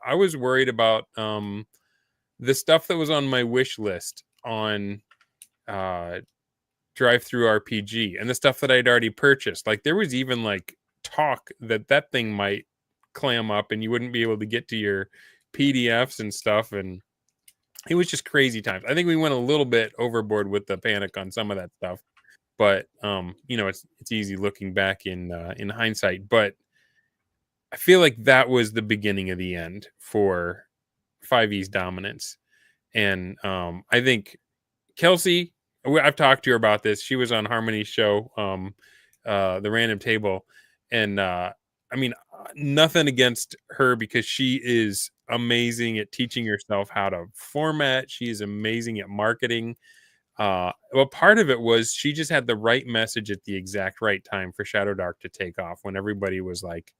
I was worried about the stuff that was on my wish list on Drive Through RPG and the stuff that I'd already purchased. Like there was even like talk that thing might clam up and you wouldn't be able to get to your PDFs and stuff, and it was just crazy times. I think we went a little bit overboard with the panic on some of that stuff, but it's easy looking back in hindsight. But I feel like that was the beginning of the end for 5e's dominance, and I think Kelsey, I've talked to her about this. She was on Harmony's show, the Random Table, and I mean, nothing against her because she is amazing at teaching herself how to format. She is amazing at marketing. Well, part of it was she just had the right message at the exact right time for Shadow Dark to take off when everybody was like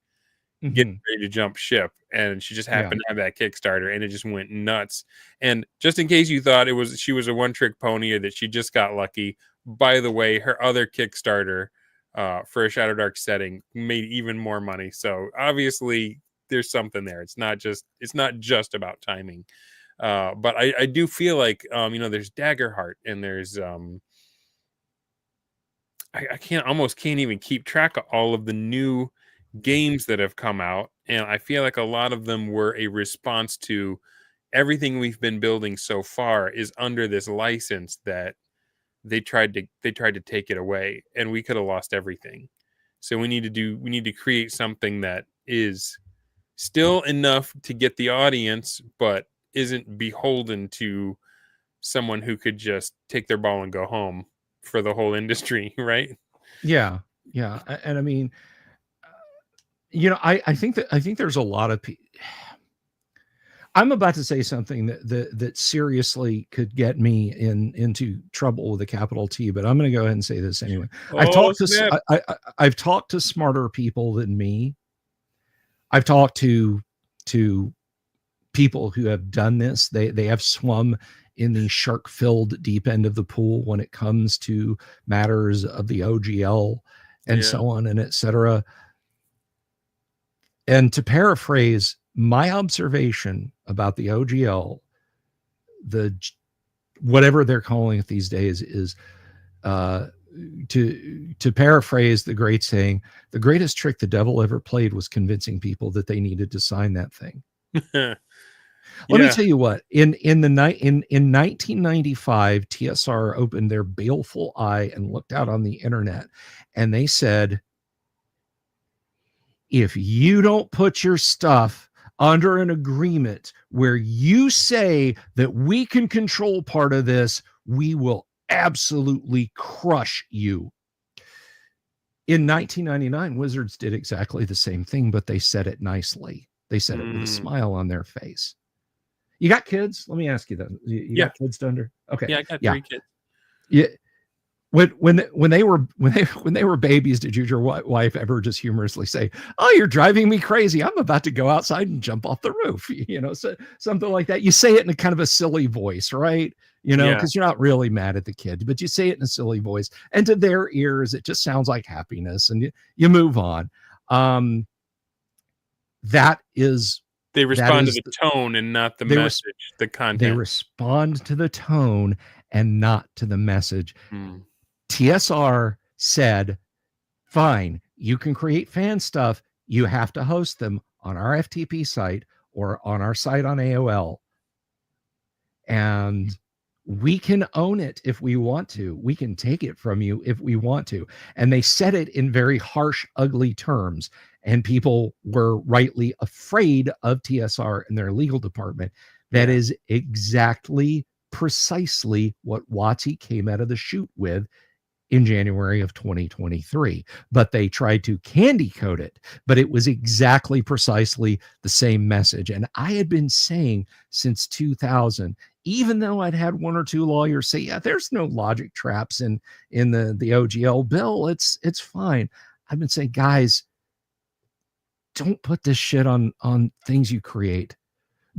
getting ready to jump ship, and she just happened to have that Kickstarter, and it just went nuts. And just in case you thought she was a one-trick pony or that she just got lucky, by the way, her other Kickstarter for a Shadow Dark setting made even more money. So obviously there's something there. It's not just about timing. But I do feel like there's Daggerheart, and there's I can't even keep track of all of the new games that have come out, and I feel like a lot of them were a response to everything we've been building so far is under this license that they tried to take it away, and we could have lost everything. So we need to create something that is still enough to get the audience, but isn't beholden to someone who could just take their ball and go home for the whole industry, right? Yeah. And I mean, I think there's a lot of people. I'm about to say something that seriously could get me into trouble with a capital T, but I'm going to go ahead and say this anyway. I've talked to smarter people than me. I've talked to people who have done this. They have swum in the shark-filled deep end of the pool when it comes to matters of the OGL and so on and etc. And to paraphrase my observation about the OGL, whatever they're calling it these days is to paraphrase the great saying, the greatest trick the devil ever played was convincing people that they needed to sign that thing. Let me tell you what, in 1995, TSR opened their baleful eye and looked out on the internet, and they said, if you don't put your stuff under an agreement where you say that we can control part of this, we will absolutely crush you. In 1999, Wizards did exactly the same thing, but they said it nicely. They said it with a smile on their face. You got kids? Let me ask you that. You got kids, Dunder? Okay. Yeah, I got 3 kids. Yeah. when they were babies, did you, your wife ever just humorously say, "Oh, you're driving me crazy. I'm about to go outside and jump off the roof," so something like that. You say it in a kind of a silly voice, right? Yeah. Because you're not really mad at the kid, but you say it in a silly voice, and to their ears, it just sounds like happiness, and you move on. That is They respond to the the tone and not the they message, the they content. respond to the tone and not to the message. Mm. TSR said, fine, you can create fan stuff. You have to host them on our FTP site or on our site on AOL. And we can own it if we want to. We can take it from you if we want to. And they said it in very harsh, ugly terms. And people were rightly afraid of TSR and their legal department. That is exactly, precisely what WotC came out of the chute with in January of 2023. But they tried to candy coat it, but it was exactly, precisely the same message. And I had been saying since 2000, even though I'd had one or two lawyers say, yeah, there's no logic traps in the OGL bill, it's fine. I've been saying, guys, don't put this shit on things you create.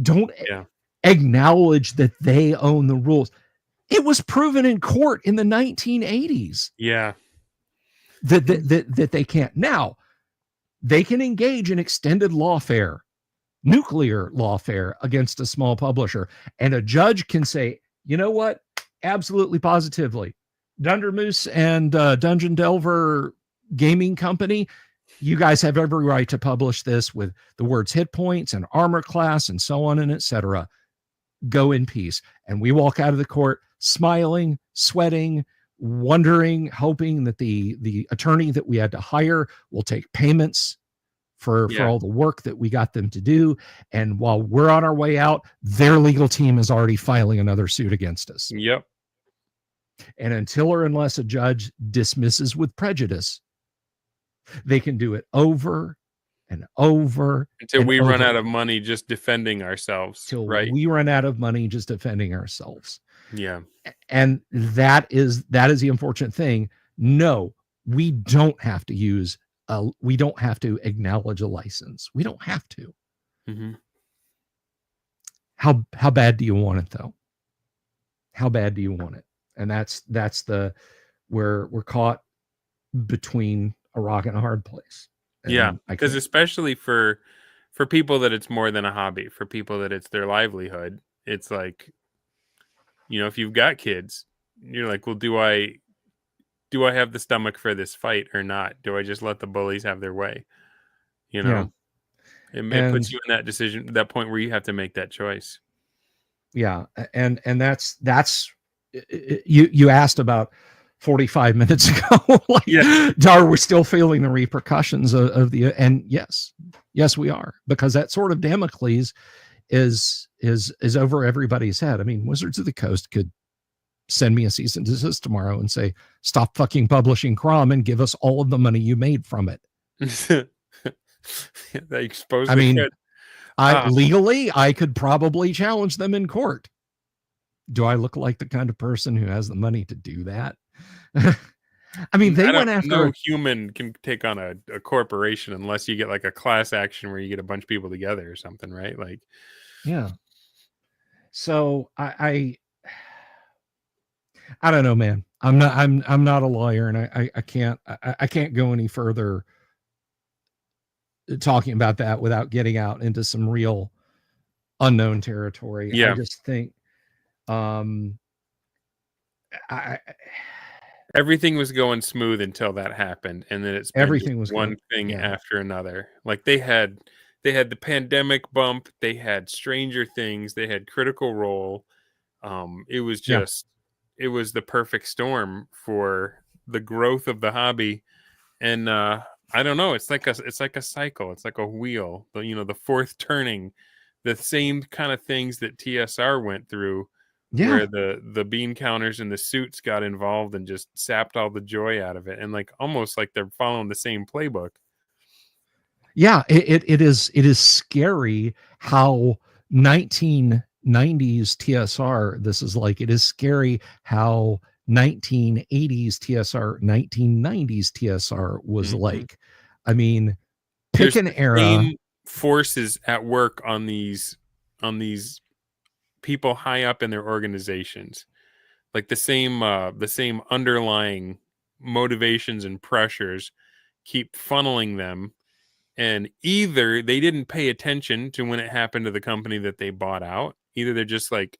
Don't acknowledge that they own the rules. It was proven in court in the 1980s. Yeah. That they can't. Now, they can engage in extended lawfare, nuclear lawfare against a small publisher. And a judge can say, you know what? Absolutely, positively. Dunder Moose and Dungeon Delver Gaming Company, you guys have every right to publish this with the words hit points and armor class and so on and etc. Go in peace. And we walk out of the court smiling, sweating, wondering, hoping that the attorney that we had to hire will take payments for all the work that we got them to do. And while we're on our way out, their legal team is already filing another suit against us. Yep. And until or unless a judge dismisses with prejudice, they can do it over and over until we run out of money just defending ourselves. Till right? We run out of money just defending ourselves. Yeah. And that is the unfortunate thing. No, we don't have to use we don't have to acknowledge a license. We don't have to. Mm-hmm. How bad do you want it though? How bad do you want it? And that's the where we're caught between a rock and a hard place. And because especially for people that it's more than a hobby, for people that it's their livelihood, it's like, if you've got kids, you're like, well, do I have the stomach for this fight or not? Do I just let the bullies have their way? It puts you in that decision, that point where you have to make that choice. Yeah. And that's you asked about 45 minutes ago. Are we still feeling the repercussions of the, and yes, we are, because that sort of Damocles is over everybody's head. I mean, Wizards of the Coast could send me a cease and desist tomorrow and say, stop fucking publishing Crom and give us all of the money you made from it. They expose. I mean, legally, I could probably challenge them in court. Do I look like the kind of person who has the money to do that? I mean, they went after. No human can take on a corporation unless you get like a class action where you get a bunch of people together or something, right? Like, yeah. So I don't know, man. I'm not a lawyer, and I can't go any further talking about that without getting out into some real unknown territory. Yeah. I just think, everything was going smooth until that happened, and then it's been everything was one thing after another. Like they had the pandemic bump, they had Stranger Things, they had Critical Role. It was just it was the perfect storm for the growth of the hobby. And I don't know, it's like a cycle, it's like a wheel. The fourth turning, the same kind of things that TSR went through. Where the bean counters and the suits got involved and just sapped all the joy out of it, and like almost like they're following the same playbook. Yeah, it is scary how 1990s TSR. This is like, it is scary how 1980s TSR, 1990s TSR was Mhm. like. I mean, pick There's an the era. same forces at work on these people high up in their organizations. Like the same underlying motivations and pressures keep funneling them, and either they didn't pay attention to when it happened to the company that they bought out, either they're just like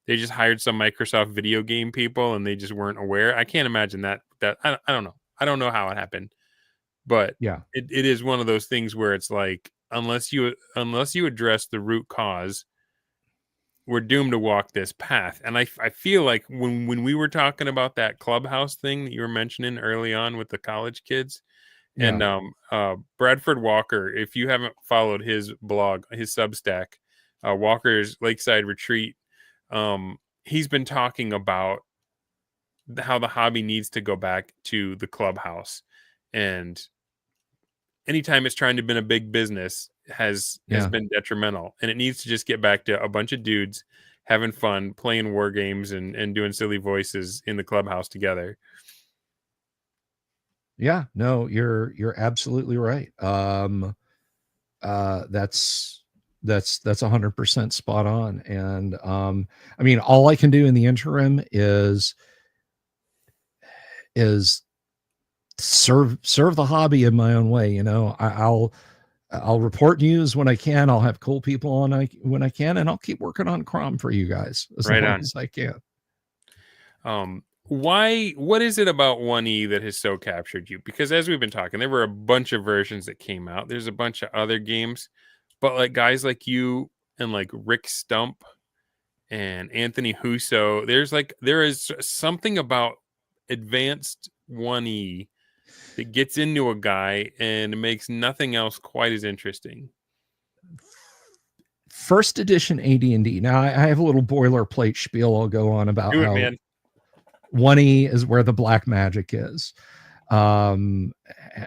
they just hired some Microsoft video game people and they just weren't aware. I can't imagine that I don't know. I don't know how it happened, but Yeah. it is one of those things where it's like unless you address the root cause, we're doomed to walk this path. And I feel like when we were talking about that clubhouse thing that you were mentioning early on with the college kids, and Yeah. Bradford Walker, if you haven't followed his blog, his Substack, Walker's Lakeside Retreat, he's been talking about how the hobby needs to go back to the clubhouse, and anytime it's trying to be a big business has Yeah. been detrimental, and it needs to just get back to a bunch of dudes having fun playing war games and doing silly voices in the clubhouse together. Yeah. No, you're absolutely right. That's 100% spot on. And I mean, all I can do in the interim is serve the hobby in my own way. You know, I'll report news when I can. I'll have cool people on when I can, and I'll keep working on Crom for you guys as Right long on. as I can. Why what is it about 1E that has so captured you? Because as we've been talking, there were a bunch of versions that came out. There's a bunch of other games, but like guys like you and like Rick Stump and Anthony Huso, there is something about advanced 1E that gets into a guy and makes nothing else quite as interesting. First edition AD&D. Now I have a little boilerplate spiel I'll go on about Do it, how man. 1E is where the black magic is. Um,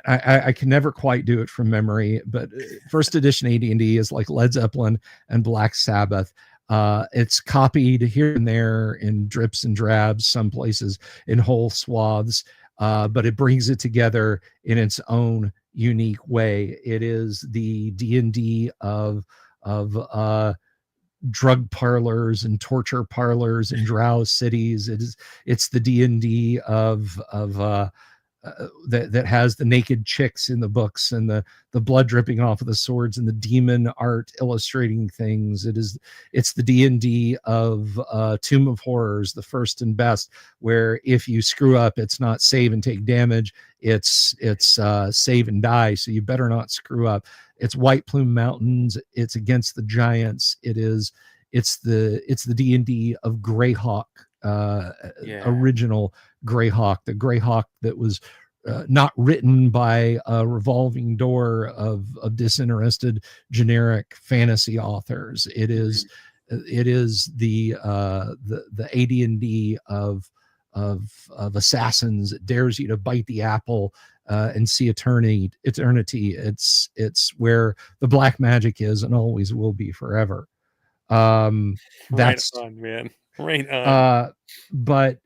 I can never quite do it from memory, but first edition AD&D is like Led Zeppelin and Black Sabbath. It's copied here and there in drips and drabs, some places in whole swaths, but it brings it together in its own unique way. It is the D&D of drug parlors and torture parlors and drow cities. It's the D&D of that has the naked chicks in the books and the blood dripping off of the swords and the demon art illustrating things. It's the D&D of Tomb of Horrors, the first and best, where if you screw up, it's not save and take damage, it's save and die. So you better not screw up. It's White Plume Mountains. It's against the giants. It's the D&D of Greyhawk, Yeah. original Greyhawk, the Greyhawk that was not written by a revolving door of disinterested generic fantasy authors. Mhm. It is the AD&D of assassins. It dares you to bite the apple and see eternity. It's where the black magic is and always will be forever. Um, Right that's on, man. Right on. uh, but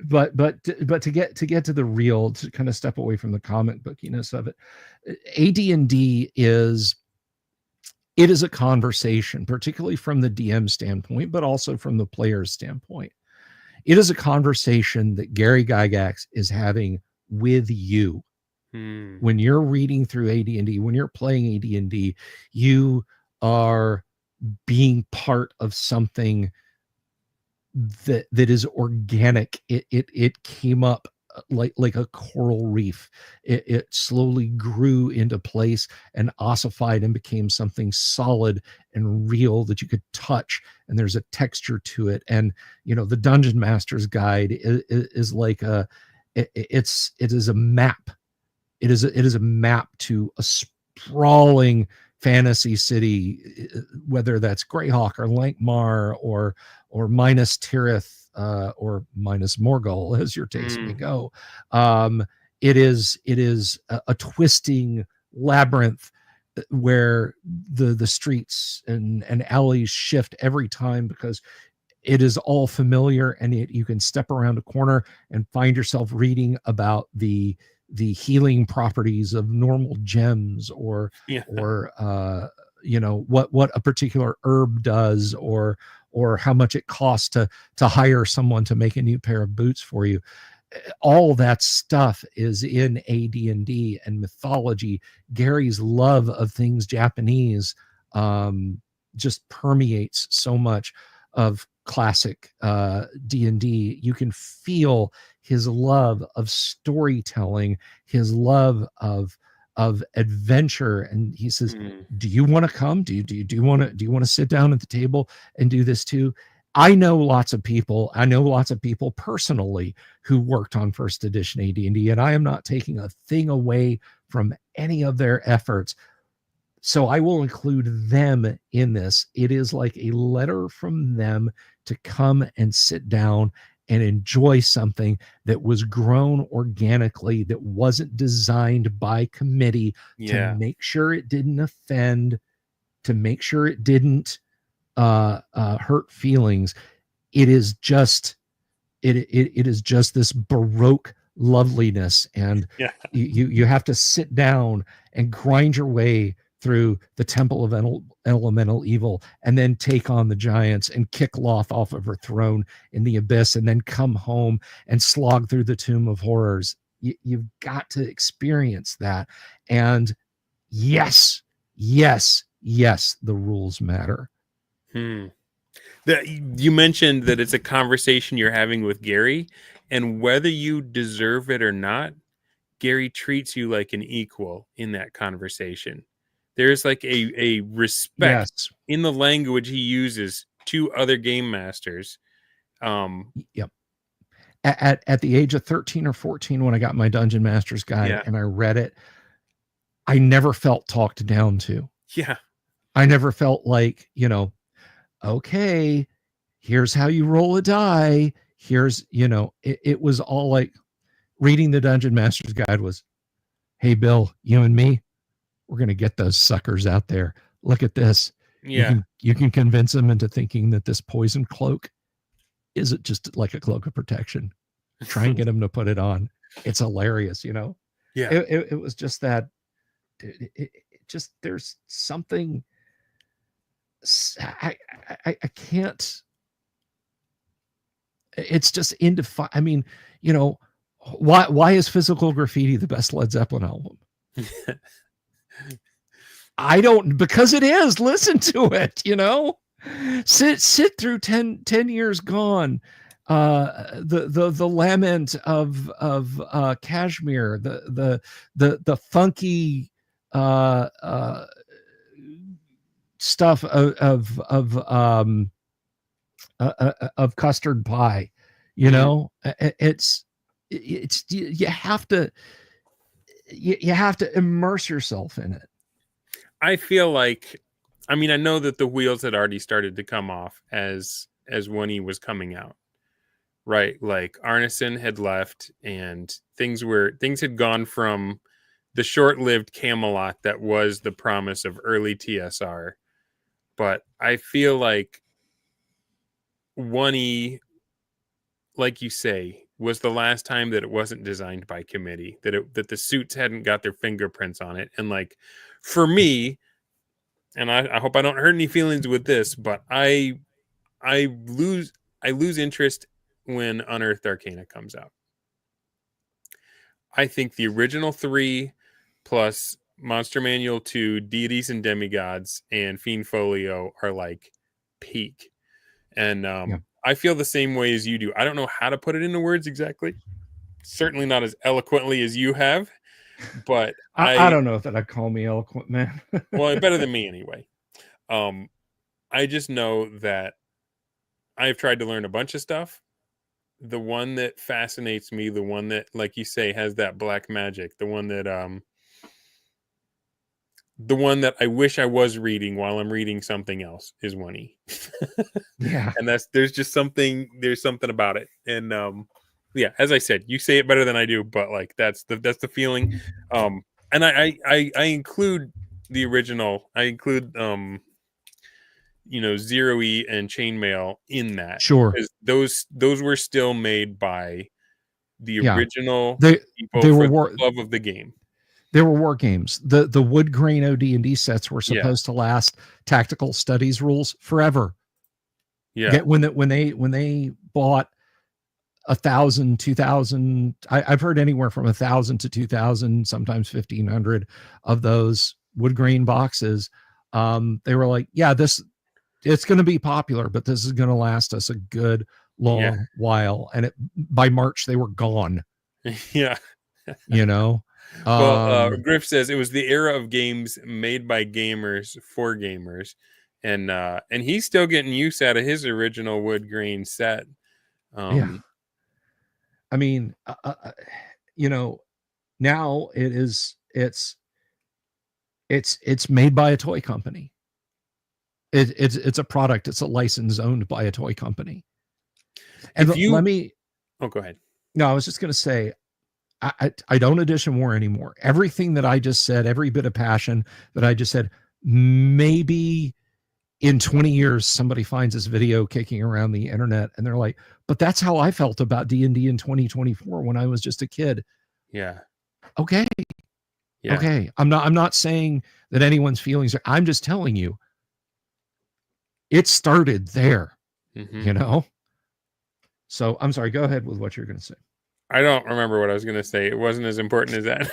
but to get to the real, to kind of step away from the comic bookiness of it, AD&D is a conversation, particularly from the DM standpoint, but also from the player's standpoint. It is a conversation that Gary Gygax is having with you Hmm. when you're reading through AD&D, when you're playing AD&D. You are being part of something that is organic. It came up like a coral reef. It slowly grew into place and ossified and became something solid and real that you could touch, and there's a texture to it. And you know, the Dungeon Master's Guide is like it is a map. It is a map to a sprawling fantasy city, whether that's Greyhawk or Lankmar or Minas Tirith, or Minas Morgul, as your taste may Hmm. go. It is a twisting labyrinth where the streets and alleys shift every time, because it is all familiar, and you can step around a corner and find yourself reading about the healing properties of normal gems, Yeah. or what a particular herb does, or how much it costs to hire someone to make a new pair of boots for you. All that stuff is in AD&D and mythology. Gary's love of things Japanese just permeates so much of classic D&D. You can feel his love of storytelling, his love of adventure. And he says, do you want to come? Do you want to sit down at the table and do this too? I know lots of people personally who worked on first edition AD&D, and I am not taking a thing away from any of their efforts. So I will include them in this. It is like a letter from them to come and sit down and enjoy something that was grown organically, that wasn't designed by committee, to make sure it didn't offend, to make sure it didn't hurt feelings. It is just it is just this Baroque loveliness, and you have to sit down and grind your way through the temple of elemental evil, and then take on the giants and kick Loth off of her throne in the abyss, and then come home and slog through the tomb of horrors. You've got to experience that. And yes, the rules matter. That you mentioned that it's a conversation you're having with Gary, and whether you deserve it or not, Gary treats you like an equal in that conversation. There's like a respect in the language he uses to other game masters. Yep. At the age of 13 or 14, when I got my Dungeon Master's Guide and I read it, I never felt talked down to. Yeah. I never felt like, okay, here's how you roll a die. Here's, it was all like, reading the Dungeon Master's Guide was, hey, Bill, you and me, we're going to get those suckers out there. Look at this. Yeah. You can convince them into thinking that this poison cloak isn't just like a cloak of protection. Try and get them to put it on. It's hilarious, Yeah. It was just that. It just, there's something. I can't. It's indefinable. I mean, why is Physical Graffiti the best Led Zeppelin album? I don't, because it is. Listen to it, sit through 10 years gone, the lament of Kashmir, the funky stuff of Custard Pie. It's you have to immerse yourself in it. I feel like, I mean, I know that the wheels had already started to come off as when he was coming out, right? Like Arneson had left, and things had gone from the short-lived Camelot that was the promise of early TSR. But I feel like 1E, like you say, was the last time that it wasn't designed by committee, that the suits hadn't got their fingerprints on it. And like, for me, and I hope I don't hurt any feelings with this, but I lose interest when Unearthed Arcana comes out. I think the original 3 plus Monster Manual 2, Deities and Demigods, and Fiend Folio are like peak. And I feel the same way as you do. I don't know how to put it into words exactly. Certainly not as eloquently as you have, but I don't know if that I'd call me eloquent, man. Well, better than me anyway. I just know that I've tried to learn a bunch of stuff. The one that fascinates me, the one that, like you say, has that black magic, the one that I wish I was reading while I'm reading something else is 1E. Yeah. And there's something about it. And yeah, as I said, you say it better than I do, but like that's the feeling. And I include the original. I include Zero E and Chainmail in that. Sure. Those were still made by the Yeah. original They people they were for the war love of the game. they were war games. The wood grain OD&D sets were Yeah. supposed to last tactical studies rules forever. Yeah. Get when they bought 1,000, 2,000. I've heard anywhere from 1,000 to 2,000, sometimes 1,500 of those wood grain boxes. They were like, yeah, it's going to be popular, but this is going to last us a good long while. And by March they were gone. Yeah. Well, Griff says it was the era of games made by gamers for gamers, and he's still getting use out of his original wood grain set. Yeah. I mean, now it's made by a toy company. It's a product. It's a license owned by a toy company. And go ahead. No, I was just going to say, I don't edition war anymore. Everything that I just said, every bit of passion that I just said, maybe in 20 years, somebody finds this video kicking around the internet and they're like, but that's how I felt about D&D in 2024 when I was just a kid. Yeah. Okay. Yeah. Okay. I'm not saying that anyone's feelings are, I'm just telling you, it started there, So I'm sorry, go ahead with what you're going to say. I don't remember what I was going to say. It wasn't as important as that.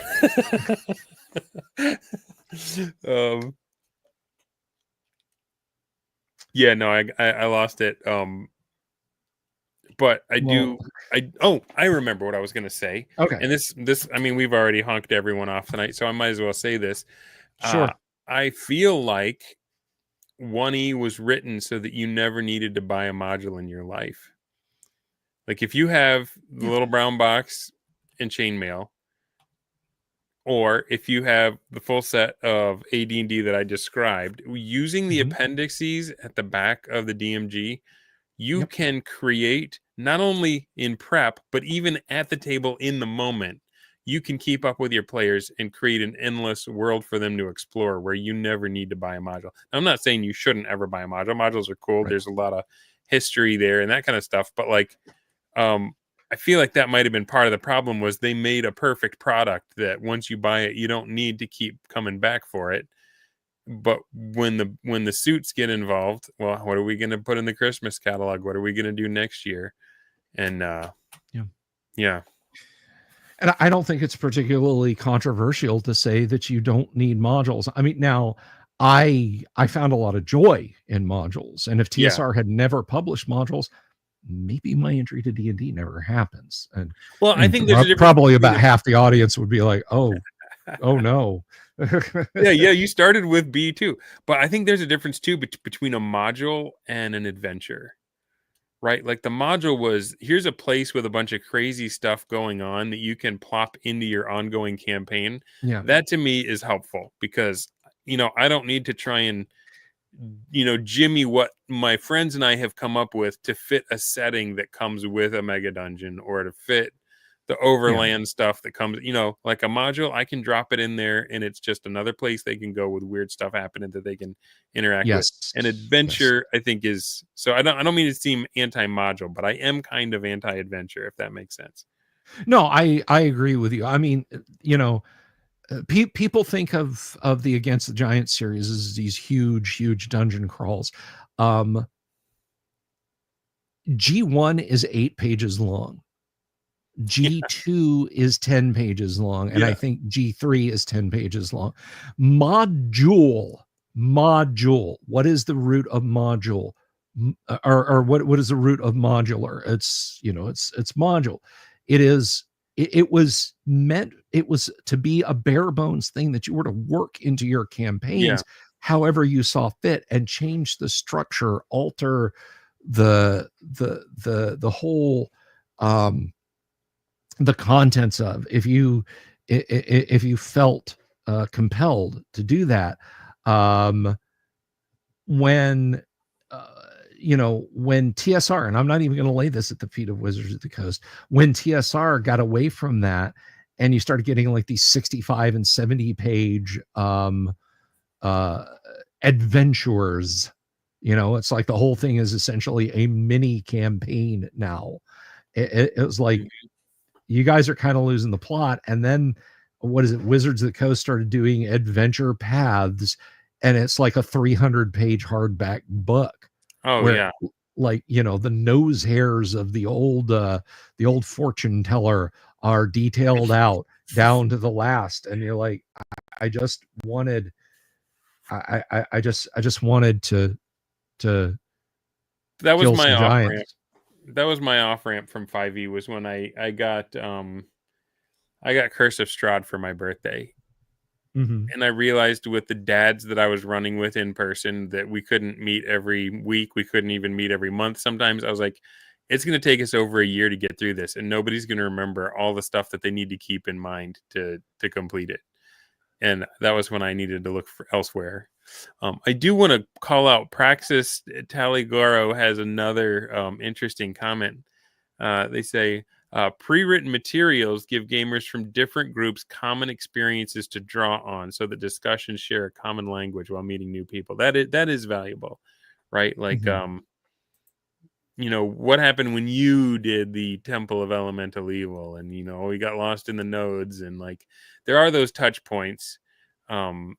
Yeah, no, I lost it. But I remember what I was going to say. Okay. And this, I mean, we've already honked everyone off tonight, so I might as well say this. Sure. I feel like 1E was written so that you never needed to buy a module in your life. Like if you have the little brown box and chainmail, or if you have the full set of AD&D that I described, using the appendices at the back of the DMG, you can create, not only in prep, but even at the table in the moment, you can keep up with your players and create an endless world for them to explore where you never need to buy a module. Now, I'm not saying you shouldn't ever buy a module. Modules are cool. Right. There's a lot of history there and that kind of stuff. But like, I feel like that might have been part of the problem, was they made a perfect product that once you buy it, you don't need to keep coming back for it. But when the suits get involved, well, what are we going to put in the Christmas catalog? What are we going to do next year? And yeah. And I don't think it's particularly controversial to say that you don't need modules. I mean, now I found a lot of joy in modules, and if TSR had never published modules, maybe my entry to D&D never happens. And I think there's probably about half the audience would be like, oh no. yeah, you started with B too, but I think there's a difference too between a module and an adventure, right? Like the module was, here's a place with a bunch of crazy stuff going on that you can plop into your ongoing campaign. Yeah, that to me is helpful because I don't need to try and jimmy what my friends and I have come up with to fit a setting that comes with a mega dungeon, or to fit the overland stuff that comes, like a module. I can drop it in there and it's just another place they can go with weird stuff happening that they can interact with. An adventure, I think, is, so I don't mean to seem anti-module, but I am kind of anti-adventure, if that makes sense. No, I agree with you. I mean, people think of the Against the Giants series as these huge dungeon crawls. G1 is 8 pages long. G2 is 10 pages long, and I think G3 is 10 pages long. Module. What is the root of module? Or what is the root of modular? It's it's module. It was meant, it was to be a bare bones thing that you were to work into your campaigns however you saw fit, and change the structure, alter the whole the contents of, if you felt compelled to do that. When when TSR, and I'm not even going to lay this at the feet of Wizards of the Coast, when TSR got away from that and you started getting like these 65 and 70 page adventures, You know, it's like the whole thing is essentially a mini campaign now. It was like, you guys are kind of losing the plot. And then what is it? Wizards of the Coast started doing adventure paths, and it's like a 300-page hardback book Oh where, yeah. like, you know, the nose hairs of the old fortune teller are detailed out down to the last. And you're like, I just wanted, I just wanted to That was kill my some off ramp. giants. That was my off ramp from 5e, was when I got Curse of Strahd for my birthday. Mm-hmm. And I realized with the dads that I was running with in person that we couldn't meet every week. We couldn't even meet every month. Sometimes I was like, it's going to take us over a year to get through this, and nobody's going to remember all the stuff that they need to keep in mind to complete it. And that was when I needed to look for elsewhere. I do want to call out Praxis Taligoro has another interesting comment. They say pre-written materials give gamers from different groups common experiences to draw on, so that discussions share a common language while meeting new people. That is valuable, right? Like, Mm-hmm. you know, what happened when you did the Temple of Elemental Evil, and you know, we got lost in the nodes, and like, there are those touch points. Um,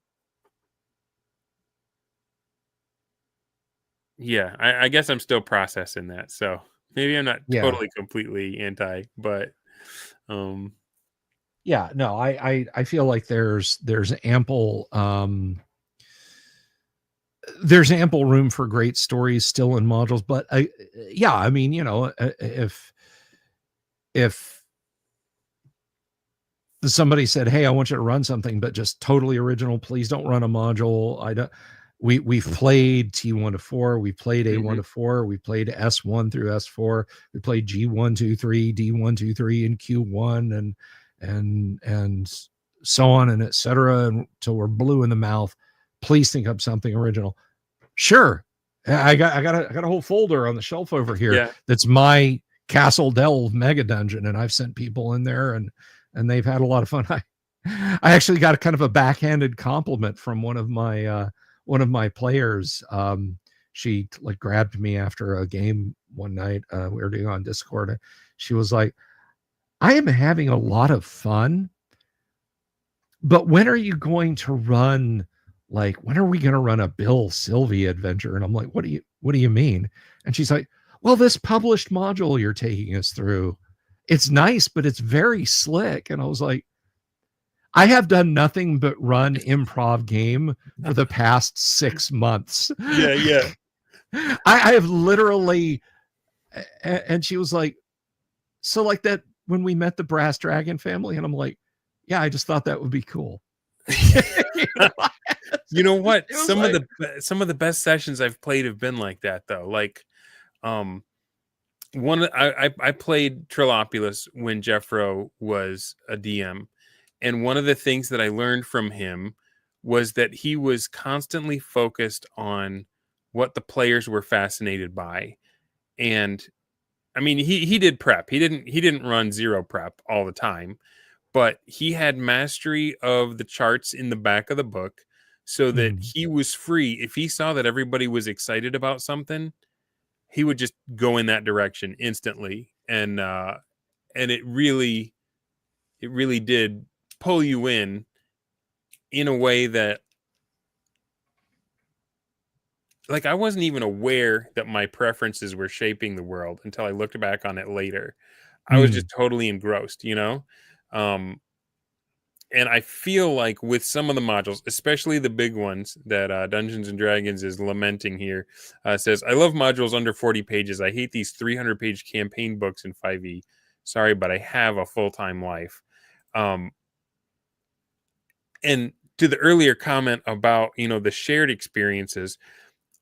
yeah, I guess I'm still processing that, so maybe I'm not Yeah. totally completely anti, but um, Yeah, no, I feel like there's ample room for great stories still in modules. But yeah, I mean, you know, if somebody said, "Hey, I want you to run something, but just totally original. Please don't run a module." I don't. We've played T1 to 4, we played A1 mhm, to 4, we played S1 through S4, we played G1 2 3, D1 2 3, and Q1, and so on and etc. Until we're blue in the mouth. Please think up something original. Sure, I got a whole folder on the shelf over here yeah. that's my Castle Delve mega dungeon, and I've sent people in there, and they've had a lot of fun. I actually got a kind of a backhanded compliment from one of my players. She like grabbed me after a game one night. We were doing on Discord. She was like, "I am having a lot of fun, but when are you going to run? Like, when are we going to run a Bill Sylvie adventure?" And I'm like, what do you mean?" And she's like, "Well, this published module you're taking us through, it's nice, but it's very slick." And I was like, I have done nothing but run improv game for the past 6 months. Yeah, yeah. I have literally, and she was like, "So like that when we met the Brass Dragon family," and I'm like, "Yeah, I just thought that would be cool." you know, You know what? it was like, Some of the best sessions I've played have been like that, though. Like, um, one I played Trilopulus when Jeffro was a DM, and one of the things that I learned from him was that he was constantly focused on what the players were fascinated by. And I mean, he did prep. He didn't run zero prep all the time, but he had mastery of the charts in the back of the book, so that mm, he was free. If he saw that everybody was excited about something, he would just go in that direction instantly. And it really did pull you in a way that, like, I wasn't even aware that my preferences were shaping the world until I looked back on it later. I was just mm, totally engrossed, you know? Um, and I feel like with some of the modules, especially the big ones that Dungeons and Dragons is lamenting here, says, "I love modules under 40 pages. I hate these 300-page campaign books in 5e. Sorry, but I have a full-time life." Um, and to the earlier comment about, you know, the shared experiences,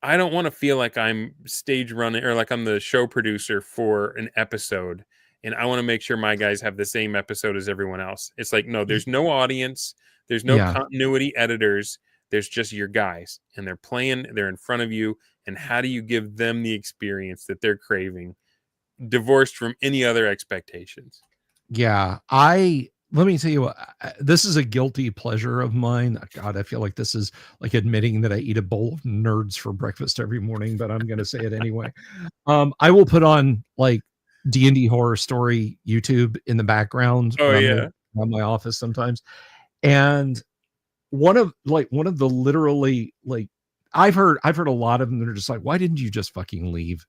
I don't want to feel like I'm stage running, or like I'm the show producer for an episode, and I want to make sure my guys have the same episode as everyone else. It's like, no, there's no audience, there's no yeah, continuity editors, there's just your guys, and they're playing, they're in front of you, and how do you give them the experience that they're craving, divorced from any other expectations? yeah. let me tell you what, this is a guilty pleasure of mine. God, I feel like this is like admitting that I eat a bowl of nerds for breakfast every morning, but I'm going to say it anyway. I will put on like D&D Horror Story YouTube in the background Oh when I'm yeah. around my office sometimes. And one of the literally like I've heard a lot of them that are just like, why didn't you just fucking leave?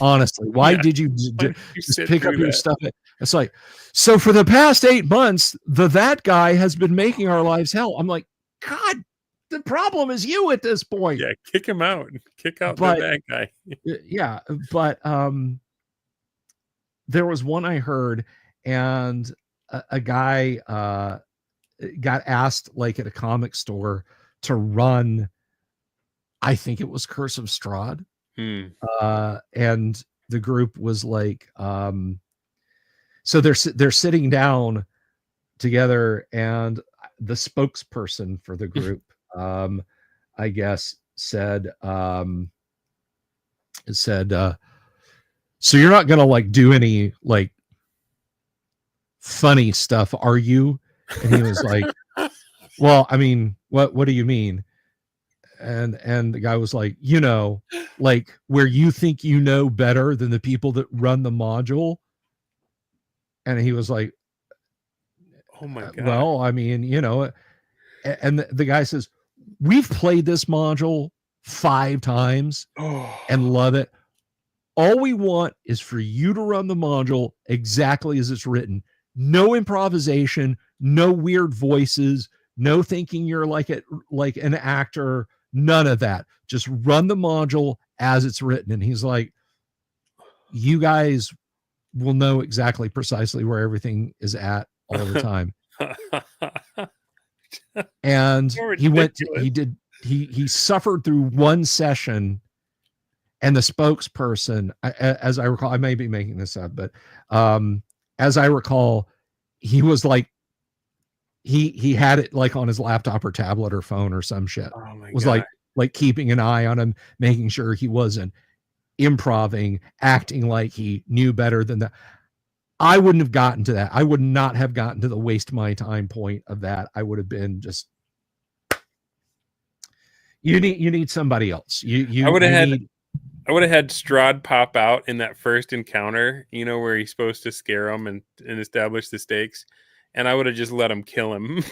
Honestly, why Yeah. did you Why did you just sit pick up through your that? stuff? It's like, so for the past 8 months, that guy has been making our lives hell. I'm like, God, the problem is you at this point. Yeah, kick him out. Kick out the But bad guy. yeah, but there was one I heard, and a guy got asked like at a comic store to run. I think it was Curse of Strahd, Hmm. and the group was like, so they're sitting down together, and the spokesperson for the group, I guess, said, so you're not gonna like do any like funny stuff, are you? And he was like, well, I mean, what do you mean? And the guy was like, like where you think you know better than the people that run the module. And he was like, Oh my god. well, I mean, and the guy says, we've played this module 5 times Oh. and love it. All we want is for you to run the module exactly as it's written. No improvisation, no weird voices, no thinking you're like an actor, none of that. Just run the module as it's written. And he's like, you guys will know exactly precisely where everything is at all the time. And So he went to, ridiculous. he suffered through one session, and the spokesperson, as I recall, I may be making this up, but as I recall, he was like, he had it like on his laptop or tablet or phone or some shit. Oh my Was god. like keeping an eye on him, making sure he wasn't improving, acting like he knew better than that. I wouldn't have gotten to that. I would not have gotten to the waste my time point of that. I would have been just, you need somebody else. I would have You had need, Strahd pop out in that first encounter, where he's supposed to scare him and establish the stakes, and I would have just let him kill him.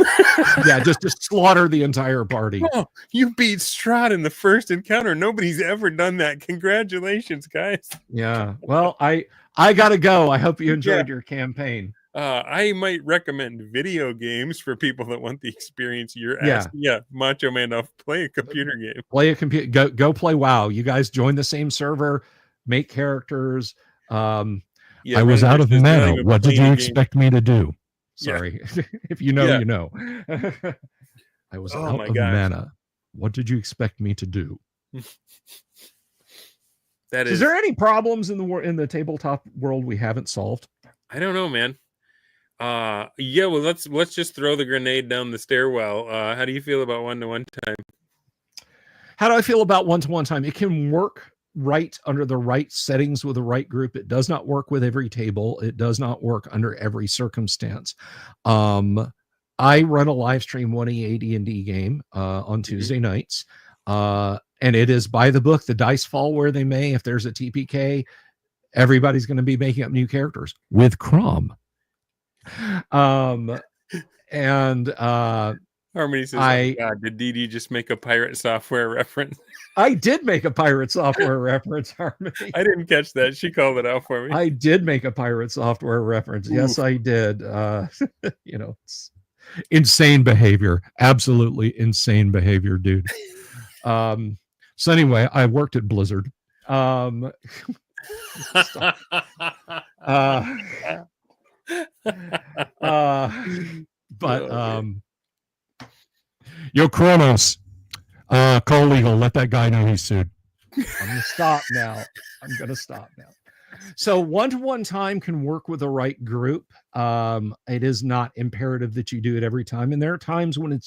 yeah, just slaughter the entire party. Oh, you beat Strahd in the first encounter. Nobody's ever done that. Congratulations, guys. Yeah. Well, I gotta go. I hope you Yeah. enjoyed your campaign. I might recommend video games for people that want the experience you're Yeah. asking. Yeah, Macho Man, I'll play a computer game. Play a computer. Go play WoW. You guys join the same server, make characters. Yeah, I was Renzer out of says, not mana. even What did playing you a game. expect me to do? Yeah. Sorry. If you know, Yeah. you know. I was Oh out my of gosh. mana. What did you expect me to do? That Is there any problems in the tabletop world we haven't solved? I don't know, man. Yeah, well, let's just throw the grenade down the stairwell. How do you feel about one-to-one time? How do I feel about one-to-one time? It can work right under the right settings with the right group. It does not work with every table. It does not work under every circumstance. I run a live stream 1E AD&D game on Tuesday nights. And it is by the book. The dice fall where they may. If there's a TPK, everybody's going to be making up new characters with Crom. And Harmony says, "Oh God, did DD just make a pirate software reference?" I did make a pirate software reference, Harmony. I didn't catch that. She called it out for me. I did make a pirate software reference. Oof. Yes, I did. It's insane behavior. Absolutely insane behavior, dude. So anyway, I worked at Blizzard. But yo, Kronos, call legal. Let that guy know he's sued. I'm gonna stop now. So one-to-one time can work with the right group. It is not imperative that you do it every time, and there are times when it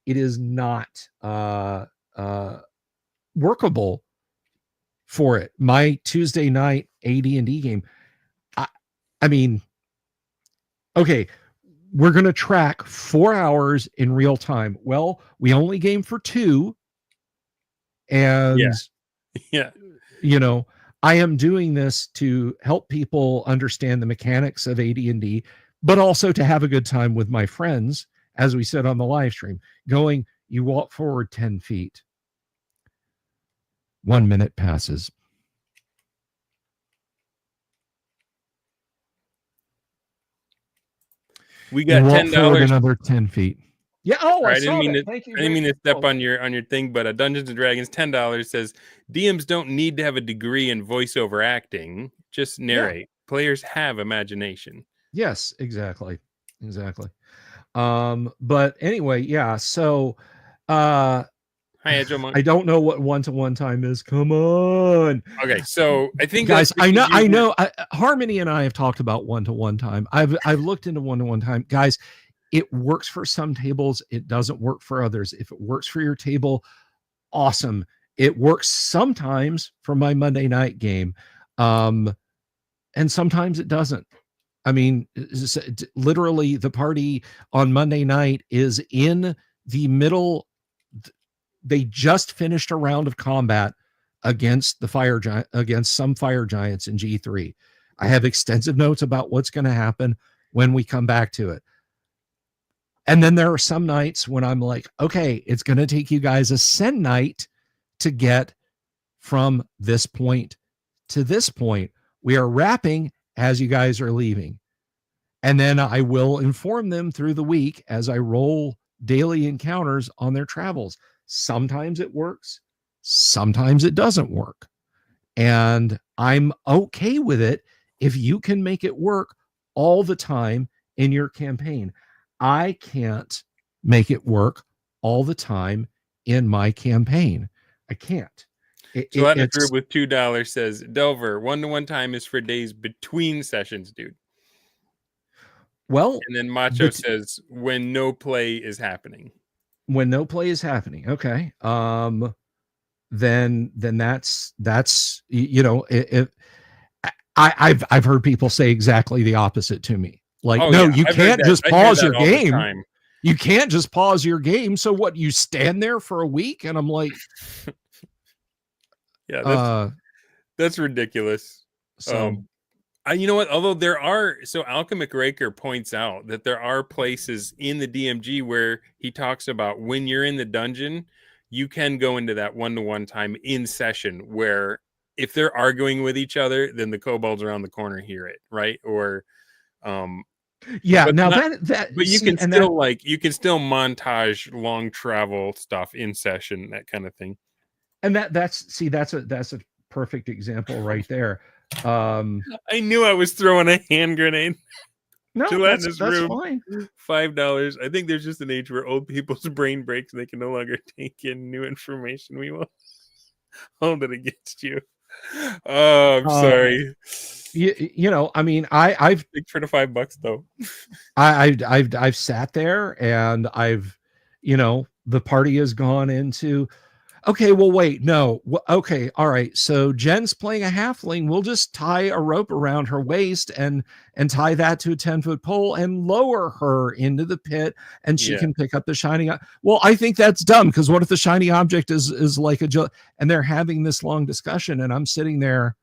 is not workable for it. My Tuesday night AD&D game, I mean, Okay, we're going to track 4 hours in real time. Well, we only game for 2, Yeah. and Yeah. you know, I am doing this to help people understand the mechanics of AD&D, but also to have a good time with my friends, as we said on the live stream. Going, you walk forward 10 feet. 1 minute passes. We You got walk forward $10. another 10 feet. Yeah. Oh, I Sorry, I didn't saw mean that. to. Thank you I didn't very mean to step much. on your thing, but Dungeons and Dragons $10 says DMs don't need to have a degree in voiceover acting. Just Yeah. narrate. Players have imagination. Yes, exactly. Exactly. But anyway, yeah. So Hi, Agile Monk. I don't know what one-to-one time is. Come on. Okay, so I think that's Guys, I know because you were. Harmony and I have talked about one-to-one time. I've looked into one-to-one time. Guys, it works for some tables, it doesn't work for others. If it works for your table, awesome. It works sometimes for my Monday night game. And sometimes it doesn't. I mean, literally, the party on Monday night is in the middle. They just finished a round of combat against the fire giant, against some fire giants in G3. I have extensive notes about what's going to happen when we come back to it. And then there are some nights when I'm like, okay, it's going to take you guys a send night to get from this point to this point. We are wrapping as you guys are leaving. And then I will inform them through the week as I roll daily encounters on their travels. Sometimes it works, sometimes it doesn't work. And I'm okay with it if you can make it work all the time in your campaign. I can't make it work all the time in my campaign. I can't. So Latin group with $2 says Delver, one-to-one time is for days between sessions, dude. Well, and then Macho says when no play is happening. When no play is happening, okay. Then that's if I've heard people say exactly the opposite to me. Like, no, you can't just pause your game. You can't just pause your game. So what, you stand there for a week? And I'm like, yeah, that's ridiculous. So you know what? Although there are, so Alchemic Raker points out that there are places in the DMG where he talks about when you're in the dungeon, you can go into that one-to-one time in session where if they're arguing with each other, then the kobolds around the corner hear it, right? Or yeah, now but you can still you can still montage long travel stuff in session, that kind of thing. And that's a perfect example right there. I knew I was throwing a hand grenade. No, that's room, fine. $5. I think there's just an age where old people's brain breaks and they can no longer take in new information. We will hold it against you. Oh, I'm sorry. You know, I mean, I've for the $5 though. I've sat there and I've, the party has gone into, okay, well, wait, no. Okay, all right. So Jen's playing a halfling. We'll just tie a rope around her waist and tie that to a 10-foot pole and lower her into the pit, and she can pick up the shiny. Well, I think that's dumb, because what if the shiny object is like and they're having this long discussion, and I'm sitting there,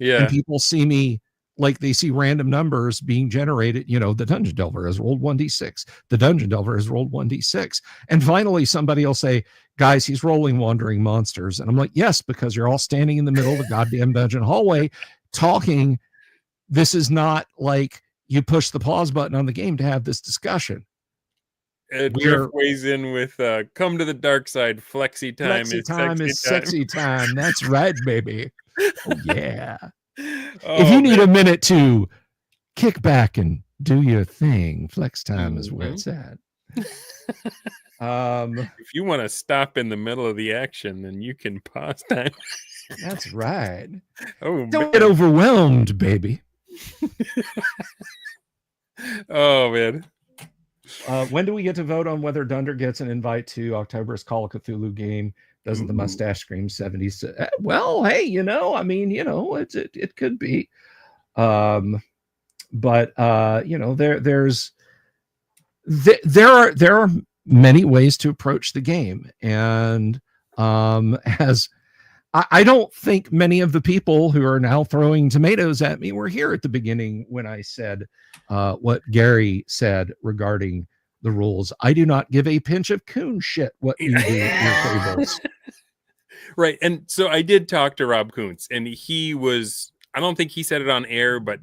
and people see me, like they see random numbers being generated. The Dungeon Delver has rolled 1d6. The Dungeon Delver has rolled 1d6. And finally, somebody will say, guys, he's rolling wandering monsters. And I'm like, yes, because you're all standing in the middle of the goddamn dungeon hallway talking. This is not like you push the pause button on the game to have this discussion. Griff weighs in with come to the dark side. Flexi time is sexy time. That's right, baby. Oh, yeah. If you need a minute to kick back and do your thing, flex time is where it's at. If you want to stop in the middle of the action, then you can pause time. That's right. Oh, don't get overwhelmed, baby. Oh, man. When do we get to vote on whether Dunder gets an invite to October's Call of Cthulhu game? Doesn't the mustache scream 70s? Well, hey, I mean, it could be. but there are many ways to approach the game, and as I don't think many of the people who are now throwing tomatoes at me were here at the beginning when I said what Gary said regarding the rules. I do not give a pinch of coon shit what you do at your tables. Right. And so I did talk to Rob Kuntz, and he was, I don't think he said it on air, but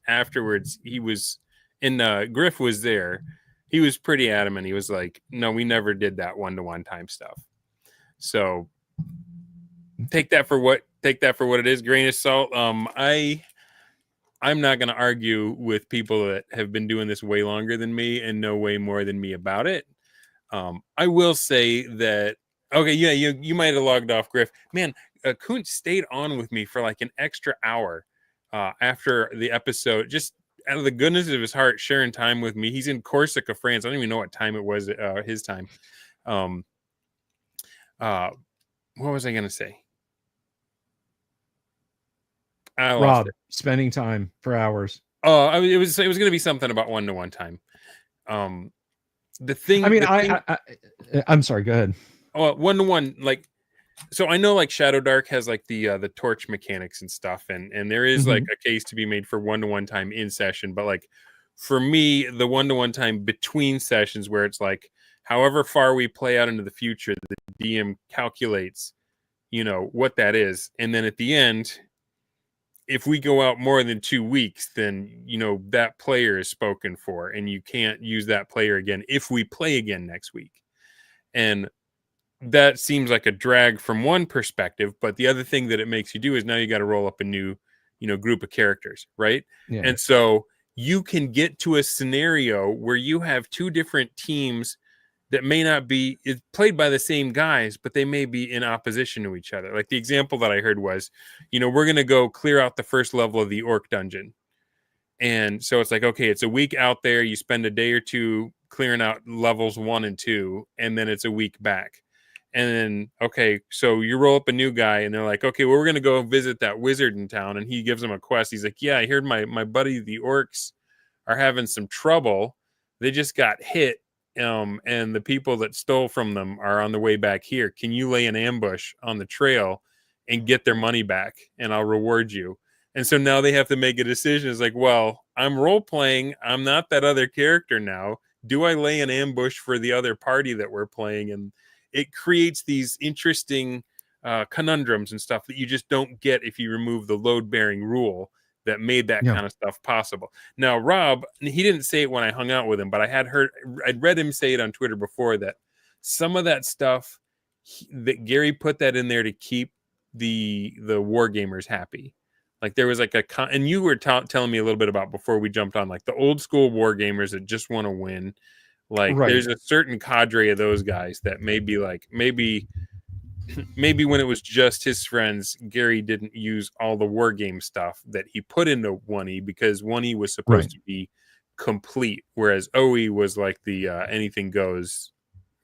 afterwards he was, and Griff was there. He was pretty adamant. He was like, no, we never did that one-to-one time stuff. So take that for what it is, grain of salt. I'm not going to argue with people that have been doing this way longer than me and know way more than me about it. I will say that, okay, yeah, you might have logged off, Griff. Man, Kuntz stayed on with me for like an extra hour after the episode, just out of the goodness of his heart, sharing time with me. He's in Corsica, France. I don't even know what time it was, his time. What was I going to say? Rob, spending time for hours. Oh, it was going to be something about one-to-one time. The thing. I'm sorry. Go ahead. Oh, one-to-one, like, so I know like Shadow Dark has like the torch mechanics and stuff, and there is like a case to be made for one-to-one time in session, but like for me, the one-to-one time between sessions where it's like however far we play out into the future, the DM calculates, what that is, and then at the end, if we go out more than 2 weeks, then that player is spoken for, and you can't use that player again if we play again next week. And that seems like a drag from one perspective, but the other thing that it makes you do is now you got to roll up a new, group of characters, right? Yeah. And so you can get to a scenario where you have two different teams that may not be played by the same guys, but they may be in opposition to each other. Like the example that I heard was, we're going to go clear out the first level of the orc dungeon. And so it's like, okay, it's a week out there. You spend a day or two clearing out levels 1 and 2, and then it's a week back. And then, okay, so you roll up a new guy, and they're like, okay, well, we're going to go visit that wizard in town. And he gives them a quest. He's like, yeah, I heard my buddy, the orcs, are having some trouble. They just got hit. And the people that stole from them are on the way back here. Can you lay an ambush on the trail and get their money back? And I'll reward you. And so now they have to make a decision. It's like, well, I'm role playing. I'm not that other character now. Do I lay an ambush for the other party that we're playing? And it creates these interesting conundrums and stuff that you just don't get if you remove the load-bearing rule that made that kind of stuff possible. Now, Rob, he didn't say it when I hung out with him, but I'd read him say it on Twitter before, that some of that stuff that Gary put that in there to keep the war gamers happy. Like there was like and you were telling me a little bit about before we jumped on, like the old school war gamers that just want to win. Like there's a certain cadre of those guys that maybe when it was just his friends, Gary didn't use all the war game stuff that he put into 1E, because 1E was supposed to be complete, whereas OE was like the anything goes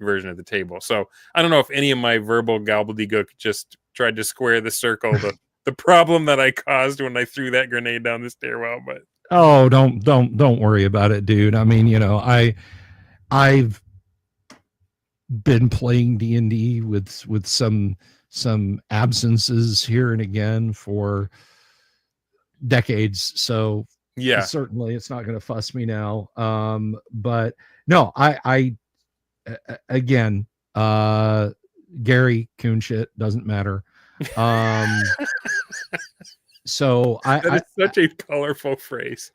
version of the table. So I don't know if any of my verbal gobbledygook just tried to square the circle, the problem that I caused when I threw that grenade down the stairwell. But don't worry about it, dude. I mean, I've been playing D&D with some absences here and again for decades, so yeah, certainly it's not going to fuss me now. But no, I again, Gary Coon shit doesn't matter. So that is such a colorful phrase.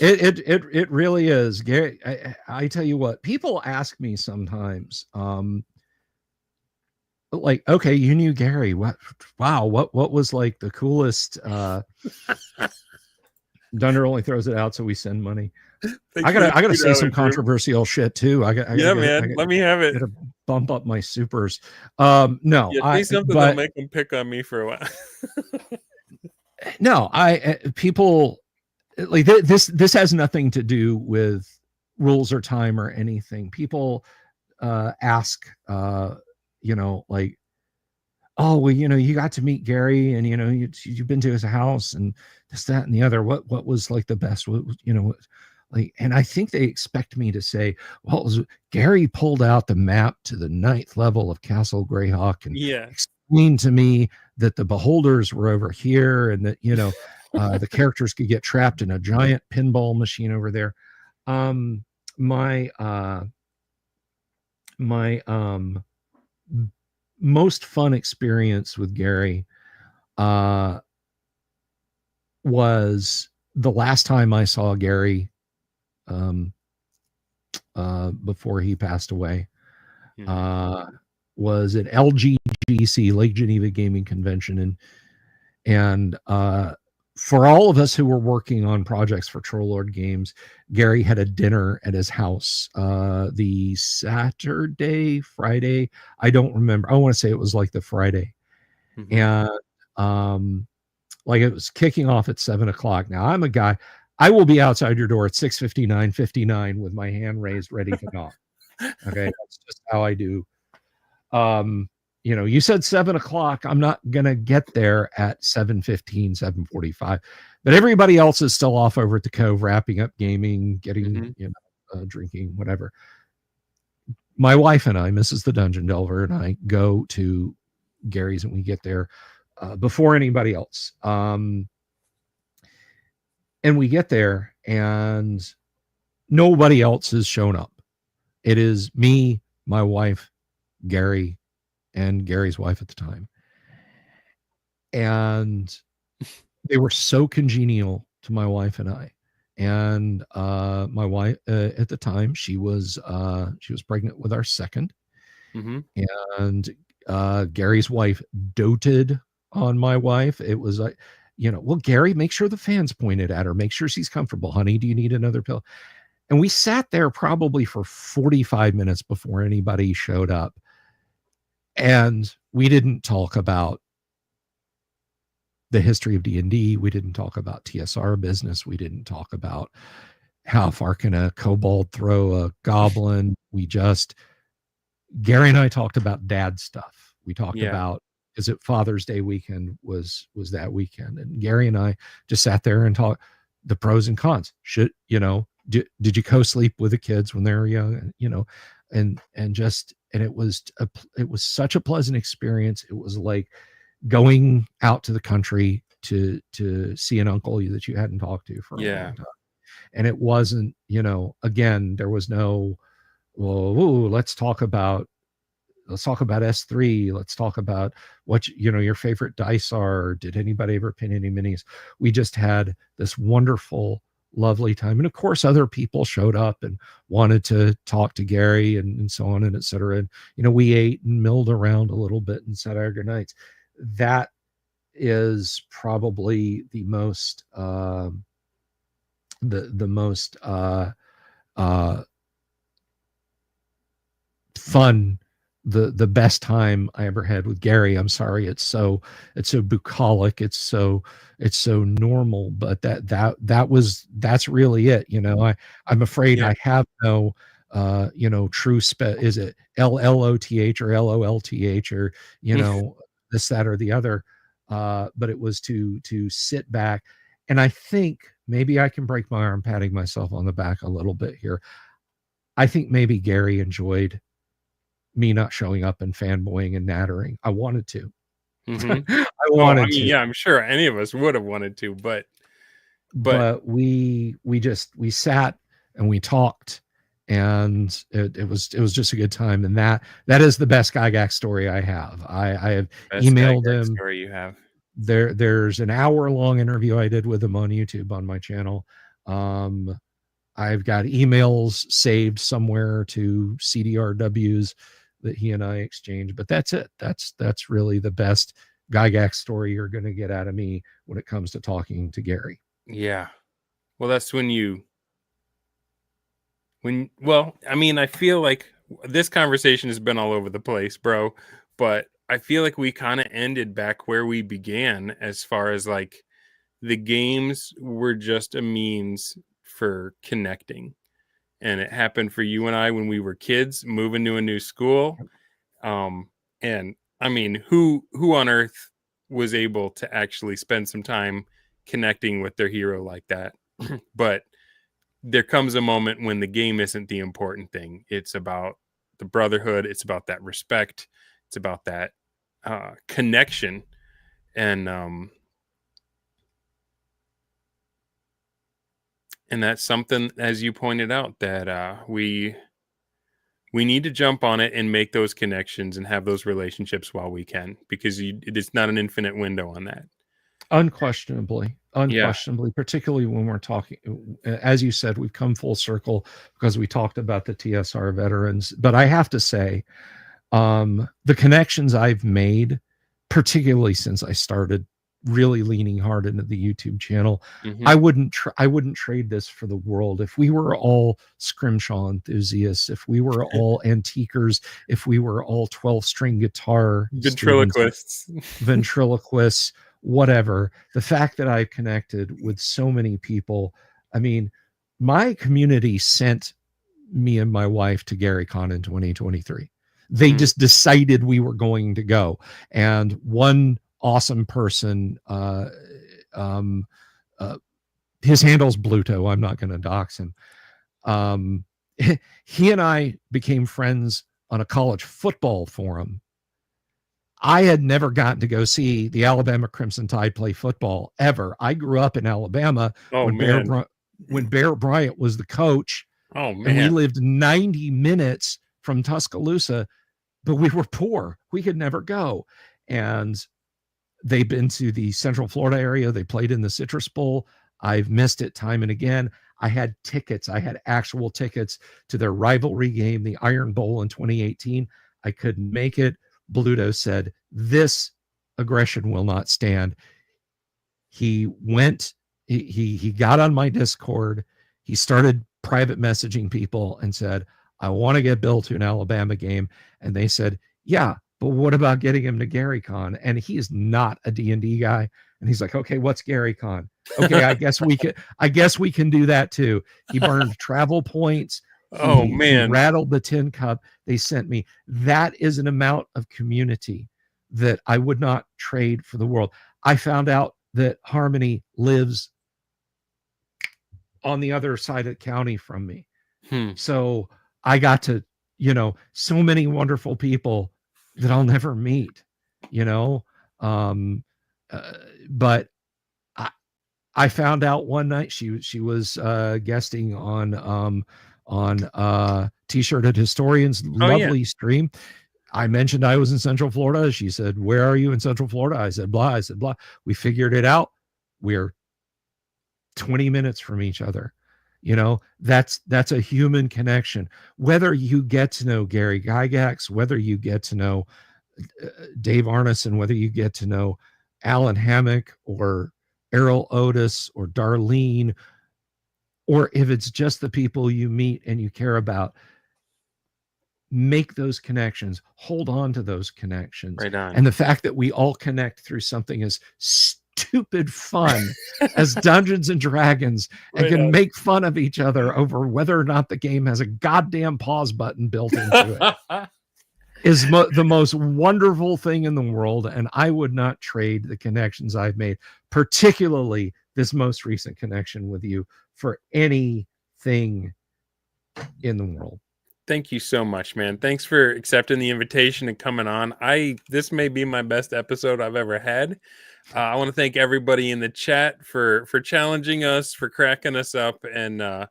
It really is, Gary. I tell you what, people ask me sometimes, like, okay, you knew Gary. What was like the coolest? Dunder only throws it out so we send money. I gotta say some controversial shit too. Man, let me have it. Gotta bump up my supers. No, say something that'll make them pick on me for a while. No, people. Like this has nothing to do with rules or time or anything. People ask, like, oh, well, you got to meet Gary, and you've been to his house, and this, that, and the other. What was like the best? Like, and I think they expect me to say, well, Gary pulled out the map to the ninth level of Castle Greyhawk and Yeah. explained to me that the beholders were over here, and that the characters could get trapped in a giant pinball machine over there. Um, my my most fun experience with Gary uh, was the last time I saw Gary um, before he passed away. Mhm. Uh, was at LGGC, Lake Geneva Gaming Convention, and for all of us who were working on projects for Troll Lord Games, Gary had a dinner at his house the Saturday, Friday. I don't remember. I want to say it was like the Friday, Mhm. and um, like it was kicking off at 7 o'clock. Now I'm a guy. I will be outside your door at 6:59 with my hand raised, ready to knock. Okay, that's just how I do. Um, you said 7 o'clock. I'm not gonna get there at 7:15, 7:45, but everybody else is still off over at the Cove, wrapping up gaming, getting Mhm. drinking, whatever. My wife and I, Mrs. the Dungeon Delver, and I go to Gary's, and we get there before anybody else. And we get there, and nobody else has shown up. It is me, my wife, Gary, and Gary's wife at the time. And they were so congenial to my wife and I. And my wife at the time, she was pregnant with our second, Mhm. and Gary's wife doted on my wife. It was like, well, Gary, make sure the fan's pointed at her. Make sure she's comfortable. Honey, do you need another pill? And we sat there probably for 45 minutes before anybody showed up. And we didn't talk about the history of D&D. We didn't talk about TSR business. We didn't talk about how far can a kobold throw a goblin. Gary and I talked about dad stuff. We talked Yeah. about, is it Father's Day weekend was that weekend, and Gary and I just sat there and talked the pros and cons. Did you co-sleep with the kids when they were young? And it was such a pleasant experience. It was like going out to the country to see an uncle that you hadn't talked to for a Yeah. long time. And it wasn't, again, there was no, well, ooh, let's talk about S3. Let's talk about what your favorite dice are. Did anybody ever pin any minis? We just had this wonderful, lovely time. And of course, other people showed up and wanted to talk to Gary and so on and et cetera. And we ate and milled around a little bit and said our good nights. That is probably the most uh fun, the best time I ever had with Gary. I'm sorry, it's so bucolic, it's so normal, but that's really it. I'm afraid Yeah. I have no true is it LLOTH or LOLTH or this, that, or the other. But it was to sit back, and I think maybe I can break my arm patting myself on the back a little bit here. I think maybe Gary enjoyed me not showing up and fanboying and nattering. I wanted to. Mhm. I Oh, I wanted mean, to, yeah, I'm sure any of us would have wanted to, but but we sat and we talked, and it was just a good time. And that is the best Gygax story I have. I have best emailed Gygax him. story you have. There's an hour-long interview I did with him on YouTube on my channel. Um, I've got emails saved somewhere to CDRWs that he and I exchanged, but that's it. That's really the best Gygax story you're going to get out of me when it comes to talking to Gary. Yeah. Well, that's well, I mean, I feel like this conversation has been all over the place, bro, but I feel like we kind of ended back where we began as far as like the games were just a means for connecting. And it happened for you and I when we were kids moving to a new school. Um, and I mean, who on earth was able to actually spend some time connecting with their hero like that? But there comes a moment when the game isn't the important thing. It's about the brotherhood. It's about that respect. It's about that connection. And that's something, as you pointed out, that we need to jump on it and make those connections and have those relationships while we can, because it's not an infinite window on that. Unquestionably, Yeah. particularly when we're talking, as you said, we've come full circle because we talked about the TSR veterans. But I have to say, the connections I've made, particularly since I started really leaning hard into the YouTube channel, Mm-hmm. I wouldn't trade this for the world. If we were all scrimshaw enthusiasts, if we were all antiquers, if we were all 12-string guitar students, Ventriloquists. ventriloquists, whatever, the fact that I've connected with so many people, I mean, my community sent me and my wife to GaryCon in 2023. They just decided we were going to go. And one awesome person, his handle's Bluto. I'm not going to dox him. He and I became friends on a college football forum. I had never gotten to go see the Alabama Crimson Tide play football ever. I grew up in Alabama when Bear Bryant was the coach. Oh And we man. lived 90 minutes from Tuscaloosa, but we were poor. We could never go. And they've been to the Central Florida area. They played in the Citrus Bowl. I've missed it time and again. I had tickets. I had actual tickets to their rivalry game, the Iron Bowl in 2018. I couldn't make it. Bluto said, this aggression will not stand. He went, he got on my Discord. He started private messaging people and said, I want to get Bill to an Alabama game. And they said, yeah, but what about getting him to GaryCon? And he is not a D&D guy. And he's like, okay, what's GaryCon? Okay, I guess we can do that too. He burned travel points. He rattled the tin cup they sent me. That is an amount of community that I would not trade for the world. I found out that Harmony lives on the other side of the county from me. So I got to, so many wonderful people that I'll never meet, but I found out one night she was guesting on T-Shirted Historians lovely stream. I mentioned I was in Central Florida. She said, where are you in Central Florida? I said, blah. I said, blah. We figured it out. We're 20 minutes from each other. That's a human connection. Whether you get to know Gary Gygax, whether you get to know Dave Arneson, whether you get to know Alan Hammock or Errol Otis or Darlene, or if it's just the people you meet and you care about, make those connections, hold on to those connections. Right on. And the fact that we all connect through something as stupid fun as Dungeons and Dragons and can make fun of each other over whether or not the game has a goddamn pause button built into it is the most wonderful thing in the world. And I would not trade the connections I've made, particularly this most recent connection with you, for anything in the world. Thank you so much, man. Thanks for accepting the invitation and coming on. This may be my best episode I've ever had. I want to thank everybody in the chat for challenging us, for cracking us up, and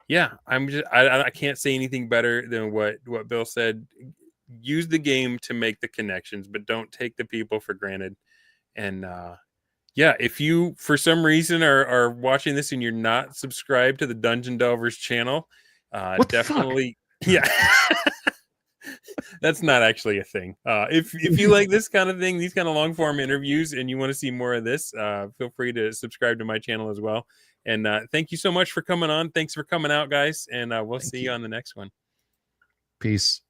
yeah, I can't say anything better than what Bill said. Use the game to make the connections, but don't take the people for granted. And yeah, if you for some reason are watching this and you're not subscribed to the Dungeon Delvers channel, definitely. Yeah. That's not actually a thing. If you like this kind of thing, these kind of long form interviews, and you want to see more of this, feel free to subscribe to my channel as well. And thank you so much for coming on. Thanks for coming out, guys. And we'll see you on the next one. Peace.